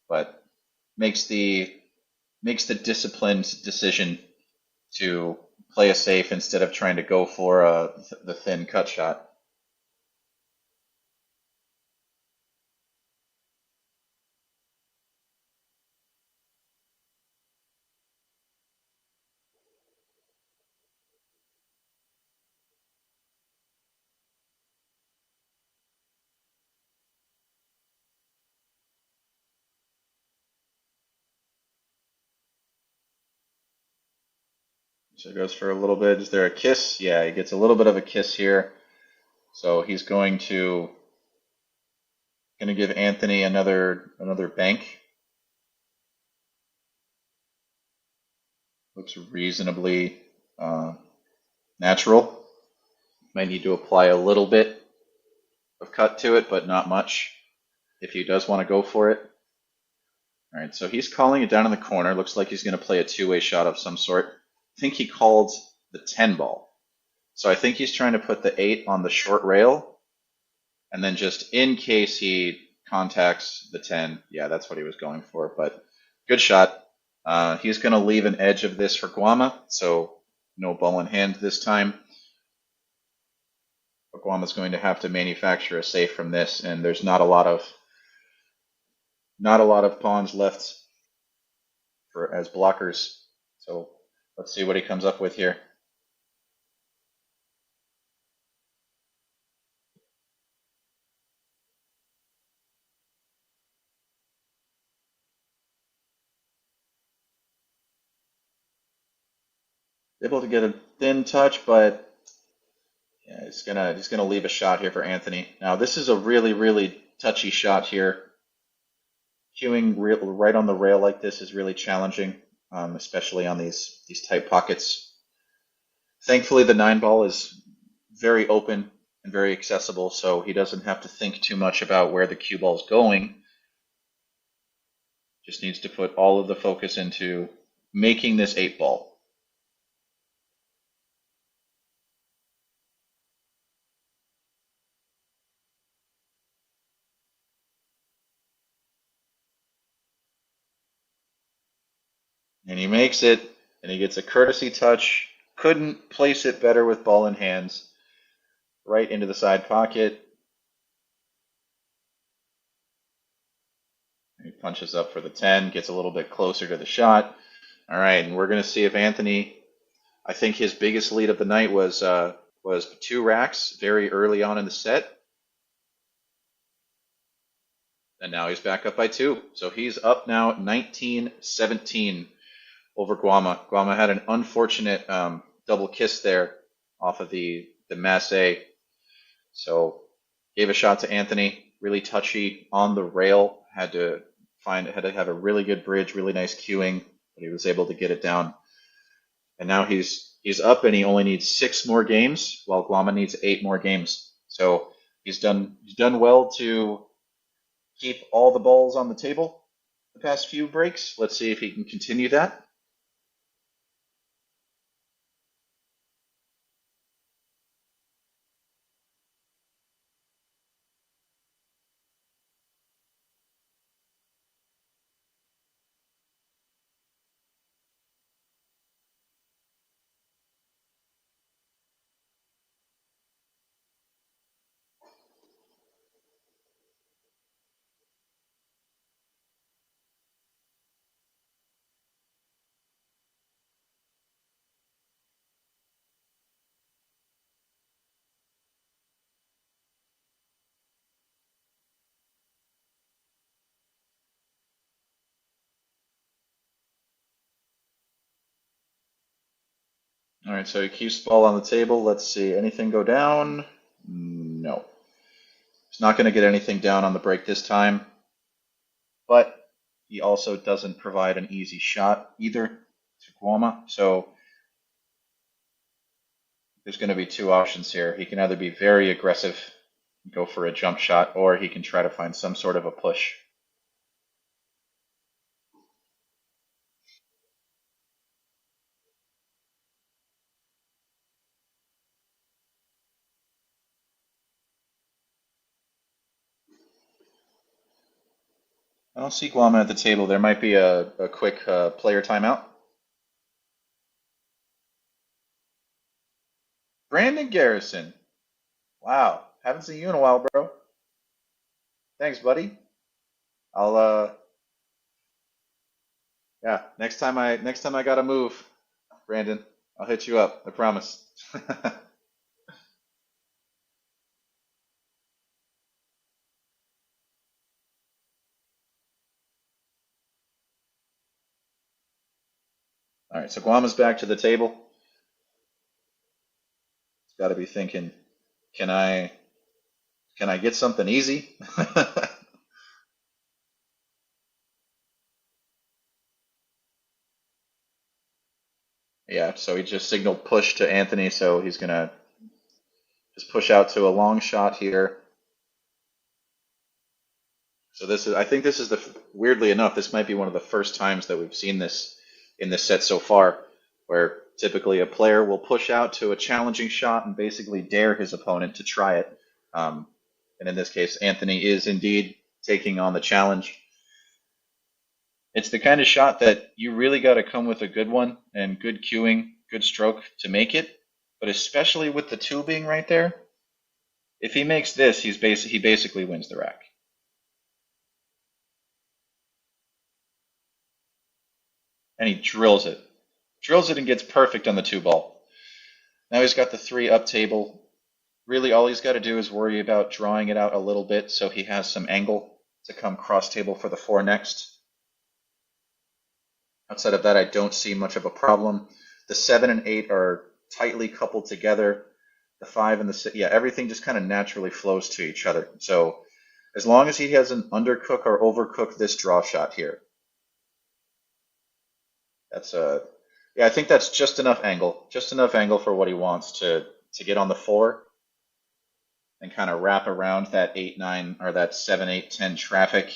but makes the disciplined decision to play a safe instead of trying to go for the thin cut shot. So he goes for a little bit. Is there a kiss? Yeah, he gets a little bit of a kiss here. So he's going to give Anthony another bank. Looks reasonably natural. Might need to apply a little bit of cut to it, but not much if he does want to go for it. All right, so he's calling it down in the corner. Looks like he's going to play a two-way shot of some sort. I think he called the 10 ball. So I think he's trying to put the 8 on the short rail, and then just in case he contacts the 10, yeah, that's what he was going for, but good shot. He's going to leave an edge of this for Guama, so no ball in hand this time. But Guama's going to have to manufacture a safe from this, and there's not a lot of pawns left for as blockers. So let's see what he comes up with here. Able to get a thin touch, but yeah, he's gonna leave a shot here for Anthony. Now this is a really touchy shot here. Cueing right on the rail like this is really challenging, especially on these tight pockets. Thankfully, the 9 ball is very open and very accessible, so he doesn't have to think too much about where the cue ball is going. Just needs to put all of the focus into making this 8 ball. And he makes it, and he gets a courtesy touch. Couldn't place it better with ball in hands. Right into the side pocket. He punches up for the 10, gets a little bit closer to the shot. All right, and we're going to see if Anthony, I think his biggest lead of the night was 2 racks very early on in the set. And now he's back up by 2. So he's up now 19-17 over Guama. Guama had an unfortunate double kiss there off of the Masse. So gave a shot to Anthony, really touchy on the rail. Had to have a really good bridge, really nice cueing, but he was able to get it down. And now he's up, and he only needs 6 more games, while Guama needs 8 more games. So he's done well to keep all the balls on the table the past few breaks. Let's see if he can continue that. All right, so he keeps the ball on the table. Let's see. Anything go down? No. He's not going to get anything down on the break this time, but he also doesn't provide an easy shot either to Guama. So there's going to be two options here. He can either be very aggressive, go for a jump shot, or he can try to find some sort of a push. I don't see Guama at the table. There might be a quick player timeout. Brandon Garrison. Wow. Haven't seen you in a while, bro. Thanks, buddy. I'll yeah, next time I gotta move, Brandon, I'll hit you up. I promise. All right, so Guama's back to the table. He's got to be thinking, can I get something easy? Yeah, so he just signaled push to Anthony, so he's gonna just push out to a long shot here. So I think this is weirdly enough, this might be one of the first times that we've seen this in this set so far, where typically a player will push out to a challenging shot and basically dare his opponent to try it. And in this case, Anthony is indeed taking on the challenge. It's the kind of shot that you really got to come with a good one and good cueing, good stroke to make it. But especially with the two being right there, if he makes this, he basically wins the rack. And he drills it. Drills it and gets perfect on the two ball. Now he's got the three up table. Really, all he's got to do is worry about drawing it out a little bit so he has some angle to come cross table for the four next. Outside of that, I don't see much of a problem. The 7 and 8 are tightly coupled together. The 5 and the 6, yeah, everything just kind of naturally flows to each other. So as long as he hasn't undercook or overcooked this draw shot here, that's yeah, I think that's just enough angle for what he wants to get on the 4 and kind of wrap around that 8 9 or that 7 8 10 traffic,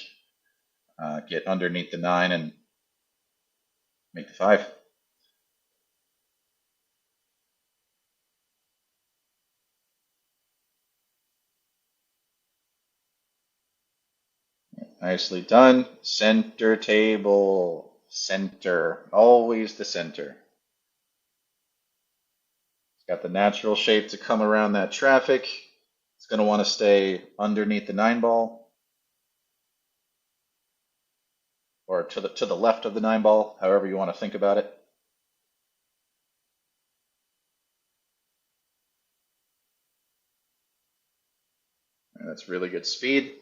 get underneath the 9 and make the 5. Nicely done. Center table. Center. Always the center. It's got the natural shape to come around that traffic. It's going to want to stay underneath the 9 ball. Or to the left of the 9 ball, however you want to think about it. And that's really good speed.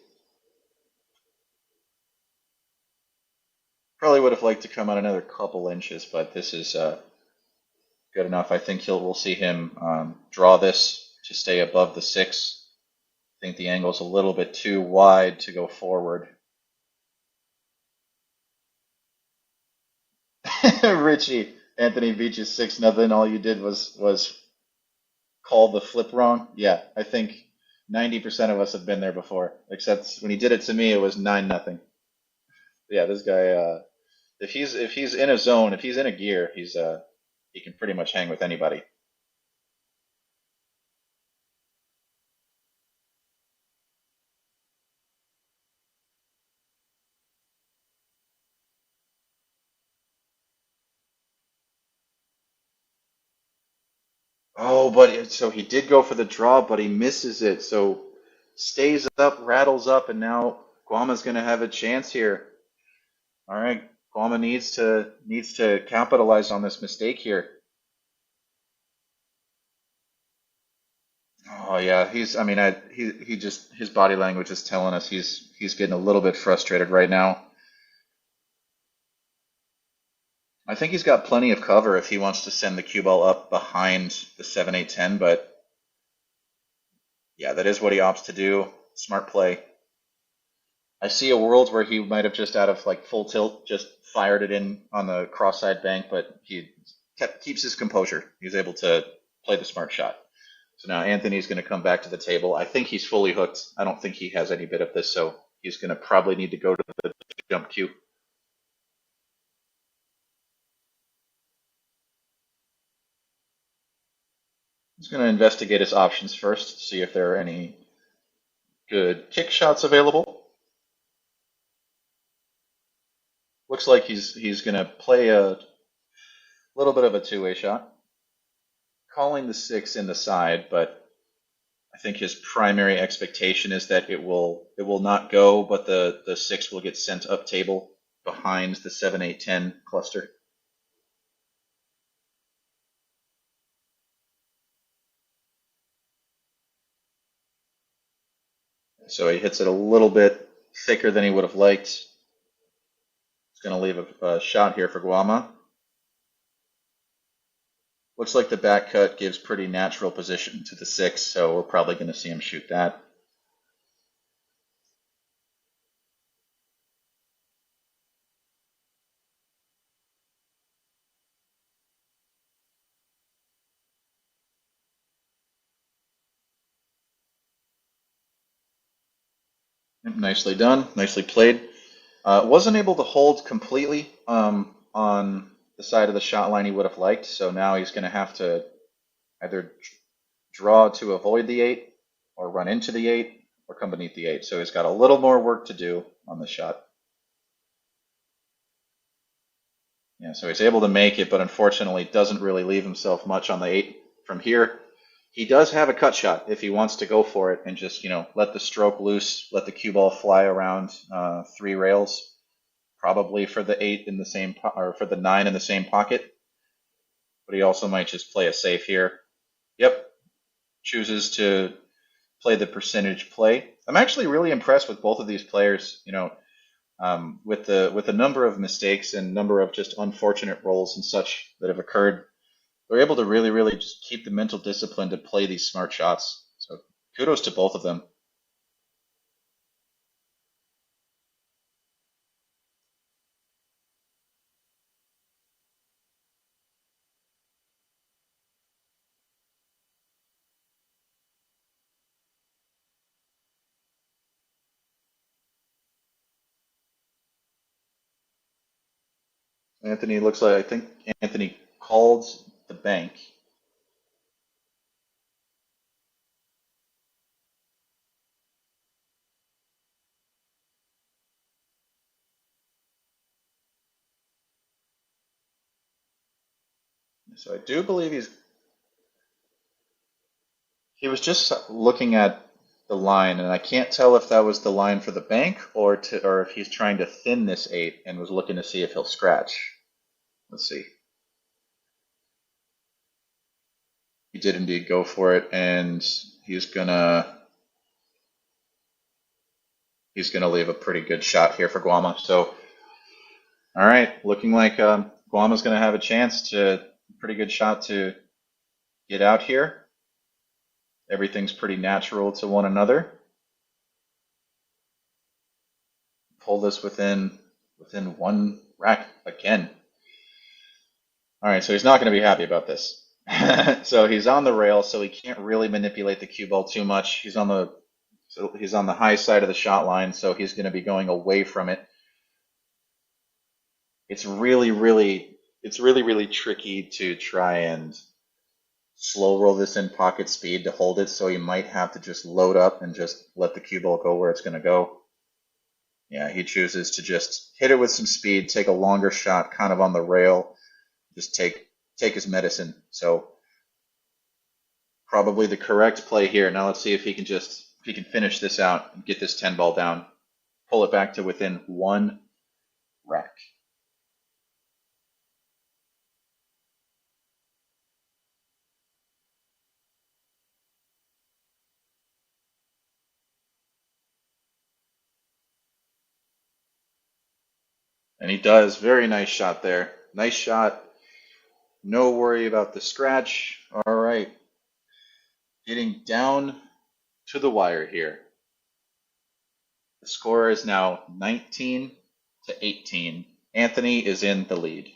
Probably would have liked to come out another couple inches, but this is good enough. I think we'll see him draw this to stay above the 6. I think the angle's a little bit too wide to go forward. Richie, Anthony beat you 6-0. All you did was call the flip wrong. Yeah, I think 90% of us have been there before. Except when he did it to me, it was 9-0. Yeah, this guy. If he's in a zone, if he's in a gear, he can pretty much hang with anybody. Oh, but so he did go for the draw, but he misses it. So stays up, rattles up, and now Guama's gonna have a chance here. All right, Guama needs to capitalize on this mistake here. Oh yeah, I mean, he just his body language is telling us he's getting a little bit frustrated right now. I think he's got plenty of cover if he wants to send the cue ball up behind the 7-8-10, but yeah, that is what he opts to do. Smart play. I see a world where he might have just out of like full tilt just fired it in on the cross-side bank, but he keeps his composure. He's able to play the smart shot. So now Anthony's going to come back to the table. I think he's fully hooked. I don't think he has any bit of this, so he's going to probably need to go to the jump cue. He's going to investigate his options first, see if there are any good kick shots available. Looks like he's going to play a little bit of a two-way shot, calling the 6 in the side, but I think his primary expectation is that it will not go, but the 6 will get sent up table behind the 7-8-10 cluster. So he hits it a little bit thicker than he would have liked. He's going to leave a shot here for Guama. Looks like the back cut gives pretty natural position to the 6, so we're probably going to see him shoot that. Nicely done, nicely played. Wasn't able to hold completely on the side of the shot line he would have liked, so now he's going to have to either draw to avoid the 8 or run into the 8 or come beneath the 8. So he's got a little more work to do on the shot. Yeah, so he's able to make it, but unfortunately doesn't really leave himself much on the 8 from here. He does have a cut shot if he wants to go for it and just, let the stroke loose, let the cue ball fly around 3 rails, probably for the 8 in the same or for the 9 in the same pocket. But he also might just play a safe here. Yep, chooses to play the percentage play. I'm actually really impressed with both of these players. With the number of mistakes and number of just unfortunate rolls and such that have occurred, they're able to really, really just keep the mental discipline to play these smart shots. So kudos to both of them. Anthony looks like I think Anthony called the bank. So I do believe he was just looking at the line, and I can't tell if that was the line for the bank or if he's trying to thin this 8 and was looking to see if he'll scratch. Let's see. He did indeed go for it, and he's gonna leave a pretty good shot here for Guama. So, all right, looking like Guama's gonna have a chance to pretty good shot to get out here. Everything's pretty natural to one another. Pull this within 1 rack again. All right, so he's not going to be happy about this. So he's on the rail, so he can't really manipulate the cue ball too much. He's on the high side of the shot line, so he's going to be going away from it. It's really, really tricky to try and slow roll this in pocket speed to hold it, so you might have to just load up and just let the cue ball go where it's going to go. Yeah, he chooses to just hit it with some speed, take a longer shot kind of on the rail, just take his medicine. So probably the correct play here. Now let's see if he can finish this out and get this 10 ball down, pull it back to within 1 rack. And he does. Very nice shot there. Nice shot. No worry about the scratch. All right. Getting down to the wire here. The score is now 19 to 18. Anthony is in the lead.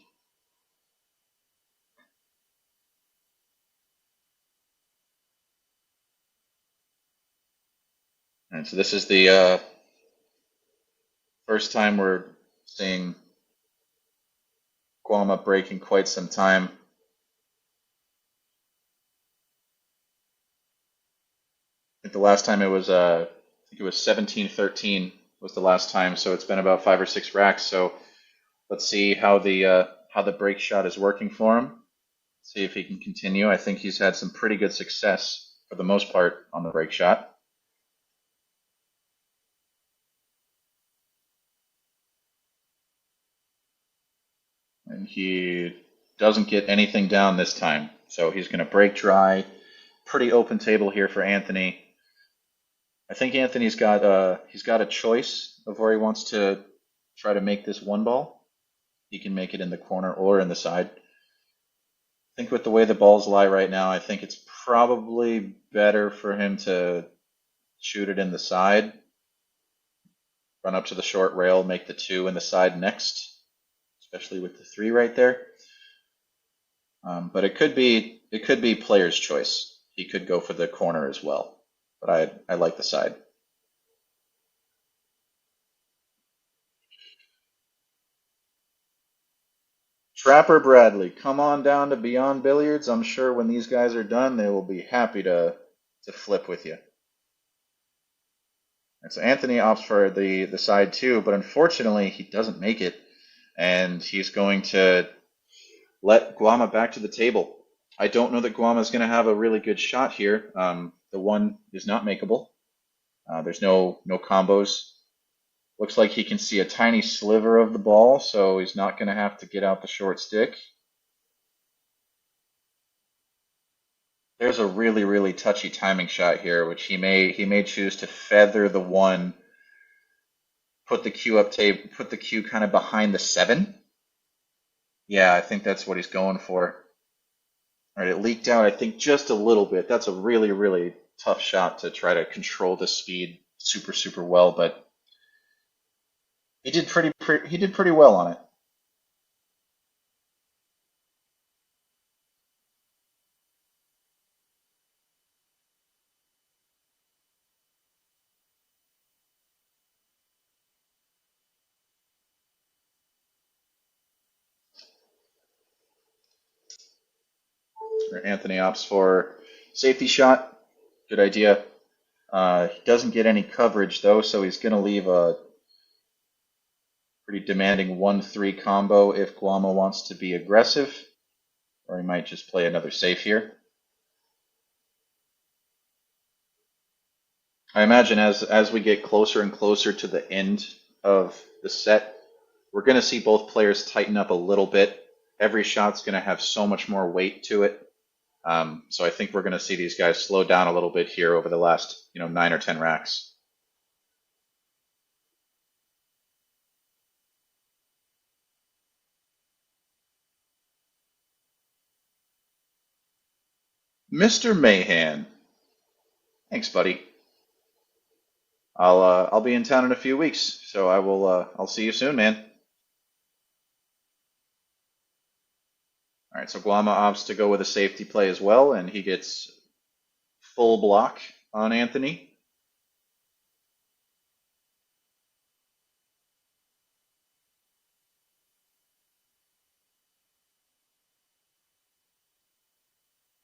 And so this is the first time we're seeing Guama break in quite some time. I think the last time it was 17-13 was the last time, so it's been about 5 or 6 racks. So let's see how the break shot is working for him. See if he can continue. I think he's had some pretty good success for the most part on the break shot. And he doesn't get anything down this time. So he's going to break dry. Pretty open table here for Anthony. I think Anthony's got a choice of where he wants to try to make this one ball. He can make it in the corner or in the side. I think with the way the balls lie right now, I think it's probably better for him to shoot it in the side, run up to the short rail, make the 2 in the side next, especially with the 3 right there. But it could be player's choice. He could go for the corner as well, but I like the side. Trapper Bradley, come on down to Beyond Billiards. I'm sure when these guys are done, they will be happy to flip with you. And so Anthony opts for the side 2, but unfortunately he doesn't make it, and he's going to let Guama back to the table. I don't know that Guama is going to have a really good shot here. The 1 is not makeable. There's no combos. Looks like he can see a tiny sliver of the ball, so he's not going to have to get out the short stick. There's a really, really touchy timing shot here, which he may choose to feather the 1, put the cue kind of behind the 7. Yeah, I think that's what he's going for. All right, it leaked out, I think, just a little bit. That's a really, really tough shot to try to control the speed super, super well, but he did pretty well on it. Anthony opts for safety shot. Good idea. He doesn't get any coverage though, so he's going to leave a pretty demanding 1-3 combo if Guama wants to be aggressive, or he might just play another safe here. I imagine as we get closer and closer to the end of the set, we're going to see both players tighten up a little bit. Every shot's going to have so much more weight to it. So I think we're going to see these guys slow down a little bit here over the last 9 or 10 racks. Mr. Mahan. Thanks, buddy. I'll be in town in a few weeks, so I'll see you soon, man. All right, so Guama opts to go with a safety play as well, and he gets full block on Anthony.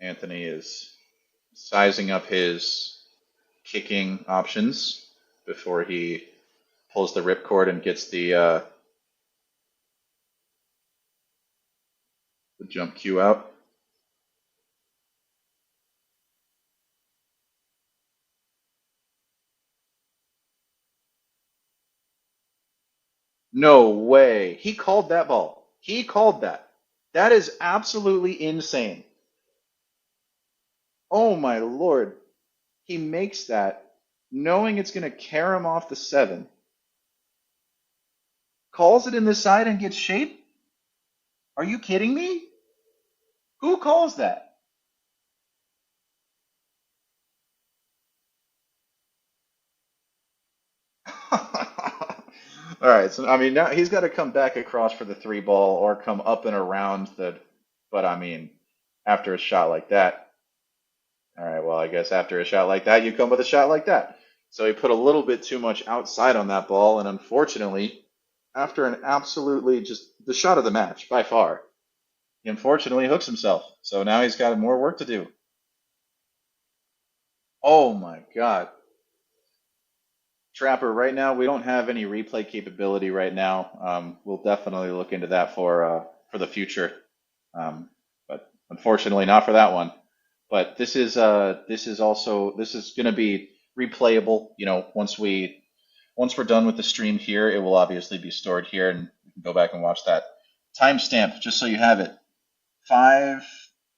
Anthony is sizing up his kicking options before he pulls the ripcord and gets the jump cue out. No way. He called that ball. He called that. That is absolutely insane. Oh my lord. He makes that knowing it's going to carry him off the 7. Calls it in the side and gets shape? Are you kidding me? Who calls that? All right, so I mean now he's got to come back across for the three ball or come up and around the. But I mean, after a shot like that, all right. Well, I guess after a shot like that, you come with a shot like that. So he put a little bit too much outside on that ball, and unfortunately, after an absolutely just the shot of the match by far, he unfortunately hooks himself. So now he's got more work to do. Oh my God. Trapper, right now we don't have any replay capability right now. We'll definitely look into that for the future, but unfortunately not for that one. But this is going to be replayable. You know, once we're done with the stream here, it will obviously be stored here, and you can go back and watch that timestamp just so you have it. Five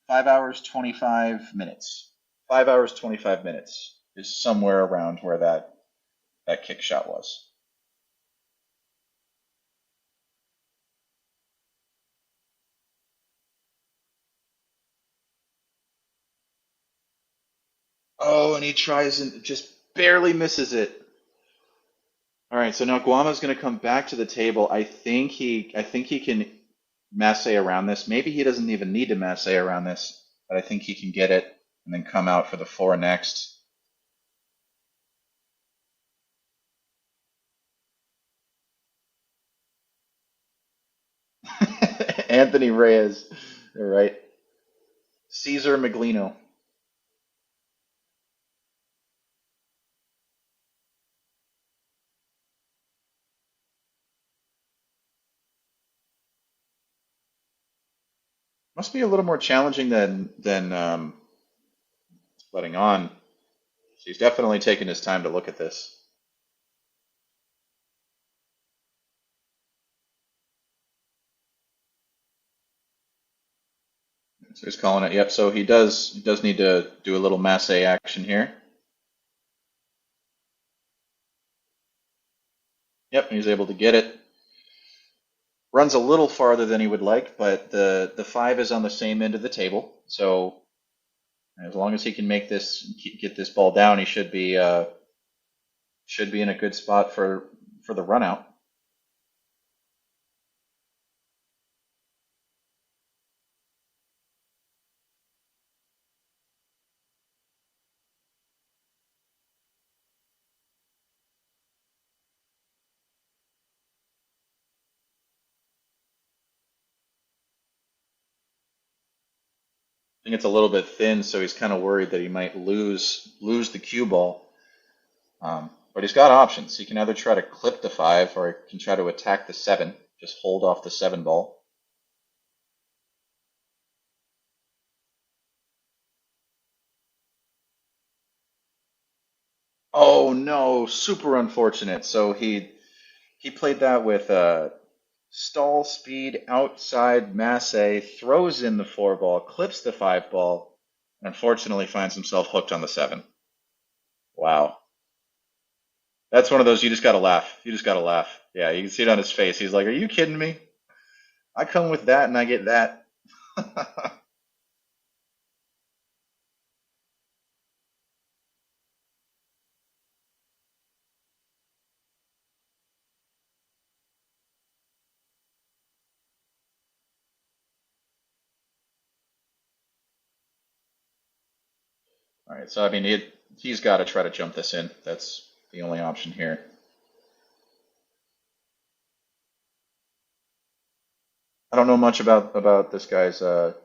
5 hours 25 minutes. 5 hours 25 minutes is somewhere around where that kick shot was. Oh, and he tries and just barely misses it. All right, so now Guama's going to come back to the table. I think he can masse around this. Maybe he doesn't even need to masse around this, but I think he can get it and then come out for the four next. Anthony Reyes, all right. Caesar Meglino. Must be a little more challenging than letting on. He's definitely taken his time to look at this. So he's calling it. Yep. So he does need to do a little masse action here. Yep. He's able to get it. Runs a little farther than he would like, but the five is on the same end of the table. So as long as he can get this ball down, he should be in a good spot for the run out. I think it's a little bit thin, so he's kind of worried that he might lose the cue ball. But he's got options. He can either try to clip the five, or he can try to attack the seven. Just hold off the seven ball. Oh no, super unfortunate. So he played that with stall speed outside Masse, throws in the four ball, clips the five ball, and unfortunately finds himself hooked on the seven. Wow. That's one of those you just gotta laugh. You just gotta laugh. Yeah, you can see it on his face. He's like, "Are you kidding me? I come with that and I get that." All right, so I mean, he's got to try to jump this in. That's the only option here. I don't know much about this guy's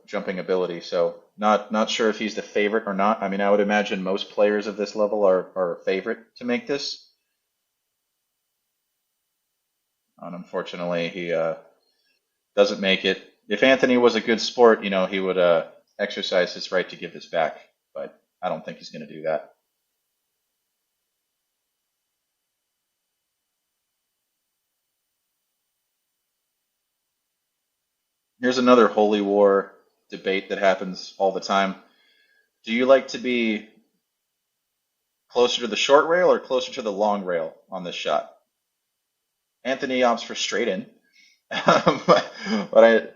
jumping ability, so not sure if he's the favorite or not. I mean, I would imagine most players of this level are a favorite to make this. And unfortunately, he doesn't make it. If Anthony was a good sport, you know, he would exercise his right to give this back, but I don't think he's going to do that. Here's another holy war debate that happens all the time. Do you like to be closer to the short rail or closer to the long rail on this shot? Anthony opts for straight in. but I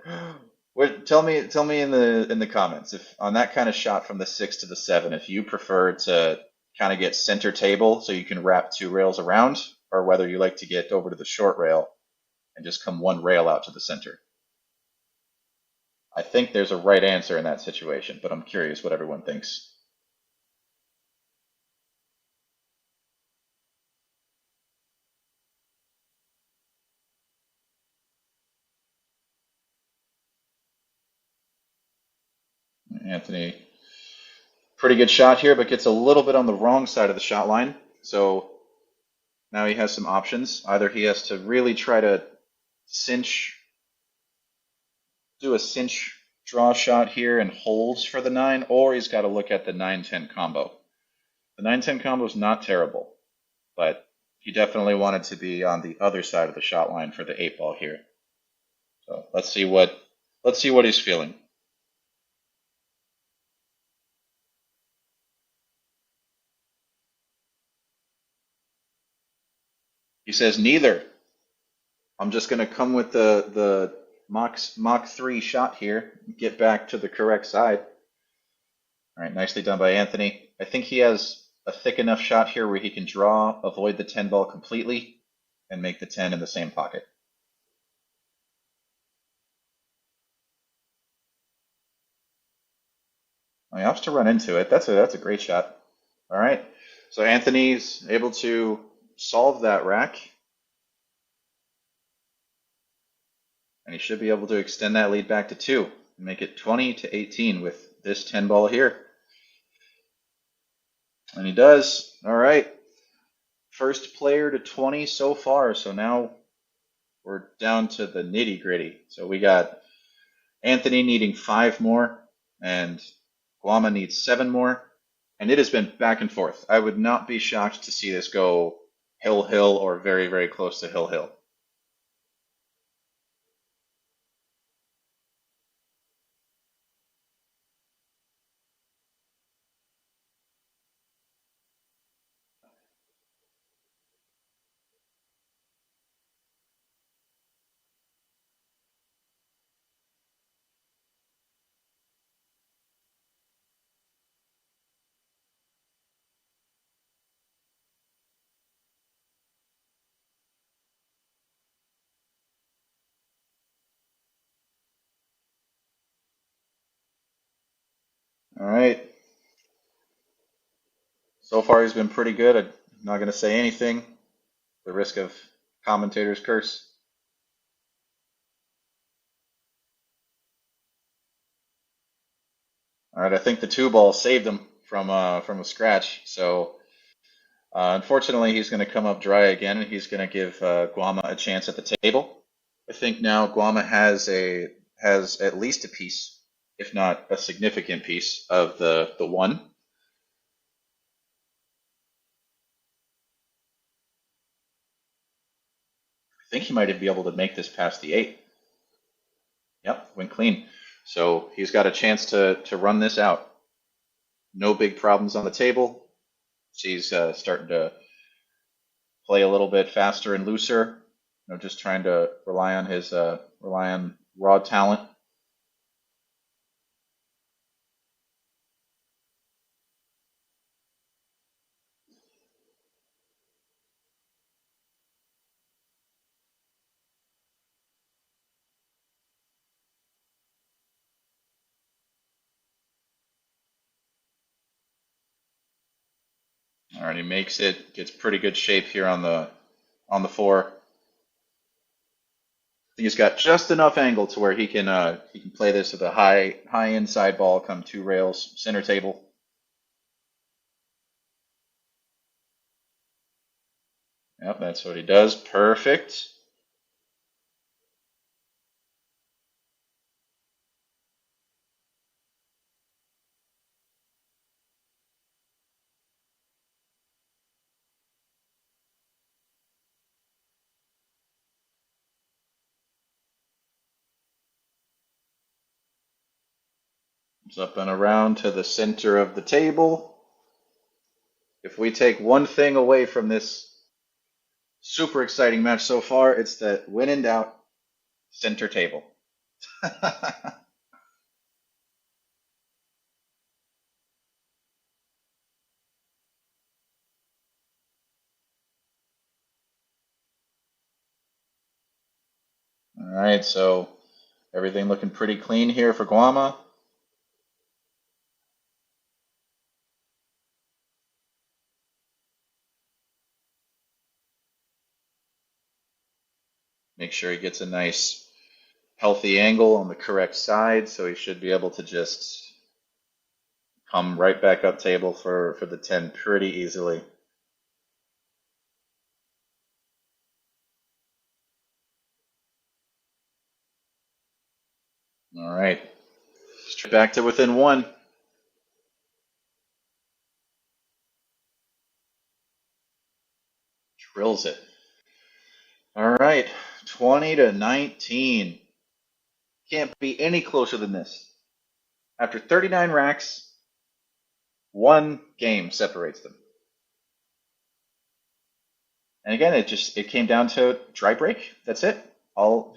Tell me in the comments if on that kind of shot from the 6 to the 7, if you prefer to kind of get center table so you can wrap two rails around, or whether you like to get over to the short rail and just come one rail out to the center. I think there's a right answer in that situation, but I'm curious what everyone thinks. Anthony, pretty good shot here, but gets a little bit on the wrong side of the shot line. So now he has some options. Either he has to really try to cinch, do a cinch draw shot here and holds for the 9, or he's got to look at the 9-10 combo. The 9-10 combo is not terrible, but he definitely wanted to be on the other side of the shot line for the 8 ball here. So let's see what he's feeling. He says neither. I'm just going to come with the Mach 3 shot here, get back to the correct side. All right, nicely done by Anthony. I think he has a thick enough shot here where he can draw, avoid the 10 ball completely, and make the 10 in the same pocket. He opts to run into it. That's a great shot. All right, so Anthony's able to solve that rack, and he should be able to extend that lead back to 2 and make it 20-18 with this 10 ball here. And he does. All right. First player to 20 so far. So now we're down to the nitty gritty. So we got Anthony needing 5 more, and Guama needs 7 more. And it has been back and forth. I would not be shocked to see this go hill-hill or very, very close to hill-hill. All right. So far, he's been pretty good. I'm not going to say anything. The risk of commentator's curse. All right, I think the 2 ball saved him from a scratch. So unfortunately, he's going to come up dry again, and he's going to give Guama a chance at the table. I think now Guama has at least a piece, if not a significant piece, of the 1. I think he might be able to make this past the 8. Yep, went clean. So he's got a chance to run this out. No big problems on the table. He's starting to play a little bit faster and looser. Just trying to rely on raw talent. All right, he makes it. Gets pretty good shape here on the 4. I think he's got just enough angle to where he can play this with a high inside ball, come 2 rails, center table. Yep, that's what he does. Perfect. Comes up and around to the center of the table. If we take one thing away from this super exciting match so far, it's that when in doubt, center table. All right, so everything looking pretty clean here for Guama. Make sure he gets a nice healthy angle on the correct side, so he should be able to just come right back up table for the 10 pretty easily. All right, straight back to within one. Drills it. All right, 20 to 19. Can't be any closer than this. After 39 racks, one game separates them. And again, it came down to dry break. That's it. All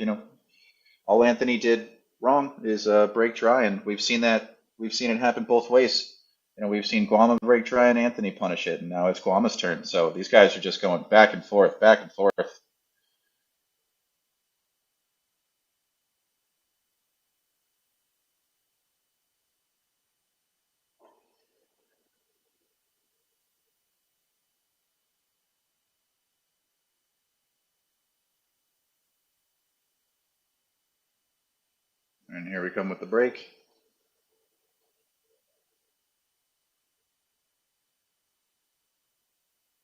Anthony did wrong is break dry, and we've seen it happen both ways. We've seen Guama break dry and Anthony punish it, and now it's Guama's turn. So these guys are just going back and forth, back and forth. And here we come with the break.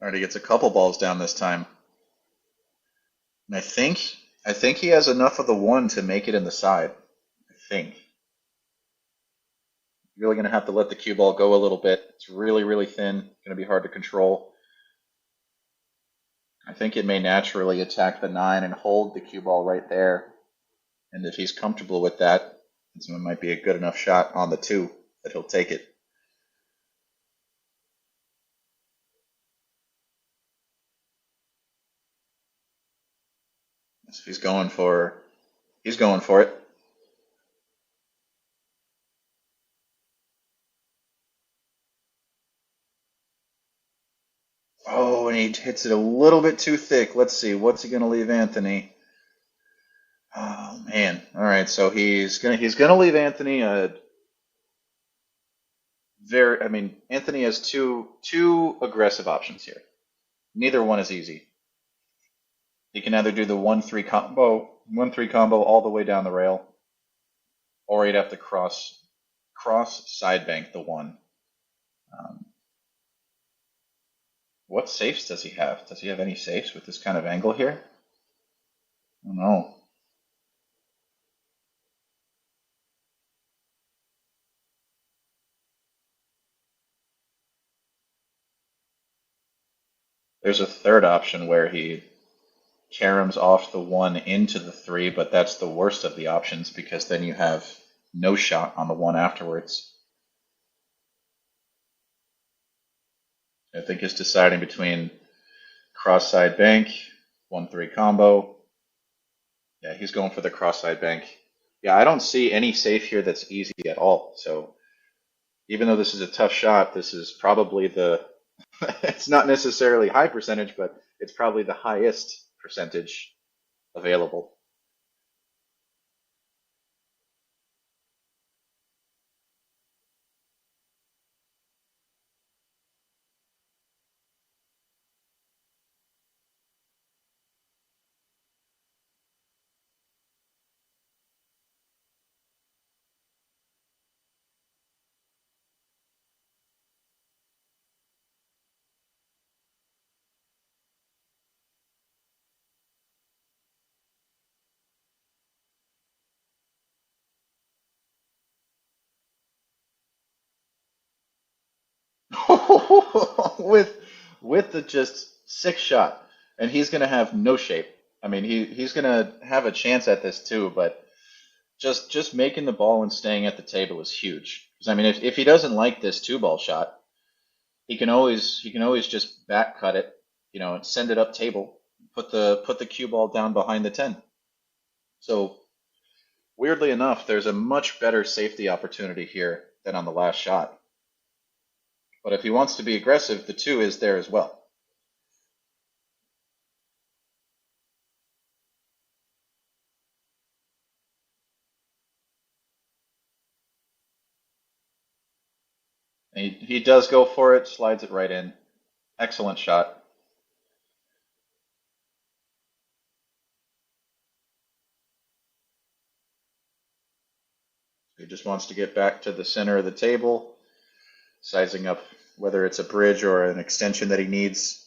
Already gets a couple balls down this time. And I think he has enough of the one to make it in the side. I think. Really going to have to let the cue ball go a little bit. It's really, really thin. Going to be hard to control. I think it may naturally attack the 9 and hold the cue ball right there. And if he's comfortable with that, it might be a good enough shot on the 2 that he'll take it. So he's going for it. Oh, and he hits it a little bit too thick. Let's see, what's he gonna leave Anthony? Oh man. All right, so he's gonna leave Anthony a very. I mean, Anthony has two aggressive options here. Neither one is easy. He can either do the 1-3 combo all the way down the rail, or he'd have to cross side bank the 1. Um, what safes does he have? Does he have any safes with this kind of angle here? I don't know. There's a third option where he caroms off the 1 into the 3, but that's the worst of the options because then you have no shot on the 1 afterwards. I think it's deciding between cross side bank, 1-3 combo. Yeah, he's going for the cross side bank. Yeah, I don't see any safe here that's easy at all. So even though this is a tough shot, this is probably the it's not necessarily high percentage, but it's probably the highest percentage available. with the just 6 shot, and he's gonna have no shape. I mean, he's gonna have a chance at this too, but just making the ball and staying at the table is huge. Because I mean, if he doesn't like this 2-ball shot, he can always just back cut it, and send it up table, put the cue ball down behind the 10. So weirdly enough, there's a much better safety opportunity here than on the last shot. But if he wants to be aggressive, the 2 is there as well. He does go for it, slides it right in. Excellent shot. He just wants to get back to the center of the table, sizing up whether it's a bridge or an extension that he needs.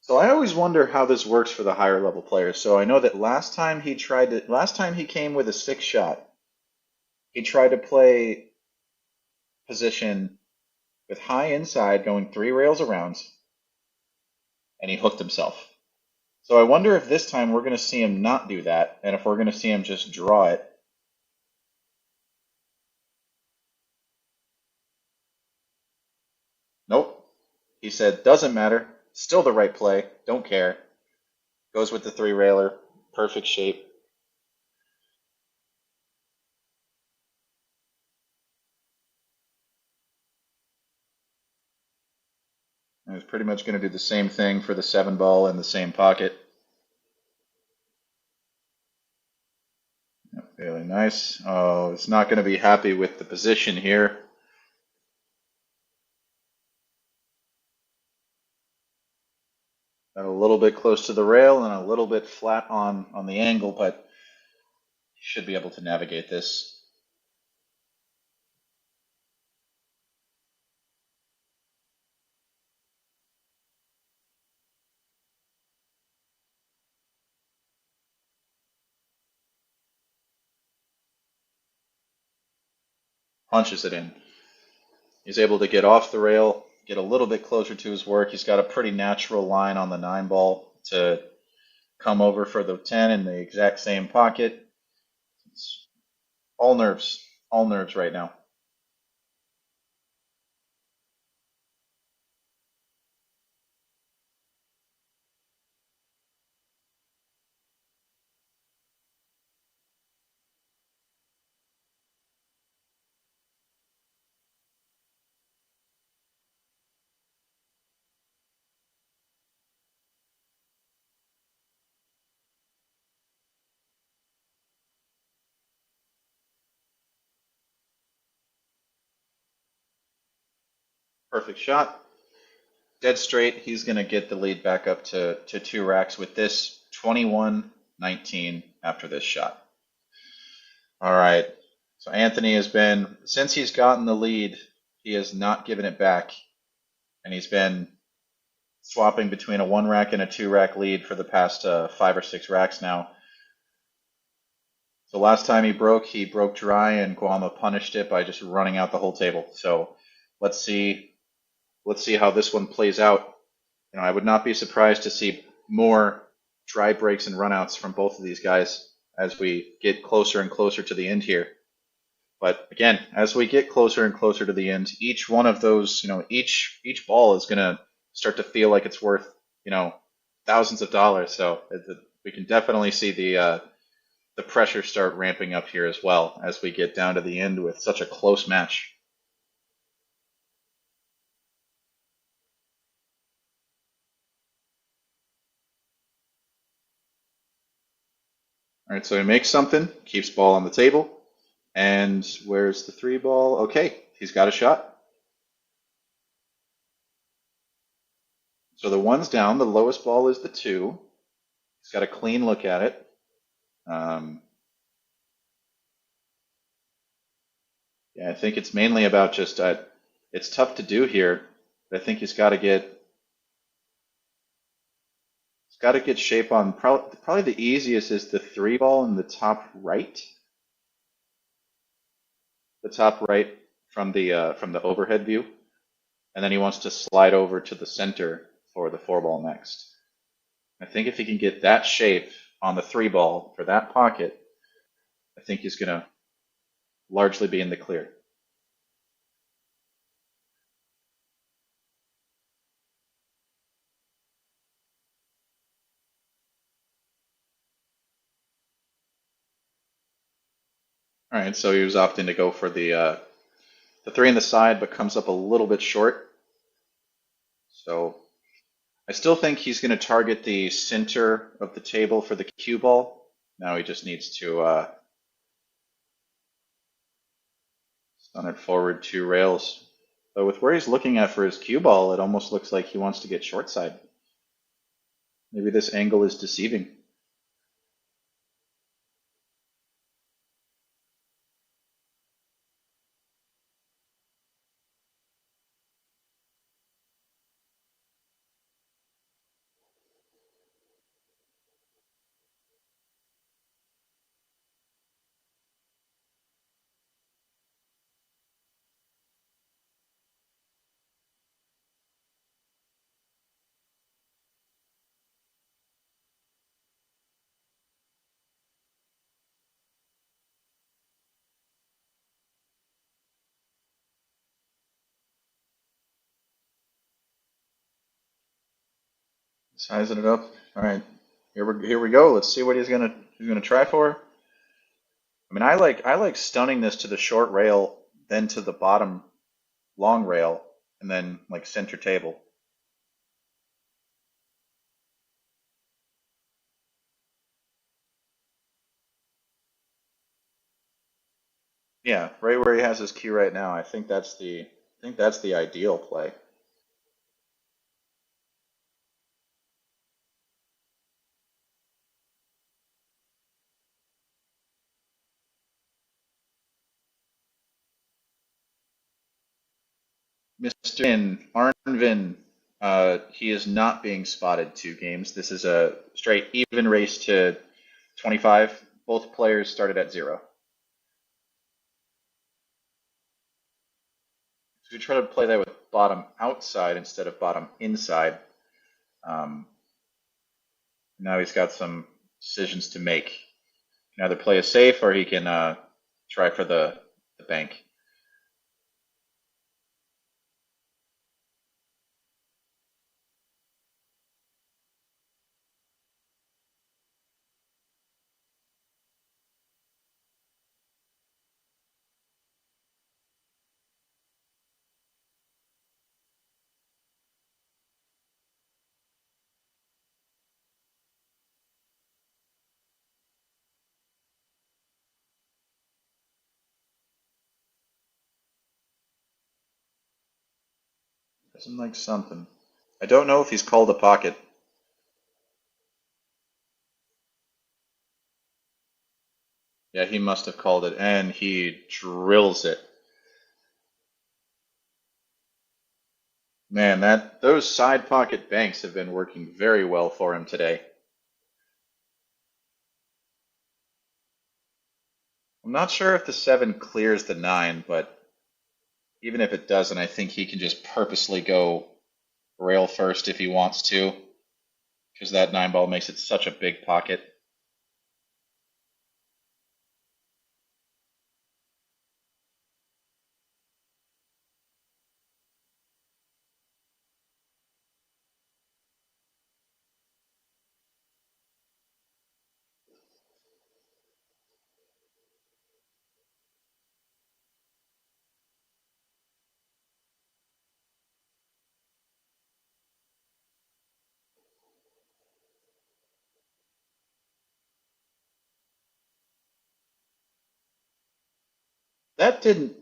So I always wonder how this works for the higher level players. So I know that last time he came with a 6 shot, he tried to play position with high inside going 3 rails around, and he hooked himself. So I wonder if this time we're going to see him not do that, and if we're going to see him just draw it. Nope. He said, doesn't matter. Still the right play. Don't care. Goes with the 3 railer. Perfect shape. And he's pretty much going to do the same thing for the 7 ball in the same pocket. Yep, really nice. Oh, it's not going to be happy with the position here. Got a little bit close to the rail and a little bit flat on the angle, but should be able to navigate this. Punches it in. He's able to get off the rail, get a little bit closer to his work. He's got a pretty natural line on the 9 ball to come over for the 10 in the exact same pocket. It's all nerves right now. Perfect shot. Dead straight. He's going to get the lead back up to 2 racks with this 21-19 after this shot. All right. So Anthony has been, since he's gotten the lead, he has not given it back. And he's been swapping between a 1 rack and a 2 rack lead for the past 5 or 6 racks now. So last time he broke dry, and Guama punished it by just running out the whole table. So let's see how this one plays out. You know, I would not be surprised to see more dry breaks and runouts from both of these guys as we get closer and closer to the end here. But again, as we get closer and closer to the end, each one of those, each ball is going to start to feel like it's worth, thousands of dollars. So we can definitely see the pressure start ramping up here as well as we get down to the end with such a close match. All right, so he makes something, keeps ball on the table, and where's the 3 ball? Okay, he's got a shot. So the 1's down, the lowest ball is the 2. He's got a clean look at it. Yeah, I think it's mainly about just, it's tough to do here, but I think he's got to get shape on. Probably the easiest is the 3 ball in the top right. The top right from the overhead view, and then he wants to slide over to the center for the 4 ball next. I think if he can get that shape on the 3 ball for that pocket, I think he's going to largely be in the clear. All right, so he was opting to go for the 3 in the side, but comes up a little bit short. So I still think he's going to target the center of the table for the cue ball. Now he just needs to On it forward 2 rails. But with where he's looking at for his cue ball, it almost looks like he wants to get short side. Maybe this angle is deceiving. Sizing it up. All right, here we go. Let's see what he's gonna try for. I mean, I like stunning this to the short rail, then to the bottom long rail, and then like center table. Yeah, right where he has his cue right now. I think that's the ideal play. Mr. Arnvin, he is not being spotted 2 games. This is a straight even race to 25. Both players started at 0. So we try to play that with bottom outside instead of bottom inside. Um, Now he's got some decisions to make. He can either play it safe or he can try for the bank. Doesn't like something. I don't know if he's called a pocket. Yeah, he must have called it, and he drills it. Man, those side pocket banks have been working very well for him today. I'm not sure if the 7 clears the 9, but even if it doesn't, I think he can just purposely go rail first if he wants to, because that 9 ball makes it such a big pocket. That didn't,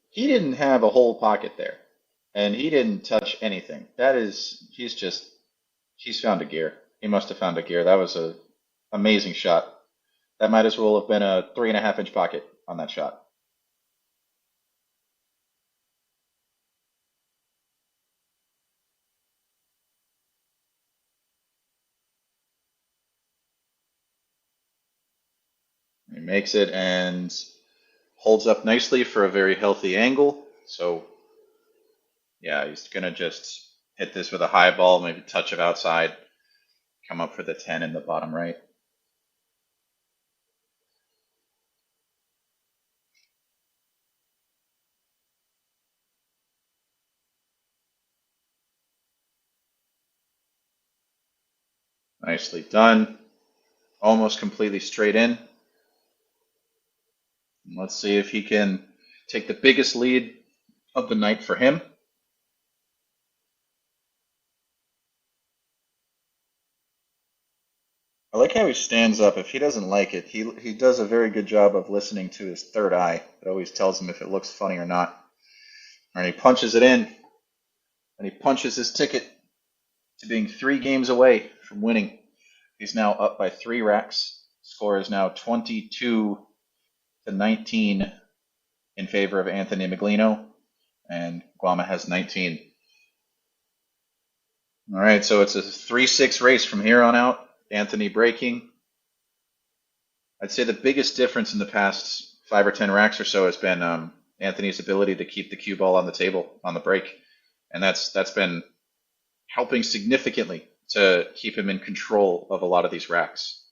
he didn't have a whole pocket there, and he didn't touch anything. He's found a gear. He must have found a gear. That was a amazing shot. That might as well have been a 3.5 inch pocket on that shot. He makes it and holds up nicely for a very healthy angle. So yeah, he's gonna just hit this with a high ball, maybe touch of outside, come up for the 10 in the bottom right. Nicely done. Almost completely straight in. Let's see if he can take the biggest lead of the night for him. I like like how he stands up. If he doesn't like it, he does a very good job of listening to his third eye. It always tells him if it looks funny or not. And he punches it in, and he punches his ticket to being 3 games away from winning. He's now up by 3 racks. Score is now 22-19 in favor of Anthony Meglino, and Guama has 19. All right, so it's a 3-6 race from here on out. Anthony breaking. I'd say the biggest difference in the past 5 or 10 racks or so has been Anthony's ability to keep the cue ball on the table on the break, and that's been helping significantly to keep him in control of a lot of these racks.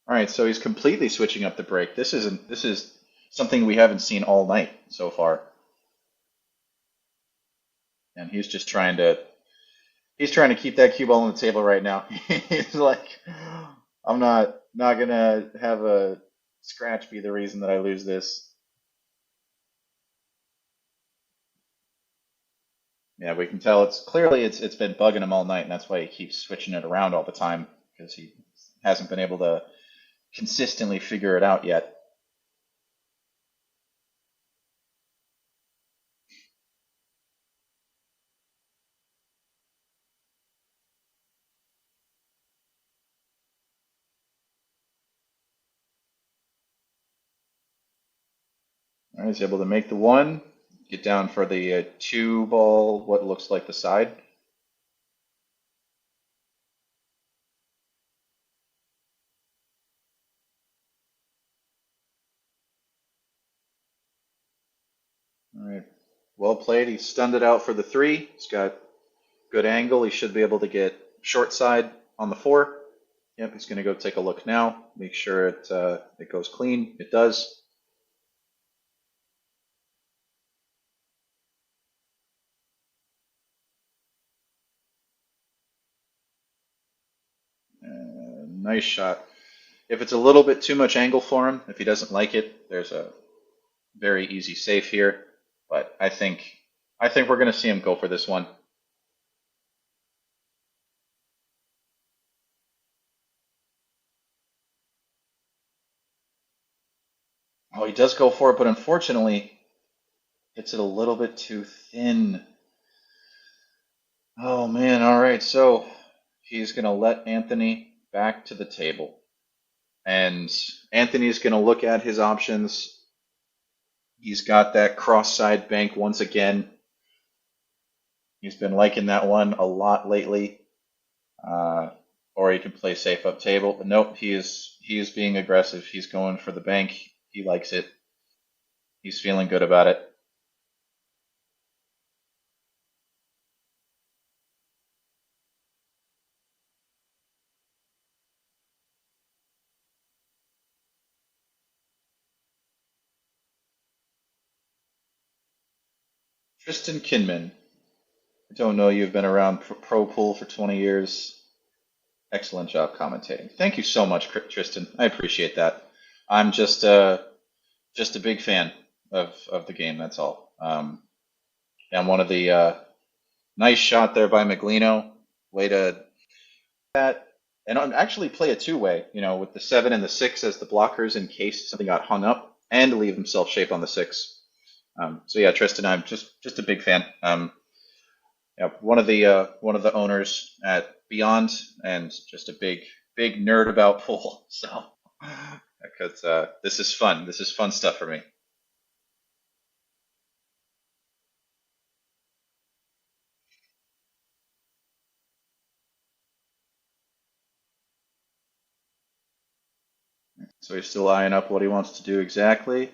All right, so he's completely switching up the break. This is something we haven't seen all night so far, and he's trying to keep that cue ball on the table right now. He's like, I'm not gonna have a scratch be the reason that I lose this. Yeah, we can tell it's been bugging him all night, and that's why he keeps switching it around all the time because he hasn't been able to consistently figure it out yet. All right, he's able to make the one, get down for the 2 ball, what looks like the side. All right, well played. He stunned it out for the 3. He's got good angle. He should be able to get short side on the 4. Yep, he's going to go take a look now. Make sure it goes clean. It does. Nice shot. If it's a little bit too much angle for him, if he doesn't like it, there's a very easy save here. But I think we're going to see him go for this one. Oh, he does go for it, but unfortunately, hits it a little bit too thin. Oh man, all right. So he's going to let Anthony back to the table. And Anthony's going to look at his options. He's got that cross side bank once again. He's been liking that one a lot lately. Or he can play safe up table. But nope, he is being aggressive. He's going for the bank. He likes it. He's feeling good about it. Tristan Kinman. I don't know you've been around pro pool for 20 years. Excellent job commentating. Thank you so much, Tristan. I appreciate that. I'm just a big fan of the game. That's all. And one of the nice shot there by Meglino. Way to that, and actually play a 2-way. With the 7 and the 6 as the blockers in case something got hung up, and leave himself shape on the 6. So yeah, Tristan, I'm just a big fan. Yeah, one of the owners at Beyond, and just a big nerd about pool. So because this is fun. This is fun stuff for me. So he's still eyeing up what he wants to do exactly.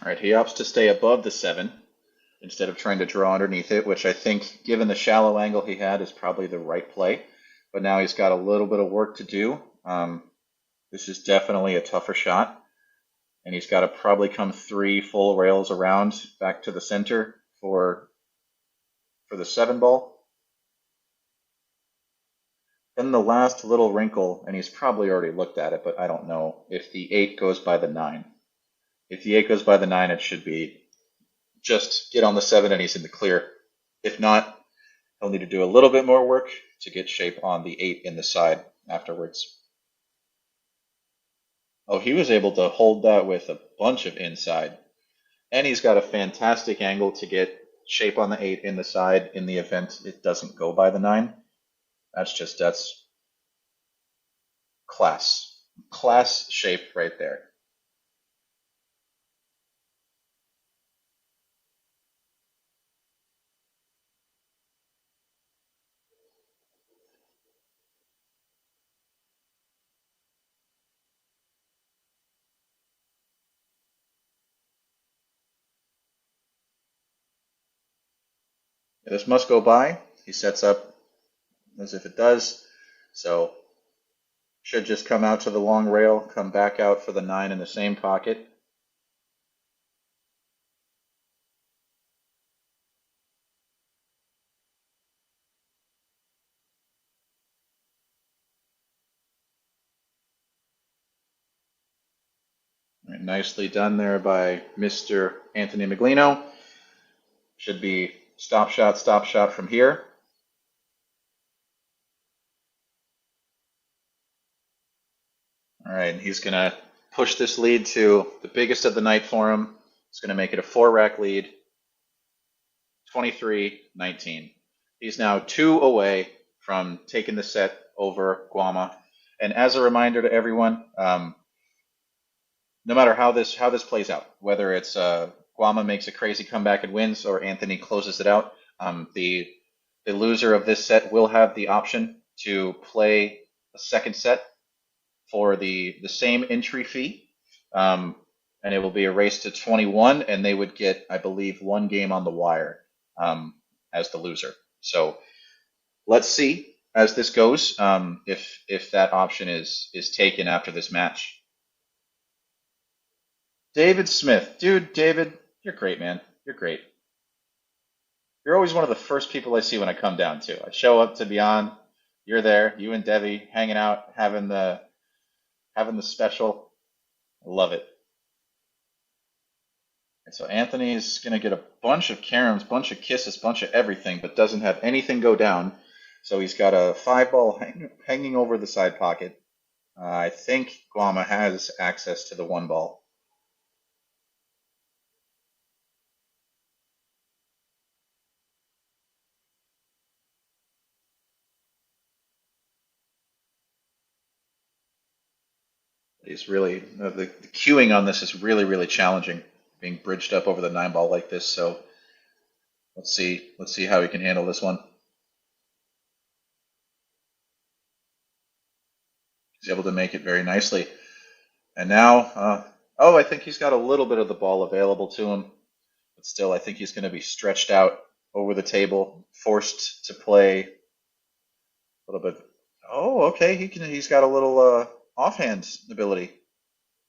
All right, he opts to stay above the 7. instead of trying to draw underneath it, which I think, given the shallow angle he had, is probably the right play. But now he's got a little bit of work to do. This is definitely a tougher shot, and he's got to probably come 3 full rails around back to the center for the 7 ball. Then the last little wrinkle, and he's probably already looked at it, but I don't know if the 8 goes by the 9. If the 8 goes by the 9, it should be just get on the 7 and he's in the clear. If not, he'll need to do a little bit more work to get shape on the 8 in the side afterwards. Oh, he was able to hold that with a bunch of inside. And he's got a fantastic angle to get shape on the 8 in the side in the event it doesn't go by the 9. That's class. Class shape right there. This must go by. He sets up as if it does. So should just come out to the long rail, come back out for the 9 in the same pocket. Right, nicely done there by Mr. Anthony Meglino. Should be stop shot from here. All right, he's going to push this lead to the biggest of the night for him. It's going to make it a 4-rack lead, 23-19. He's now 2 away from taking the set over Guama. And as a reminder to everyone, no matter how this plays out, whether it's Guama makes a crazy comeback and wins, or Anthony closes it out, the loser of this set will have the option to play a second set for the same entry fee, and it will be a race to 21, and they would get, I believe, 1 game on the wire as the loser. So let's see as this goes if that option is taken after this match. David Smith, dude, David, you're great, man. You're great. You're always one of the first people I see when I come down too. I show up to be on. You're there. You and Debbie hanging out, having the special. I love it. And so Anthony's gonna get a bunch of caroms, bunch of kisses, bunch of everything, but doesn't have anything go down. So he's got a 5 ball hanging over the side pocket. I think Guama has access to the 1 ball. Is really the queuing on this is really challenging, being bridged up over the 9 ball like this. So let's see how he can handle this one. He's able to make it very nicely, and now I think he's got a little bit of the ball available to him, but still I think he's going to be stretched out over the table, forced to play a little bit. Oh, okay, he's got a little offhand ability.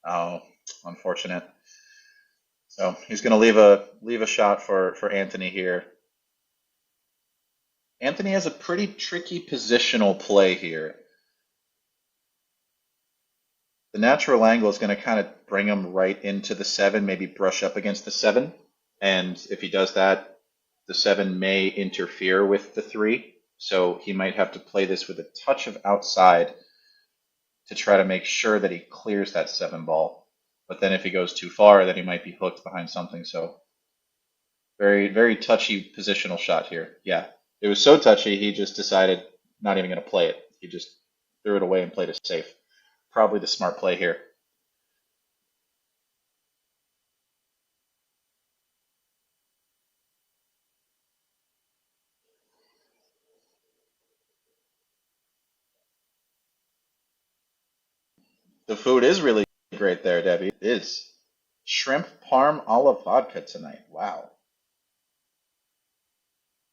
Oh, unfortunate. So he's going to leave a shot for Anthony here. Anthony has a pretty tricky positional play here. The natural angle is going to kind of bring him right into the 7, maybe brush up against the 7. And if he does that, the 7 may interfere with the 3. So he might have to play this with a touch of outside to try to make sure that he clears that 7 ball. But then if he goes too far, then he might be hooked behind something. So very touchy positional shot here. Yeah, it was so touchy, he just decided not even going to play it. He just threw it away and played it safe. Probably the smart play here. The food is really great there, Debbie. It is. Shrimp parm olive vodka tonight. Wow.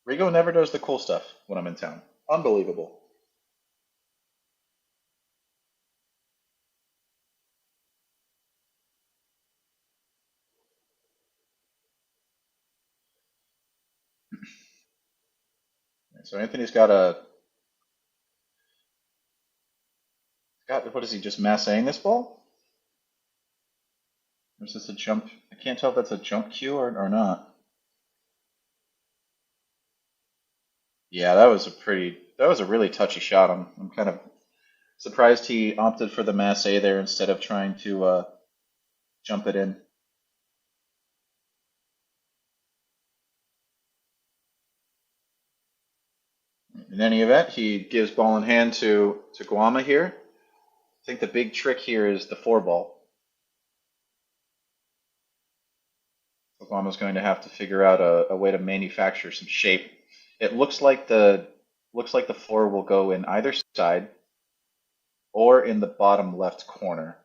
Rigo never does the cool stuff when I'm in town. Unbelievable. So Anthony's got what is he just massing this ball? Or is this a jump? I can't tell if that's a jump cue or not. Yeah, that was a really touchy shot. I'm kind of surprised he opted for the masse there instead of trying to jump it in. In any event, he gives ball in hand to Guama here. I think the big trick here is the four ball. Guama's going to have to figure out a way to manufacture some shape. It looks like the four will go in either side or in the bottom left corner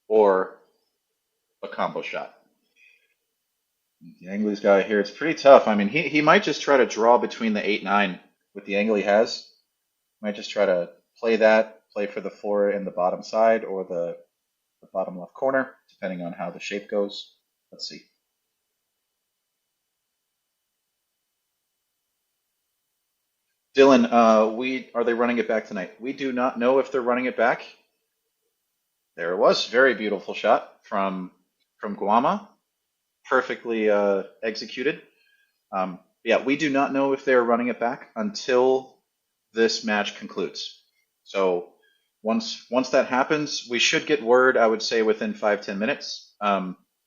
or a combo shot. The angle he's got here, it's pretty tough. I mean, he might just try to draw between the 8-9 with the angle he has. Might just try to play that, play for the four in the bottom side or the bottom left corner, depending on how the shape goes. Let's see. Dylan, are they running it back tonight? We do not know if they're running it back. There it was, very beautiful shot from Guama, perfectly executed. Yeah, we do not know if they're running it back until this match concludes. So once that happens, we should get word. I would say within 5-10 minutes,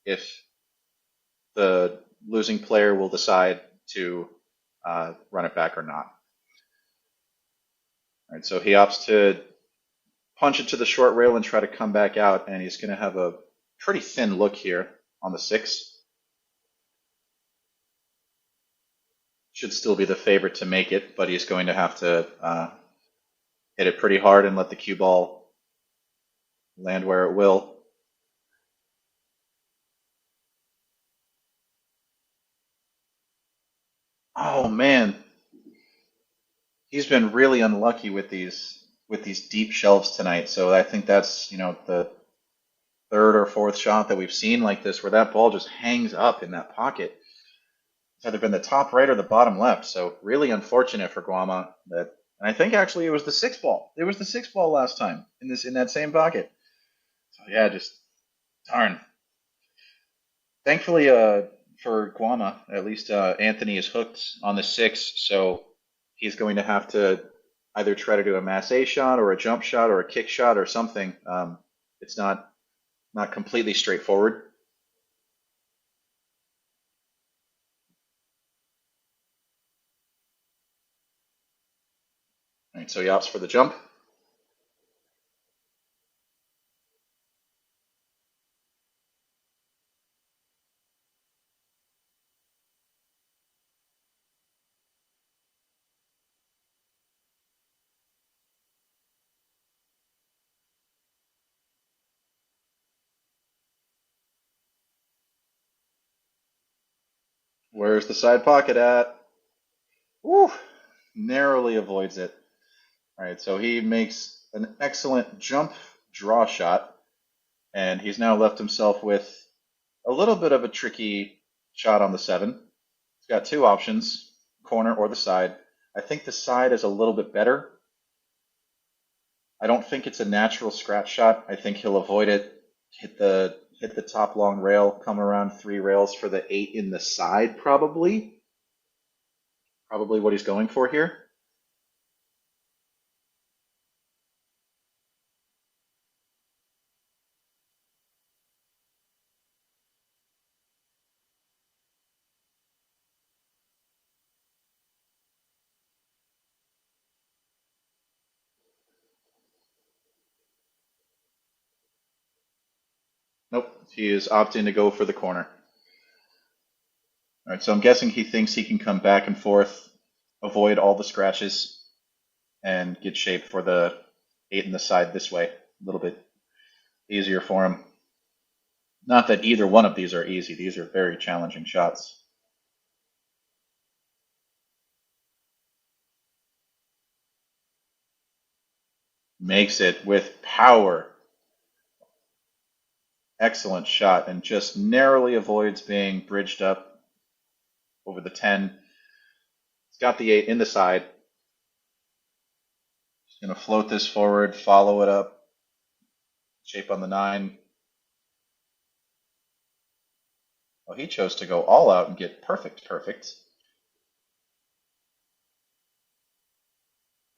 if the losing player will decide to run it back or not. All right, so he opts to punch it to the short rail and try to come back out, and he's going to have a pretty thin look here on the 6. Should still be the favorite to make it, but he's going to have to hit it pretty hard and let the cue ball land where it will. Oh man, he's been really unlucky with these deep shelves tonight. So I think that's the third or fourth shot that we've seen like this where that ball just hangs up in that pocket. It's either been the top right or the bottom left. So really unfortunate for Guama that. And I think actually it was the 6 ball. It was the 6 ball last time in that same pocket. So yeah, just darn. Thankfully, for Guama, at least Anthony is hooked on the 6, so he's going to have to either try to do a masse shot or a jump shot or a kick shot or something. It's not completely straightforward. All right, so he opts for the jump. Where's the side pocket at? Woo! Narrowly avoids it. All right, so he makes an excellent jump draw shot, and he's now left himself with a little bit of a tricky shot on the 7. He's got 2 options, corner or the side. I think the side is a little bit better. I don't think it's a natural scratch shot. I think he'll avoid it, hit the top long rail, come around 3 rails for the 8 in the side, probably. Probably what he's going for here. Nope, he is opting to go for the corner. All right, so I'm guessing he thinks he can come back and forth, avoid all the scratches, and get shape for the 8 in the side this way. A little bit easier for him. Not that either one of these are easy. These are very challenging shots. Makes it with power. Excellent shot, and just narrowly avoids being bridged up over the 10. He's got the 8 in the side. He's going to float this forward, follow it up, shape on the 9. Well, he chose to go all out and get perfect, perfect.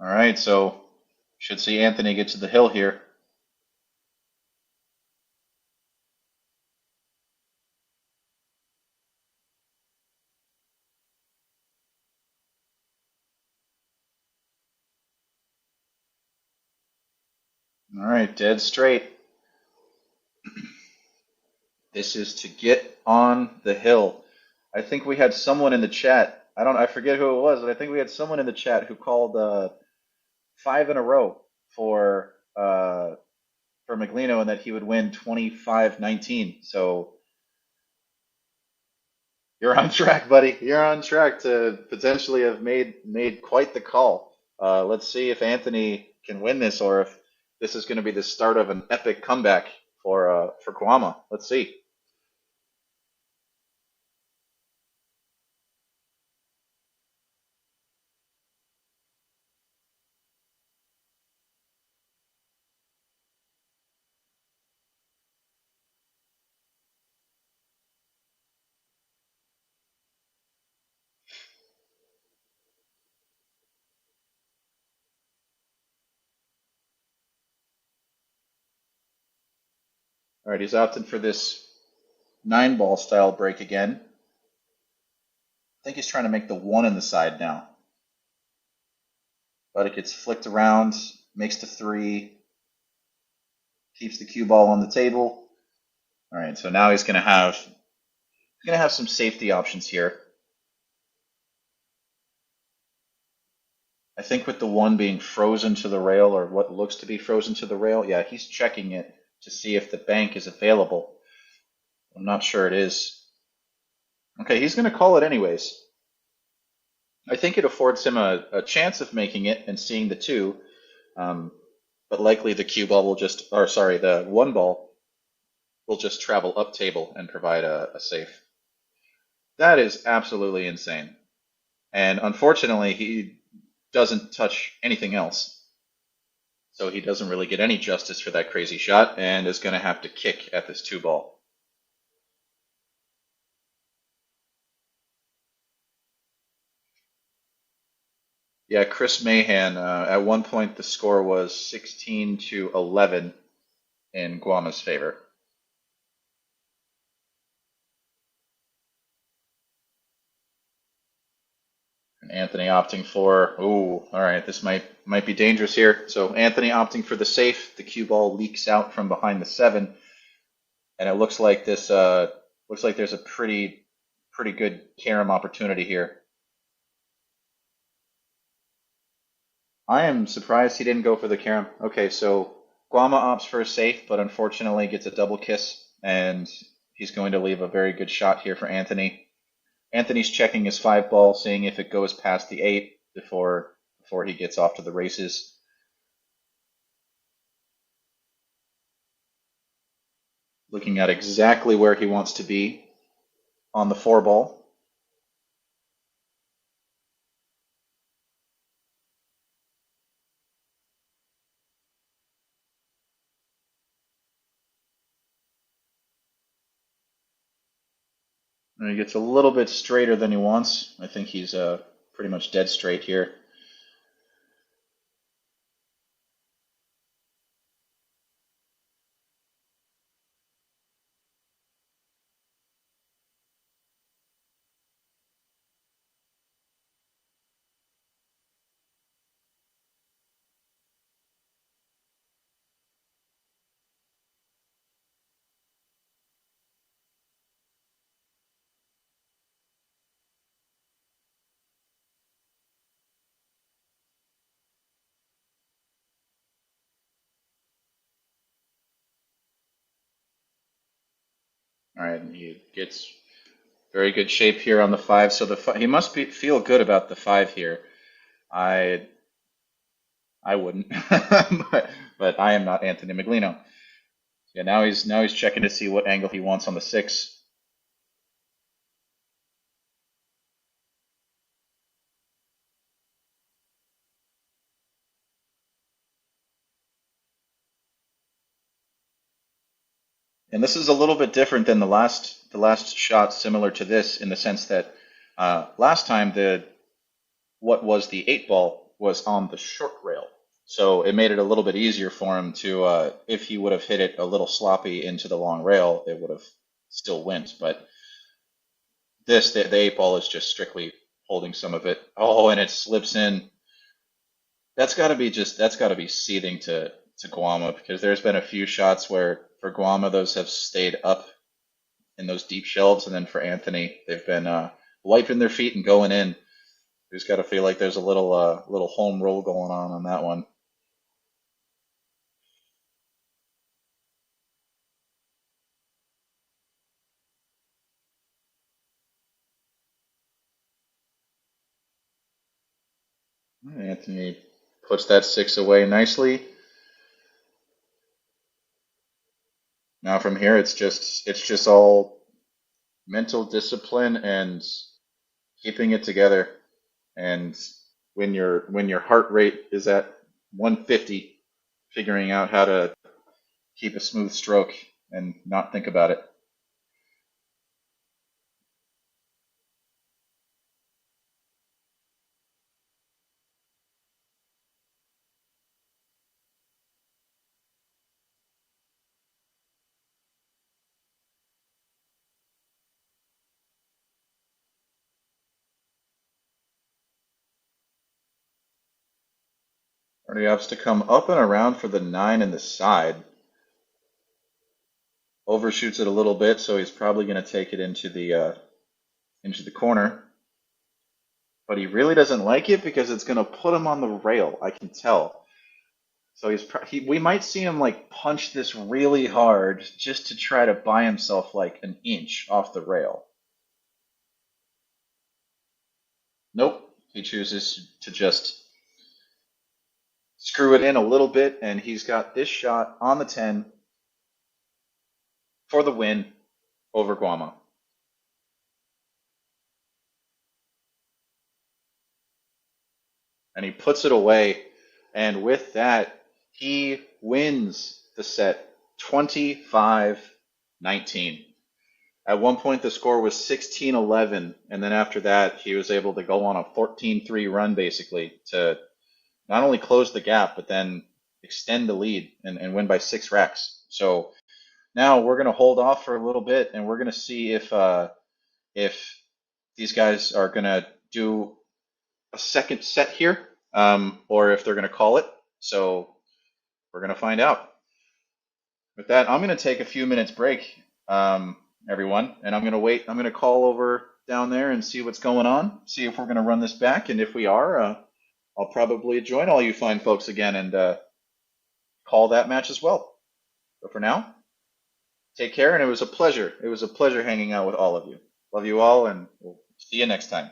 All right, so should see Anthony get to the hill here. All right, dead straight. This is to get on the hill. I think we had someone in the chat. I forget who it was, but I think we had someone in the chat who called 5 in a row for Meglino and that he would win 25-19. So you're on track, buddy. You're on track to potentially have made quite the call. Let's see if Anthony can win this or if this is going to be the start of an epic comeback for Guama. Let's see. All right, he's opting for this 9-ball style break again. I think he's trying to make the 1 in the side now. But it gets flicked around, makes the 3, keeps the cue ball on the table. All right, so now he's going to have some safety options here. I think with the 1 being frozen to the rail, or what looks to be frozen to the rail, yeah, he's checking it to see if the bank is available. I'm not sure it is. Okay, he's going to call it anyways. I think it affords him a chance of making it and seeing the 2, but likely the cue ball will just, or sorry, the 1 ball will just travel up table and provide a safe. That is absolutely insane. And unfortunately, he doesn't touch anything else. So he doesn't really get any justice for that crazy shot and is going to have to kick at this 2 ball. Yeah, Chris Mahan, at one point the score was 16-11 in Guama's favor. And Anthony opting for, ooh, all right, this might be dangerous here. So Anthony opting for the safe. The cue ball leaks out from behind the 7, and it looks like there's a pretty good carom opportunity here. I am surprised he didn't go for the carom. Okay, so Guama opts for a safe, but unfortunately gets a double kiss, and he's going to leave a very good shot here for Anthony. Anthony's checking his 5 ball, seeing if it goes past the 8 before he gets off to the races. Looking at exactly where he wants to be on the 4 ball. And he gets a little bit straighter than he wants. I think he's pretty much dead straight here. All right, and he gets very good shape here on the five. So he must feel good about the five here. I I wouldn't, but I am not Anthony Meglino. Yeah, now he's checking to see what angle he wants on the six. And this is a little bit different than the last shot, similar to this in the sense that last time the what was the eight ball was on the short rail. So it made it a little bit easier for him to, if he would have hit it a little sloppy into the long rail, it would have still went. But the eight ball is just strictly holding some of it. Oh, and it slips in. That's got to be seething to Guama because there's been a few shots where for Guama those have stayed up in those deep shelves, and then for Anthony they've been wiping their feet and going in. He's got to feel like there's a little home roll going on that one. Anthony puts that six away nicely. Now from here, it's just all mental discipline and keeping it together. And when your heart rate is at 150, figuring out how to keep a smooth stroke and not think about it. Already has to come up and around for the nine and the side. Overshoots it a little bit, so he's probably going to take it into the corner. But he really doesn't like it because it's going to put him on the rail. I can tell. So we might see him like punch this really hard just to try to buy himself like an inch off the rail. Nope. He chooses to just screw it in a little bit, and he's got this shot on the 10 for the win over Guama. And he puts it away. And with that, he wins the set 25-19. At one point, the score was 16-11, and then after that, he was able to go on a 14-3 run basically to not only close the gap, but then extend the lead and win by 6 racks. So now we're going to hold off for a little bit, and we're going to see if these guys are going to do a second set here, or if they're going to call it. So we're going to find out. With that, I'm going to take a few minutes break, everyone, and I'm going to wait. I'm going to call over down there and see what's going on, see if we're going to run this back, and if we are, I'll probably join all you fine folks again and call that match as well. But for now, take care, and it was a pleasure. It was a pleasure hanging out with all of you. Love you all, and we'll see you next time.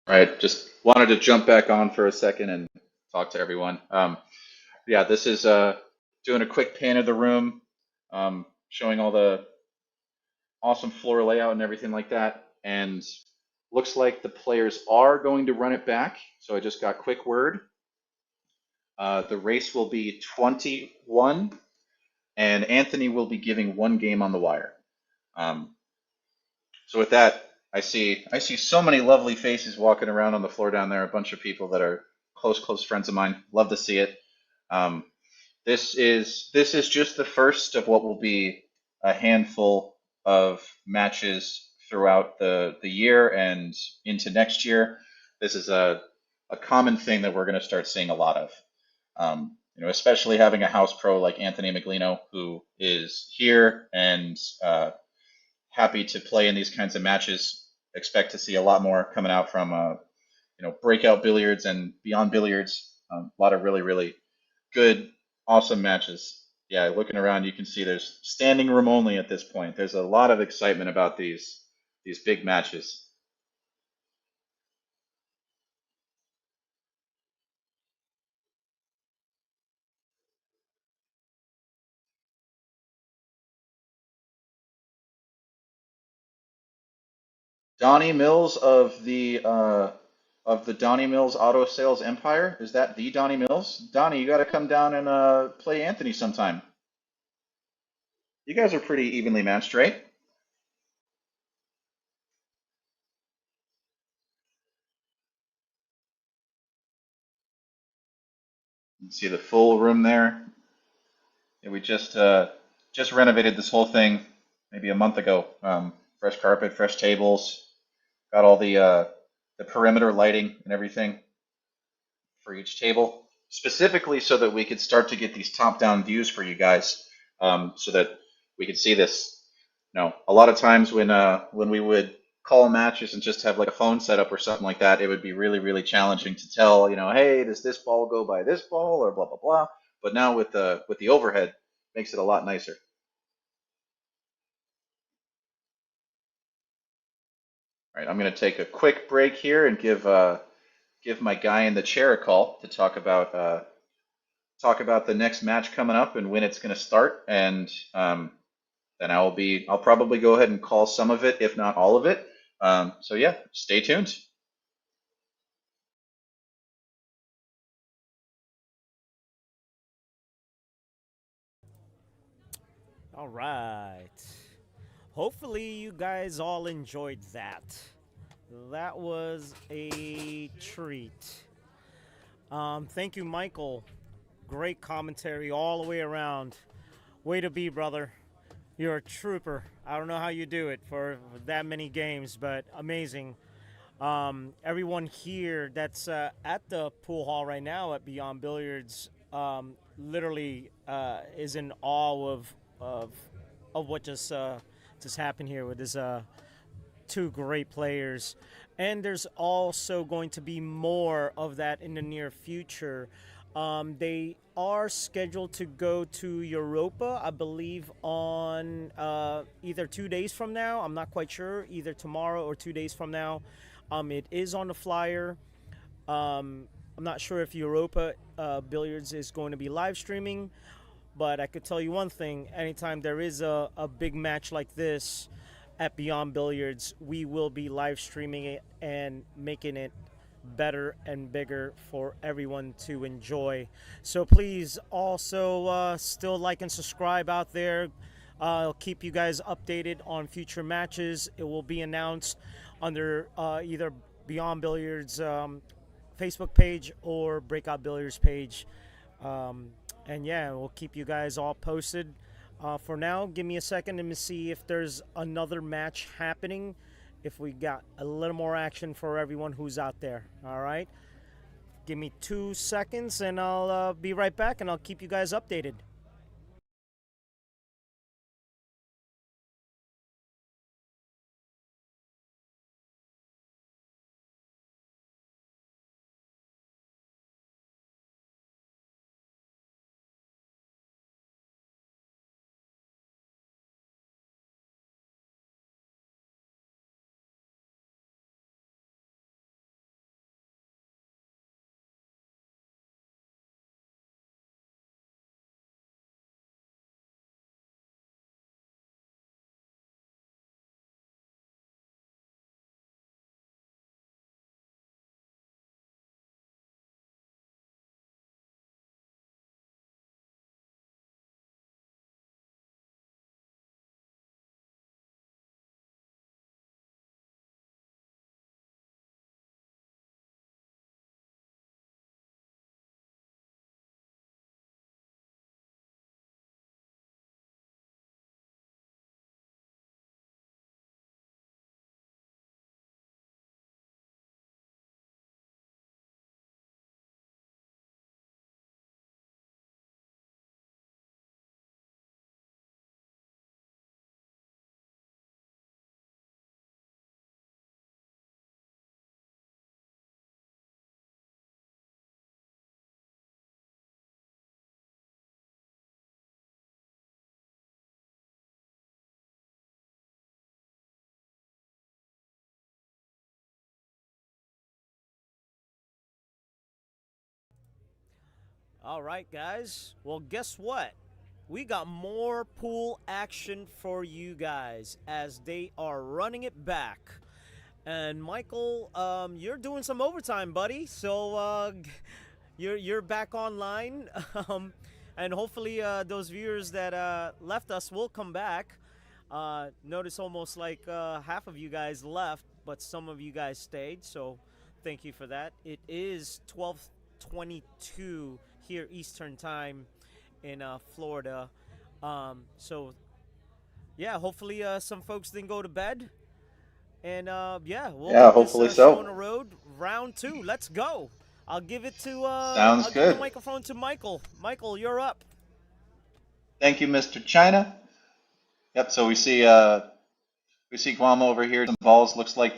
All right, just wanted to jump back on for a second and talk to everyone. Yeah, this is doing a quick pan of the room, showing all the awesome floor layout and everything like that. And looks like the players are going to run it back. So I just got quick word. The race will be 21, and Anthony will be giving one game on the wire. Um, so with that, I see so many lovely faces walking around on the floor down there. A bunch of people that are close friends of mine. Love to see it. Um, this is just the first of what will be a handful of matches throughout the year and into next year. This is a common thing that we're going to start seeing a lot of. Especially having a house pro like Anthony Meglino, who is here and happy to play in these kinds of matches. Expect to see a lot more coming out from breakout billiards and beyond billiards. A lot of really good, awesome matches. Yeah, looking around, you can see there's standing room only at this point. There's a lot of excitement about these big matches. Donnie Mills of the Donnie Mills Auto Sales Empire. Is that the Donnie Mills? Donnie, you got to come down and play Anthony sometime. You guys are pretty evenly matched, right? You see the full room there. Yeah, we just renovated this whole thing maybe a month ago. Fresh carpet, fresh tables, got all the perimeter lighting and everything for each table, specifically so that we could start to get these top-down views for you guys, so that we could see this. A lot of times when we would call matches and just have like a phone setup or something like that, it would be really challenging to tell, hey, does this ball go by this ball or blah blah blah. But now with the overhead, makes it a lot nicer. All right, I'm going to take a quick break here and give my guy in the chair a call to talk about the next match coming up and when it's going to start, and then I'll probably go ahead and call some of it, if not all of it. So yeah, stay tuned. All right. Hopefully, you guys all enjoyed that. That was a treat. Thank you, Michael. Great commentary all the way around. Way to be, brother. You're a trooper. I don't know how you do it for that many games, but amazing. Everyone here that's at the pool hall right now at Beyond Billiards literally is in awe of what just happened here with this two great players. And there's also going to be more of that in the near future. They are scheduled to go to Europa, I believe, on either 2 days from now. I'm not quite sure, either tomorrow or 2 days from now. It is on the flyer. I'm not sure if Europa Billiards is going to be live streaming, but I could tell you one thing: anytime there is a big match like this at Beyond Billiards, we will be live streaming it and making it better and bigger for everyone to enjoy. So please also still like and subscribe out there. I'll keep you guys updated on future matches. It will be announced under either Beyond Billiards Facebook page or Breakout Billiards page. Um, and yeah, we'll keep you guys all posted. For now, give me a second and see if there's another match happening. If we got a little more action for everyone who's out there. All right. Give me 2 seconds and I'll be right back and I'll keep you guys updated. All right, guys. Well, guess what? We got more pool action for you guys as they are running it back. And Michael, you're doing some overtime, buddy. So you're back online, and hopefully those viewers that left us will come back. Notice almost like half of you guys left, but some of you guys stayed. So thank you for that. It is 12:22 here Eastern time in Florida. So yeah, hopefully some folks didn't go to bed. And yeah, we'll Yeah, get this hopefully show on so. the road. Round two, let's go. Sounds I'll give the good. microphone to Michael. Michael, you're up. Thank you, Mr. China. Yep. So we see Guama over here. Some balls. Looks like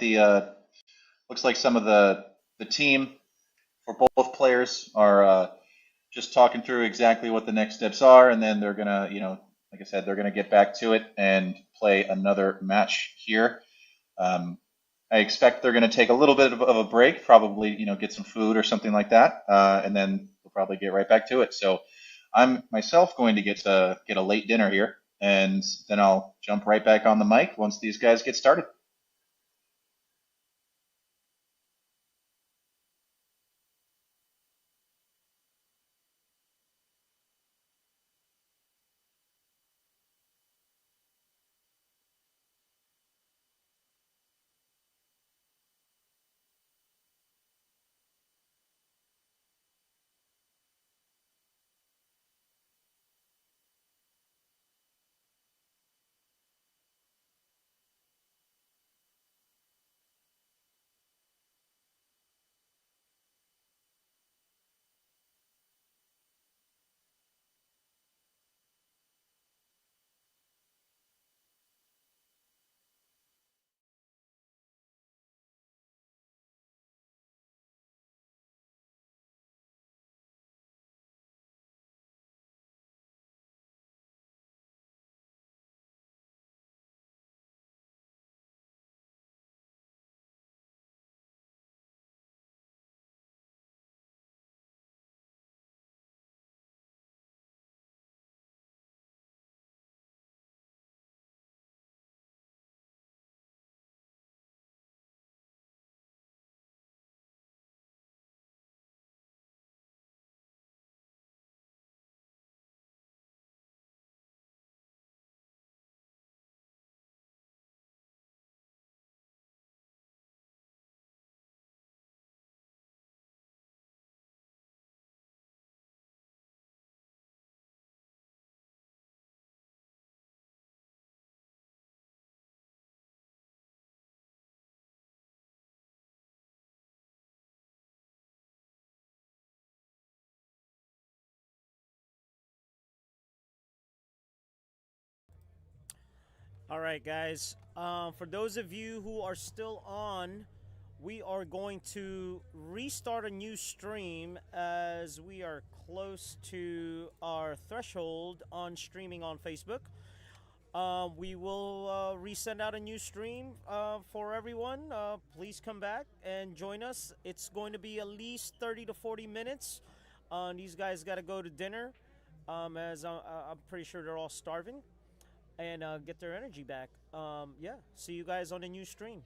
some of the team for both players are just talking through exactly what the next steps are, and then they're gonna, like I said, they're gonna get back to it and play another match here. Um, I expect they're gonna take a little bit of a break, probably, get some food or something like that, and then we'll probably get right back to it. So I'm myself going to get a late dinner here, and then I'll jump right back on the mic once these guys get started. All right, guys. For those of you who are still on, we are going to restart a new stream as we are close to our threshold on streaming on Facebook. We will resend out a new stream for everyone. Please come back and join us. It's going to be at least 30 to 40 minutes. These guys got to go to dinner, as I'm pretty sure they're all starving, and get their energy back. Yeah, see you guys on the new stream.